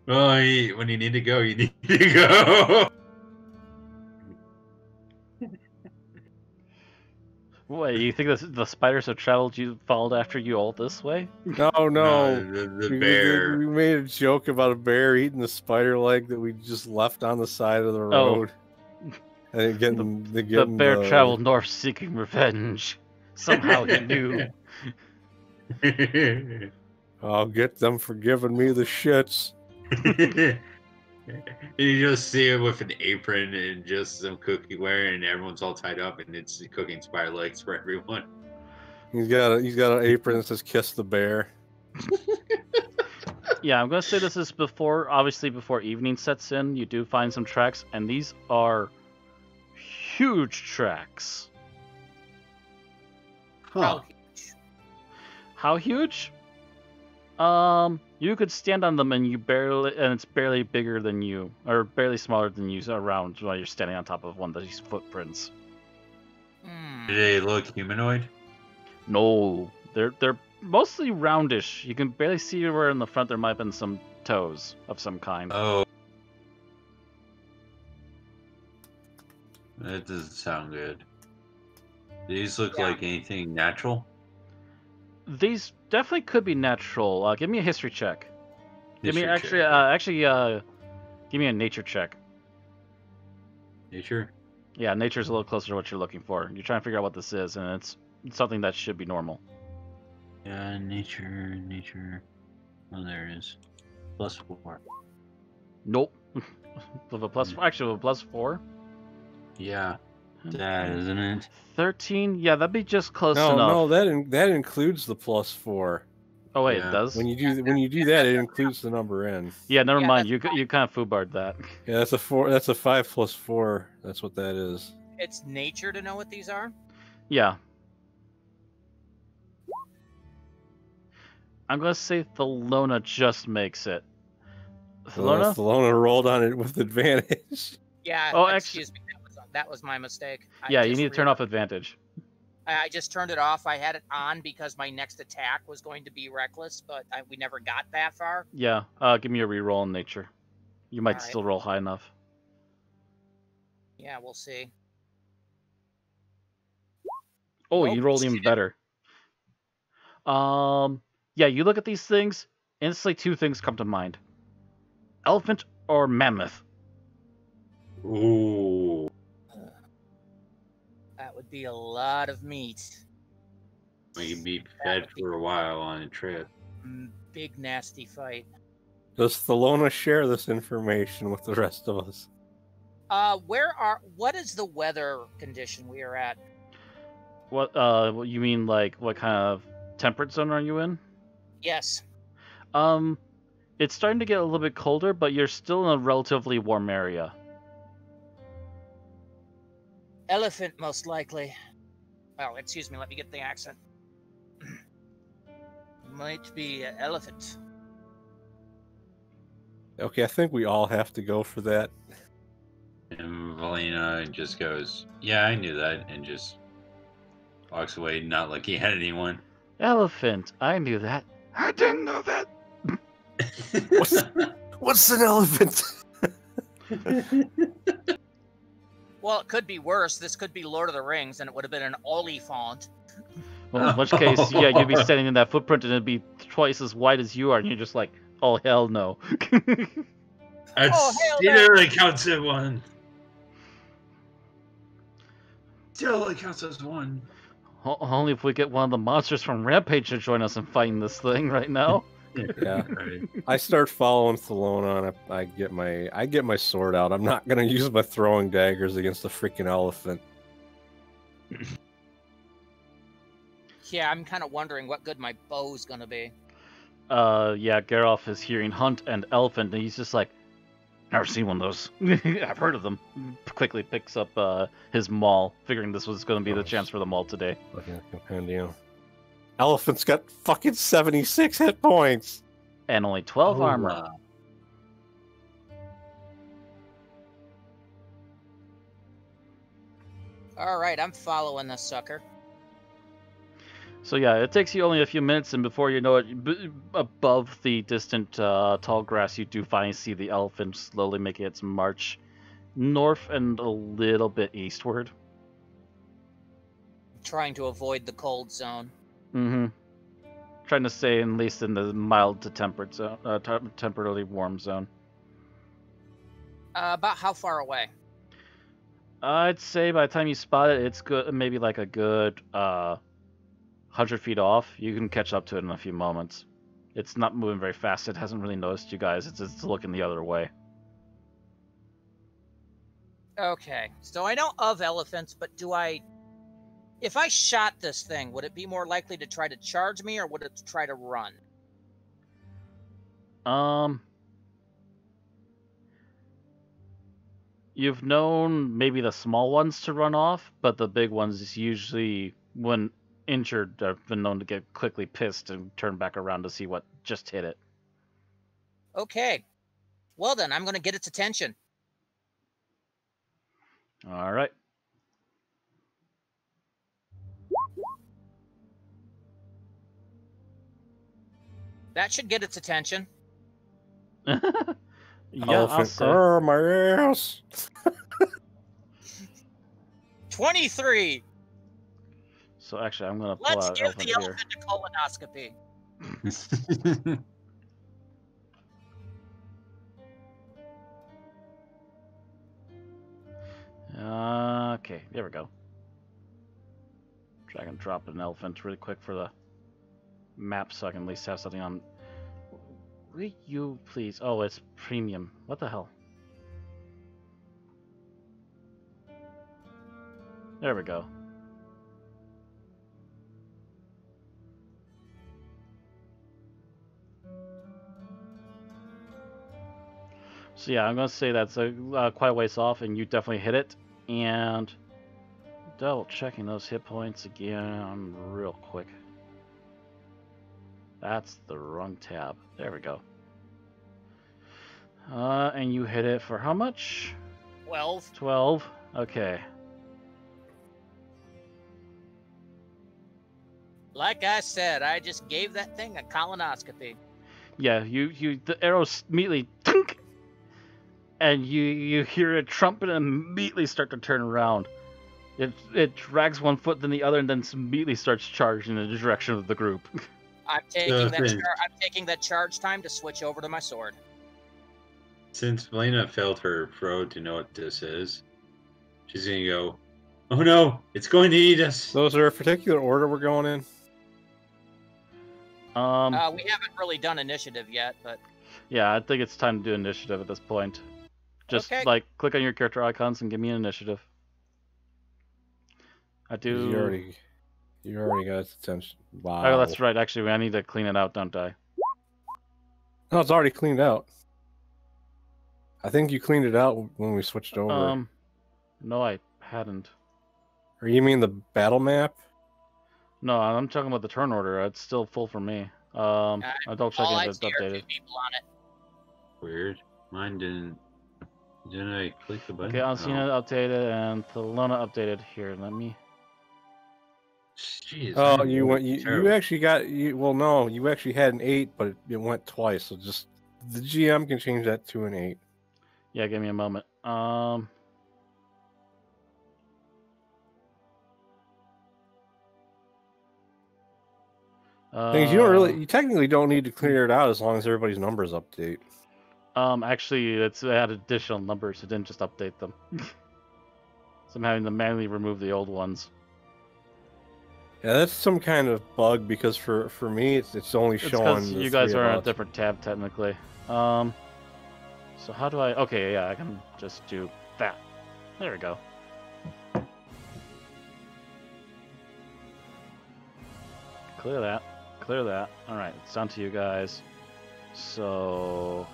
Well, when you need to go, you need to go. wait, you think the spiders have followed after you all this way? No, The bear. We made a joke about a bear eating the spider leg that we just left on the side of the road. And The bear traveled north seeking revenge. Somehow he knew. I'll get them for giving me the shits. You just see him with an apron and just some cookieware, and everyone's all tied up, and it's cooking spider legs for everyone. He's got an apron that says "Kiss the Bear." Yeah, I'm gonna say this is obviously before evening sets in. You do find some tracks, and these are huge tracks. How huge? How huge? You could stand on them and it's barely bigger than you, or barely smaller than you around while you're standing on top of one of these footprints. Do they look humanoid? No, they're mostly roundish. You can barely see where in the front there might have been some toes of some kind. Oh. That doesn't sound good. These look like anything natural? These definitely could be natural. Give me a history check. Give me Nature give me a nature check. Nature? Yeah, nature's a little closer to what you're looking for. You're trying to figure out what this is, and it's something that should be normal. Yeah, nature. Oh, there it is. +4. Nope. With a plus, actually, with a +4. Yeah, that isn't it? 13. Yeah, that'd be just close enough. No, that includes the +4. Oh wait, Yeah. it does. When you do that, it includes the number in. Yeah, never Yeah, mind. You kind of foobarred that. Yeah, that's a 4. That's a 5 + 4. That's what that is. It's nature to know what these are. Yeah. I'm gonna say Thelona just makes it. Thelona? Thelona rolled on it with advantage. Yeah. Oh, excuse me. That was my mistake. Yeah, you need to turn off advantage. I just turned it off. I had it on because my next attack was going to be reckless, but we never got that far. Yeah, give me a reroll in nature. You might Alright. still roll high enough. Yeah, we'll see. Oh, Nope, you rolled even better. Yeah, you look at these things, instantly two things come to mind. Elephant or mammoth? Ooh. That would be a lot of meat. We can be fed for a while on a trip. Big nasty fight. Does Thelona share this information with the rest of us? What is the weather condition we are at? What you mean, like what kind of temperate zone are you in? Yes. It's starting to get a little bit colder, but you're still in a relatively warm area. Elephant, most likely. Oh, excuse me, let me get the accent. Might be elephant. Okay, I think we all have to go for that. And Valina just goes, "Yeah, I knew that," and just walks away, not like he had anyone. Elephant, I knew that. I didn't know that. What's an elephant? Well, it could be worse. This could be Lord of the Rings, and it would have been an Oliphant. Well, in which case, yeah, you'd be standing in that footprint and it'd be twice as wide as you are, and you're just like, oh, hell no. hell It no. only counts as one. Still only counts as one. Only if we get one of the monsters from Rampage to join us in fighting this thing right now. Yeah. Right. I start following Thelona, and I get my sword out. I'm not gonna use my throwing daggers against the freaking elephant. Yeah, I'm kind of wondering what good my bow's gonna be. Yeah, Geralf is hearing hunt and elephant, and he's just like, never seen one of those. I've heard of them. Quickly picks up his maul, figuring this was going to be the chance for the maul today. Looking at the compendium. Elephant's got fucking 76 hit points. And only 12 Oh, armor. wow. All right, I'm following this sucker. So yeah, it takes you only a few minutes, and before you know it, above the distant tall grass, you do finally see the elephant slowly making its march north and a little bit eastward. Trying to avoid the cold zone. Mm-hmm. Trying to stay at least in the mild to temperate zone, temporarily warm zone. About how far away? I'd say by the time you spot it, it's good, maybe like a good 100 feet off. You can catch up to it in a few moments. It's not moving very fast. It hasn't really noticed you guys. It's just looking the other way. Okay, so I know of elephants, but if I shot this thing, would it be more likely to try to charge me, or would it try to run? You've known maybe the small ones to run off, but the big ones is usually, when injured, have been known to get quickly pissed and turn back around to see what just hit it. Okay, well then, I'm going to get its attention. All right. That should get its attention. Yeah, Elephant, I'll say. my ass. 23. So actually, I'm gonna pull Let's out give elephant the here. elephant a colonoscopy. Okay, there we go. Drag and drop an elephant really quick for the map, so I can at least have something on. Will you please? Oh, it's premium. What the hell? There we go. So yeah, I'm gonna say that's quite a ways off, and you definitely hit it. And double checking those hit points again real quick. That's the wrong tab. There we go. And you hit it for how much? 12. 12. Okay. Like I said, I just gave that thing a colonoscopy. Yeah, the arrows immediately tink, and you hear a trumpet and immediately start to turn around. It drags one foot then the other, and then immediately starts charging in the direction of the group. I'm taking that charge time to switch over to my sword. Since Melina failed her throw to know what this is, she's gonna go, oh no, it's going to eat us. So is there a particular order we're going in? We haven't really done initiative yet, but Yeah, I think it's time to do initiative at this point. Just Okay. like click on your character icons and give me an initiative. I do. You already got its attention. Wow. Oh, that's right. Actually, I need to clean it out, don't I? No, it's already cleaned out. I think you cleaned it out when we switched over. No, I hadn't. Or you mean the battle map? No, I'm talking about the turn order. It's still full for me. I'll double check all if I it's see are updated. 2 people on it. Weird. Mine didn't. Didn't I click the button? Okay, Alcina updated and Thelona updated. Here, let me. Jeez. Oh, I'm you went. You terrible. actually got. Well, no, you actually had an 8, but it went twice. So just the GM can change that to an 8. Yeah, give me a moment. Things you technically don't need to clear it out as long as everybody's numbers update. Actually, it had additional numbers. It didn't just update them. So I'm having to manually remove the old ones. Yeah, that's some kind of bug because for me it's only It's showing because the you guys three are of in a us. different tab technically. So how do I? Okay, yeah, I can just do that. There we go. Clear that. Clear that. All right, it's down to you guys. So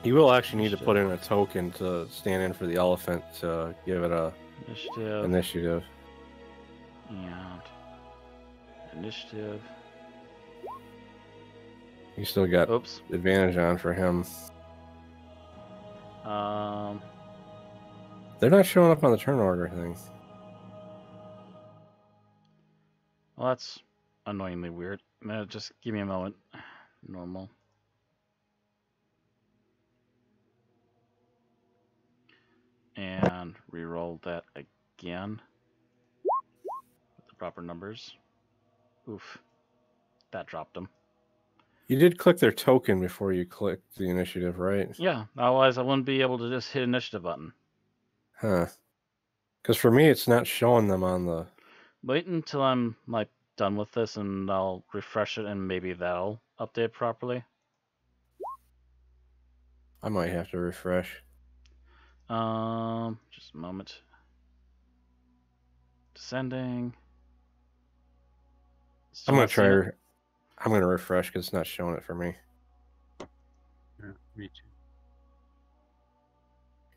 You will actually need to put in a token to stand in for the elephant to give it a initiative. And initiative. You still got Oops. advantage on for him. Um. They're not showing up on the turn order thing. Well, that's annoyingly weird. Just give me a moment. Normal. And re-roll that again with the proper numbers. Oof. That dropped them. You did click their token before you clicked the initiative, right? Yeah, otherwise I wouldn't be able to just hit initiative button. Huh. Because for me, it's not showing them on the... Wait until I'm like done with this and I'll refresh it and maybe that'll update properly. I might have to refresh. Just a moment. Descending. I'm going to try... I'm going to refresh because it's not showing it for me. Yeah, me too.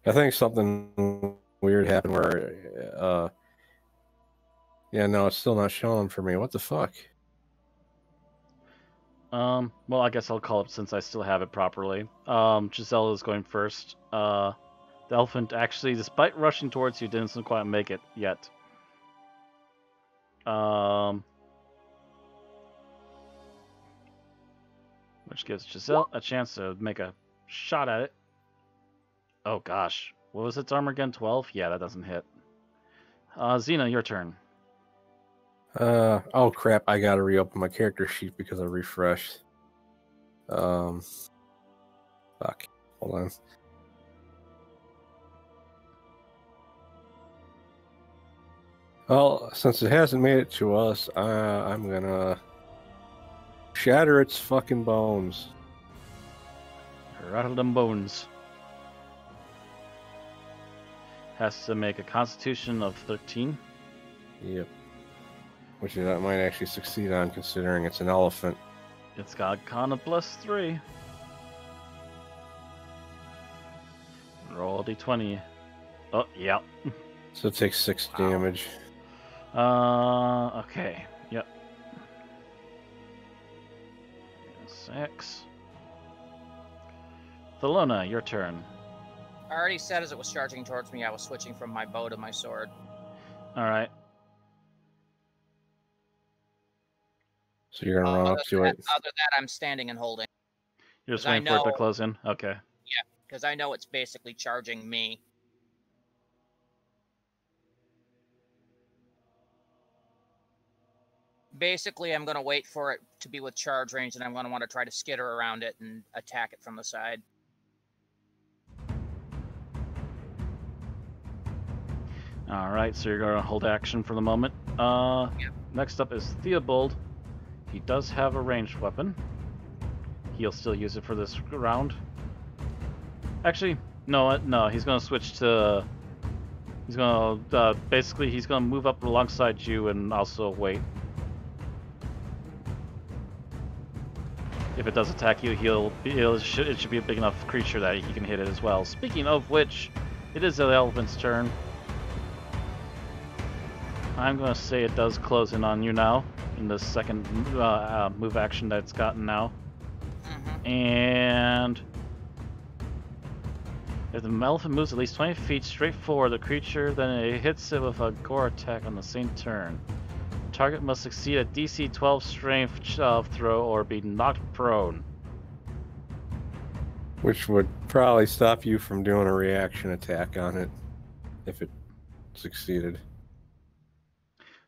I think something weird happened where... yeah, no, it's still not showing for me. What the fuck? Well, I guess I'll call it since I still have it properly. Giselle is going first. The elephant actually, despite rushing towards you, didn't quite make it yet. Which gives Giselle a chance to make a shot at it. Oh gosh, what was its armor again? 12? Yeah, that doesn't hit. Xena, your turn. Oh crap, I gotta reopen my character sheet because I refreshed. Fuck. Hold on. Well, since it hasn't made it to us, I'm gonna shatter its fucking bones. Rattle them bones. Has to make a constitution of 13. Yep. Which I might actually succeed on considering it's an elephant. It's got con of +3. Roll a d20. Oh, yeah. So it takes 6 damage. Okay. Yep. 6. Thelona, your turn. I already said as it was charging towards me, I was switching from my bow to my sword. Alright. So you're gonna run up to it. Other than that, I'm standing and holding. You're just waiting for it to close in? Okay. Yeah, because I know it's basically charging me. Basically, I'm going to wait for it to be with charge range, and I'm going to want to try to skitter around it and attack it from the side. Alright, so you're going to hold action for the moment. Yep. Next up is Theobald. He does have a ranged weapon. He'll still use it for this round. Actually, no, he's going to switch to... He's going to... basically, he's going to move up alongside you and also wait. If it does attack you, it should be a big enough creature that he can hit it as well. Speaking of which, it is the elephant's turn. I'm going to say it does close in on you now, in the second move action that it's gotten now. And if the elephant moves at least 20 feet straight forward the creature, then it hits it with a gore attack on the same turn. Target must succeed a DC 12 strength throw or be knocked prone. Which would probably stop you from doing a reaction attack on it if it succeeded.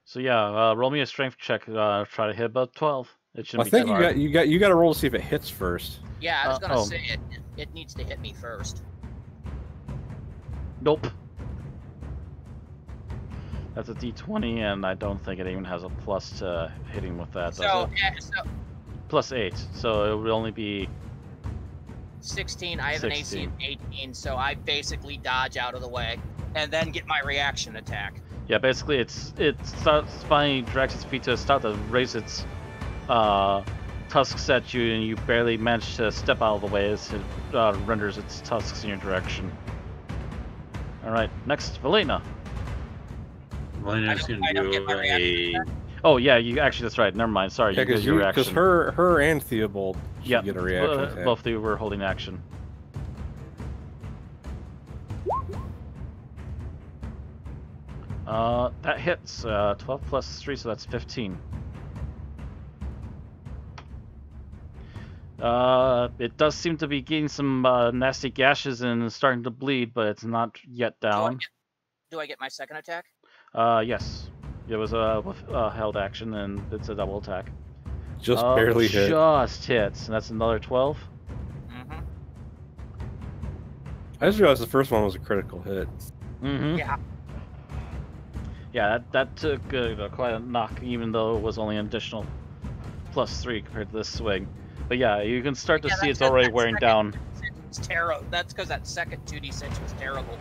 So yeah, roll me a strength check. Try to hit about 12. It shouldn't I be think too hard. you got to roll to see if it hits first. Yeah, I was going to say it needs to hit me first. Nope. That's a D20, and I don't think it even has a plus to hitting with that, does So, it? so Plus 8, so it would only be 16. I have an AC 16. of 18, so I basically dodge out of the way and then get my reaction attack. Yeah, basically it starts finally drags its feet to a start to raise its tusks at you, and you barely manage to step out of the way as it renders its tusks in your direction. Alright, next, Valena. Valena's I gonna don't get do my reaction a. Oh yeah, you actually, that's right, never mind, sorry, Yeah, you get your because reaction. her and Theobald should Yep, get a reaction attack. both of you were holding action. That hits, 12 plus 3, so that's 15. It does seem to be getting some nasty gashes and starting to bleed, but it's not yet down. Do I get my second attack? Yes. It was a held action, and it's a double attack. Just barely hit. Just hits, and that's another 12. Mm-hmm. I just realized the first one was a critical hit. Mm-hmm. Yeah. Yeah, that took quite a knock, even though it was only an additional +3 compared to this swing. But yeah, you can start to see it's already wearing down. It's terrible. That's because that second 2d6 was terrible.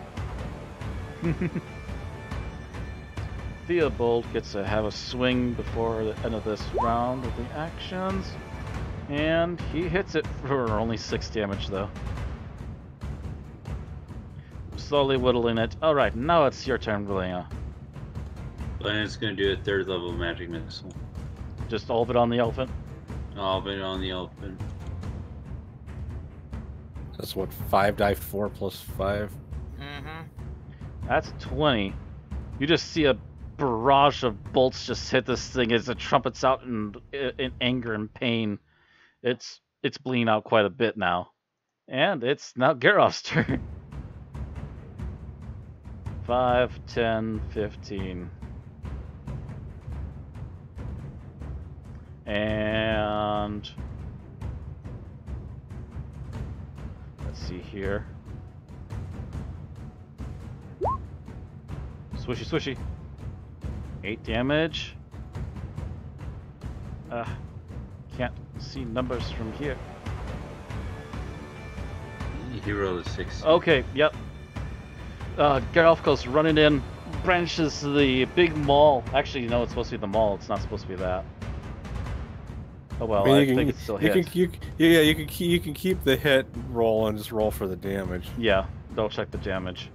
Theobald gets to have a swing before the end of this round with the actions. And he hits it for only 6 damage, though. Slowly whittling it. Alright, now it's your turn, Valena. Valena's gonna do a 3rd level magic missile. Just all of it on the elephant. All of it on the elephant. That's what, 5 die 4 plus 5? Mm-hmm. That's 20. You just see a barrage of bolts just hit this thing as it trumpets out in anger and pain. It's bleeding out quite a bit now. And it's now Geralf's turn. 5, 10, 15. And let's see here. Swishy, swishy. 8 damage. Can't see numbers from here. He rolled a 6. Okay, yep. Geralf goes running in, branches the big maul. Actually, no, it's supposed to be the maul. It's not supposed to be that. Oh well, I think it's still hit. You can keep the hit roll and just roll for the damage. Yeah, double check the damage.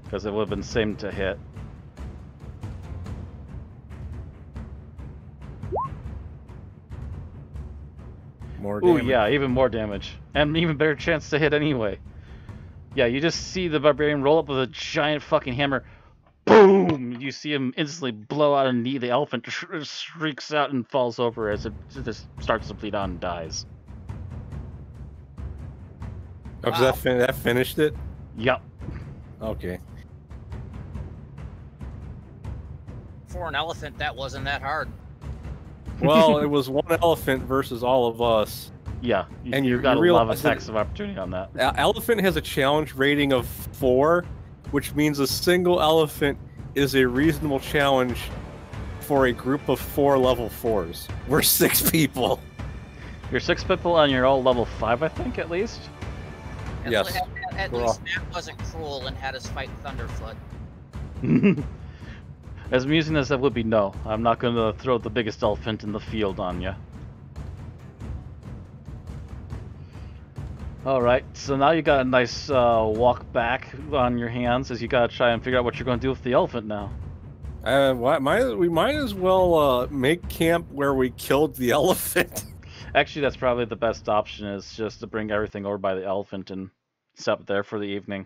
Because it would have been same to hit. More damage. Ooh, yeah, even more damage. And an even better chance to hit anyway. Yeah, you just see the barbarian roll up with a giant fucking hammer. Boom! You see him instantly blow out a knee. The elephant shrieks out and falls over as it just starts to bleed out and dies. Oh, Wow. that finished it? Yep. Okay. For an elephant, that wasn't that hard. Well, it was one elephant versus all of us. Yeah, And you you got a lot of realize that- attacks of opportunity on that. Elephant has a challenge rating of 4, which means a single elephant is a reasonable challenge for a group of 4 level 4s. We're 6 people. You're 6 people and you're all level 5, I think, at least. Yes. At We're least Matt wasn't cruel and had us fight Thunderfoot. As amusing as that would be, no. I'm not going to throw the biggest elephant in the field on you. Alright, so now you got a nice walk back on your hands as you gotta try and figure out what you're going to do with the elephant now. We might as well make camp where we killed the elephant. Actually, that's probably the best option, is just to bring everything over by the elephant and stop there for the evening.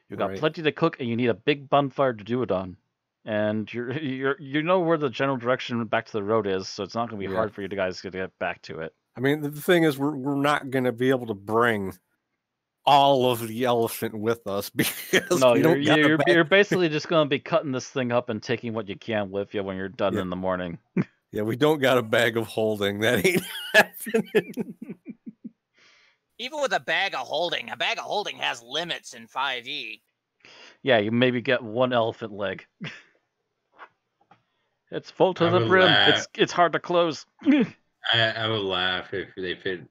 You got Right. plenty to cook, and you need a big bonfire to do it on. And you know where the general direction back to the road is, so it's not going to be Yeah. hard for you guys to get back to it. I mean, the thing is, we're not going to be able to bring all of the elephant with us because No, we don't got a bag. you're basically just going to be cutting this thing up and taking what you can with you when you're done Yeah. in the morning. Yeah, we don't got a bag of holding. That ain't happening. Even with a bag of holding has limits in 5e. Yeah, you maybe get one elephant leg. It's full to I the would brim. laugh. It's hard to close. I would laugh if they fit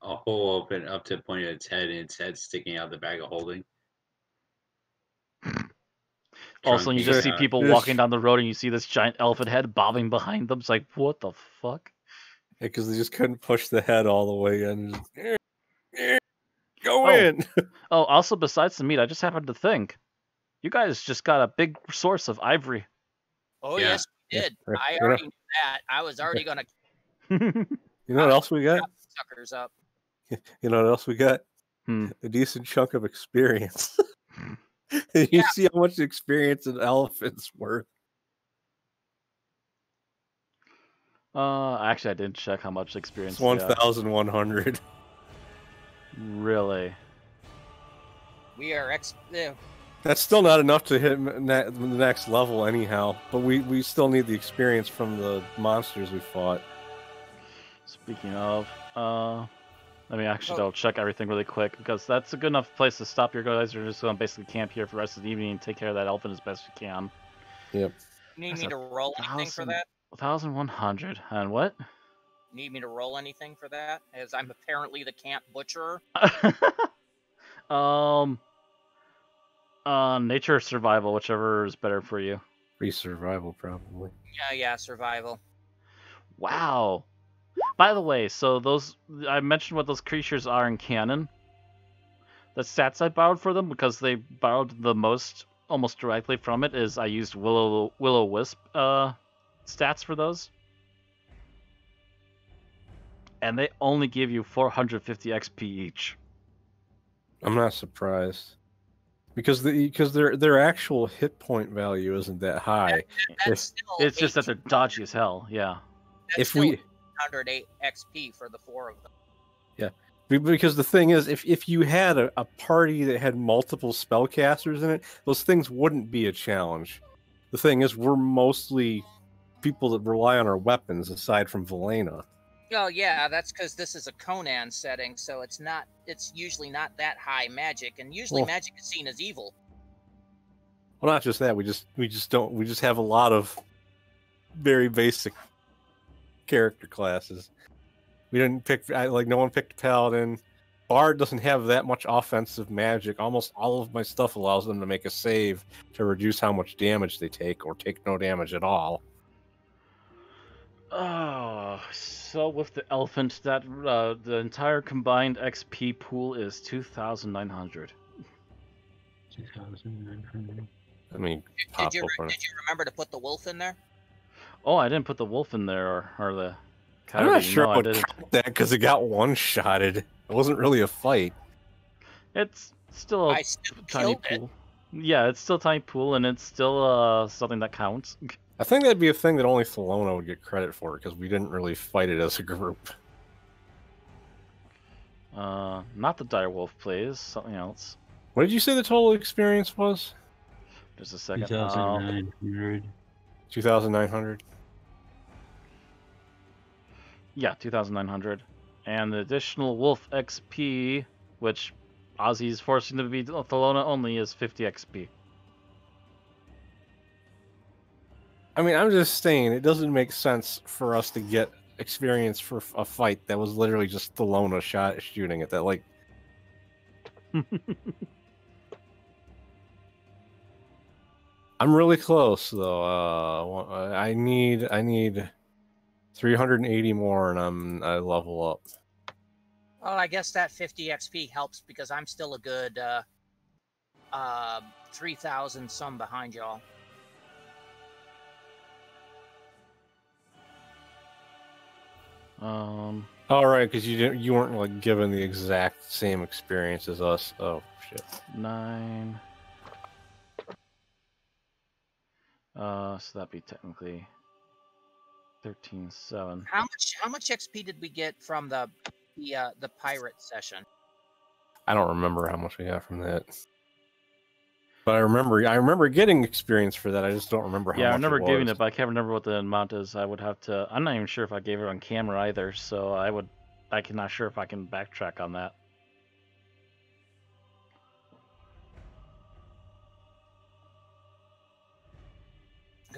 a hole open up to the point of its head and its head sticking out the bag of holding. Also, you just Truncated see out. people walking down the road and you see this giant elephant head bobbing behind them. It's like, what the fuck? Because they just couldn't push the head all the way in. Go Oh. in. Oh, also, besides the meat, I just happened to think, you guys just got a big source of ivory. Oh, Yeah. yes, we did. Yeah, I you already know- knew that. I was already going to You know what else we got? suckers up. You know what else we got? Hmm. A decent chunk of experience. You Yeah. see how much experience an elephant's worth. Actually, I didn't check how much experience. It's 1,100. Really? We are That's still not enough to hit the next level anyhow, but we still need the experience from the monsters we fought. Speaking of, let me actually double check everything really quick, because that's a good enough place to stop. Your guys are just going to basically camp here for the rest of the evening and take care of that elephant as best you can. Yep. need That's me a to roll anything for 1,000 that? 1,100. And what? Need me to roll anything for that? As I'm apparently the camp butcherer. Nature or survival, whichever is better for you. Free survival, probably. Yeah, survival. Wow. By the way, so I mentioned what those creatures are in canon. The stats I borrowed for them, because they borrowed the most almost directly from it, is I used Will-O-Wisp stats for those. And they only give you 450 XP each. I'm not surprised. Because their actual hit point value isn't that high. That's still It's just that they're dodgy as hell, yeah. If we 108 XP for the 4 of them. Because the thing is, if you had a party that had multiple spellcasters in it, those things wouldn't be a challenge. The thing is, we're mostly people that rely on our weapons, aside from Velena. Oh yeah, that's because this is a Conan setting, so it's usually not that high magic, and usually Well- magic is seen as evil. Well, not just that, we just have a lot of very basic character classes. We didn't pick no one picked Paladin. Bard doesn't have that much offensive magic. Almost all of my stuff allows them to make a save to reduce how much damage they take, or take no damage at all. Oh, so with the elephant, that the entire combined XP pool is 2,900. 2,900. I mean, Did pop you open. remember to put the wolf in there? Oh, I didn't put the wolf in there, or the I'm not coyote. sure No, I I would didn't. count that because it got one-shotted. It wasn't really a fight. It's still a I still tiny killed it. pool. Yeah, it's still a tiny pool, and it's still something that counts. I think that'd be a thing that only Thelona would get credit for, because we didn't really fight it as a group. Not the direwolf, please. Something else. What did you say the total experience was? Just a second. 2,900. 2,900? Yeah, 2,900. And the additional wolf XP, which Ozzy's forcing to be Thelona only, is 50 XP. I mean, I'm just saying, it doesn't make sense for us to get experience for a fight that was literally just Thelona shooting at that. Like, I'm really close though. I need 380 more, and I level up. Well, I guess that 50 XP helps because I'm still a good 3,000 some behind y'all. All right, because you weren't like given the exact same experience as us. Oh shit. 9. So that'd be technically 13.7. How much XP did we get from the pirate session? I don't remember how much we got from that. But I remember getting experience for that. I just don't remember how Yeah, much I remember giving was. it, but I can't remember what the amount is. I would have to. I'm not even sure if I gave it on camera either, so I'm not sure if I can backtrack on that.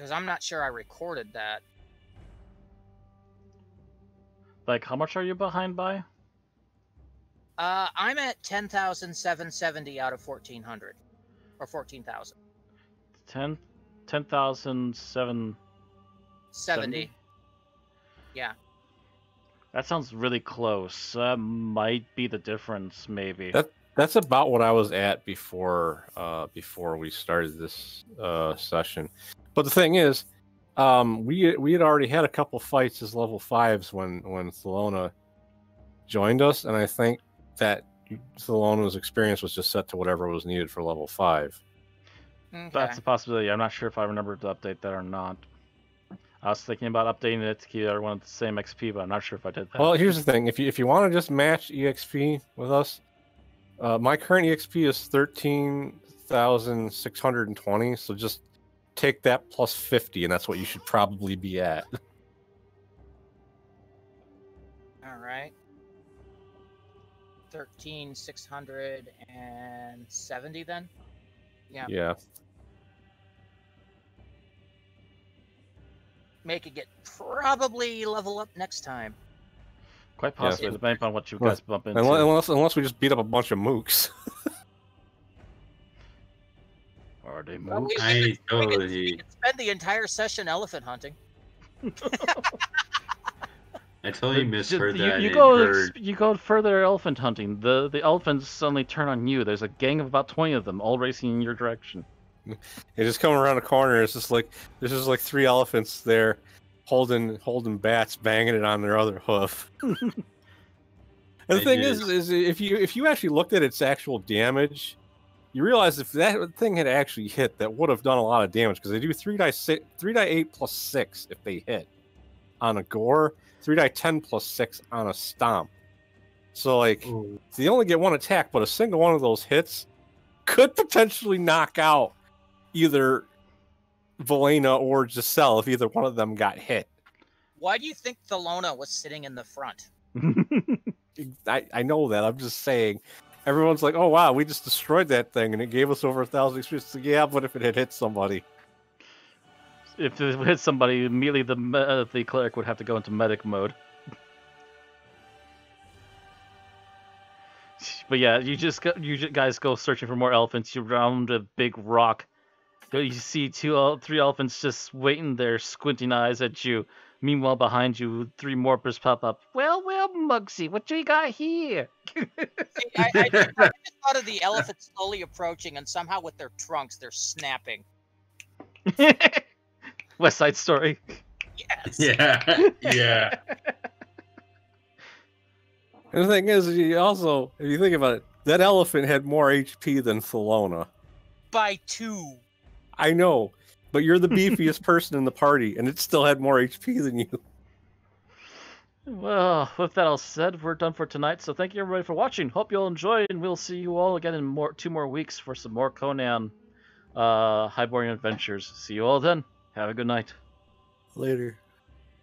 Because I'm not sure I recorded that. Like, how much are you behind by? I'm at 10,770 out of 1,400. Or 14,000. 10,007. 70. Yeah. That sounds really close. That might be the difference, maybe. That's about what I was at before we started this session. But the thing is, we had already had a couple fights as level 5s when Thelona joined us, and I think that Thelona's experience was just set to whatever was needed for level 5. Okay. That's a possibility. I'm not sure if I remember to update that or not. I was thinking about updating it to keep everyone at the same XP, but I'm not sure if I did that. Well, here's the thing: if you want to just match EXP with us, my current EXP is 13,620. So just take that plus 50, and that's what you should probably be at. All right. 13,670 then? Yeah. Yeah. Making it probably level up next time. Quite possibly, Yeah. depending on what you guys bump into. Unless we just beat up a bunch of mooks. Are they Well, mooks? we could spend the entire session elephant hunting. I totally misheard that. You go further elephant hunting. The elephants suddenly turn on you. There's a gang of about 20 of them, all racing in your direction. They just come around a corner. It's just like there's just like 3 elephants there, holding bats, banging it on their other hoof. And the thing is if you actually looked at its actual damage, you realize if that thing had actually hit, that would have done a lot of damage because they do 3d8 plus 6 if they hit on a gore, 3d10 plus 6 on a stomp. So like, they only get 1 attack, but a single one of those hits could potentially knock out either Valena or Giselle if either one of them got hit. Why do you think Thelona was sitting in the front? I know that. I'm just saying. Everyone's like, oh wow, we just destroyed that thing and it gave us over 1,000 experience. Yeah, but if it had hit somebody. If it hit somebody, immediately the cleric would have to go into medic mode. But yeah, you guys go searching for more elephants. You round a big rock. You see 3 elephants just waiting there, squinting eyes at you. Meanwhile, behind you, 3 more pop up. Well, Mugsy, what do you got here? I just thought of the elephants slowly approaching, and somehow with their trunks, they're snapping. West Side Story. Yes. Yeah. Yeah. And the thing is, if you think about it, that elephant had more HP than Thelona. By 2. I know, but you're the beefiest person in the party, and it still had more HP than you. Well, with that all said, we're done for tonight. So thank you everybody for watching. Hope you'll enjoy, and we'll see you all again in 2 more weeks for some more Conan Hyborian adventures. See you all then. Have a good night. Later.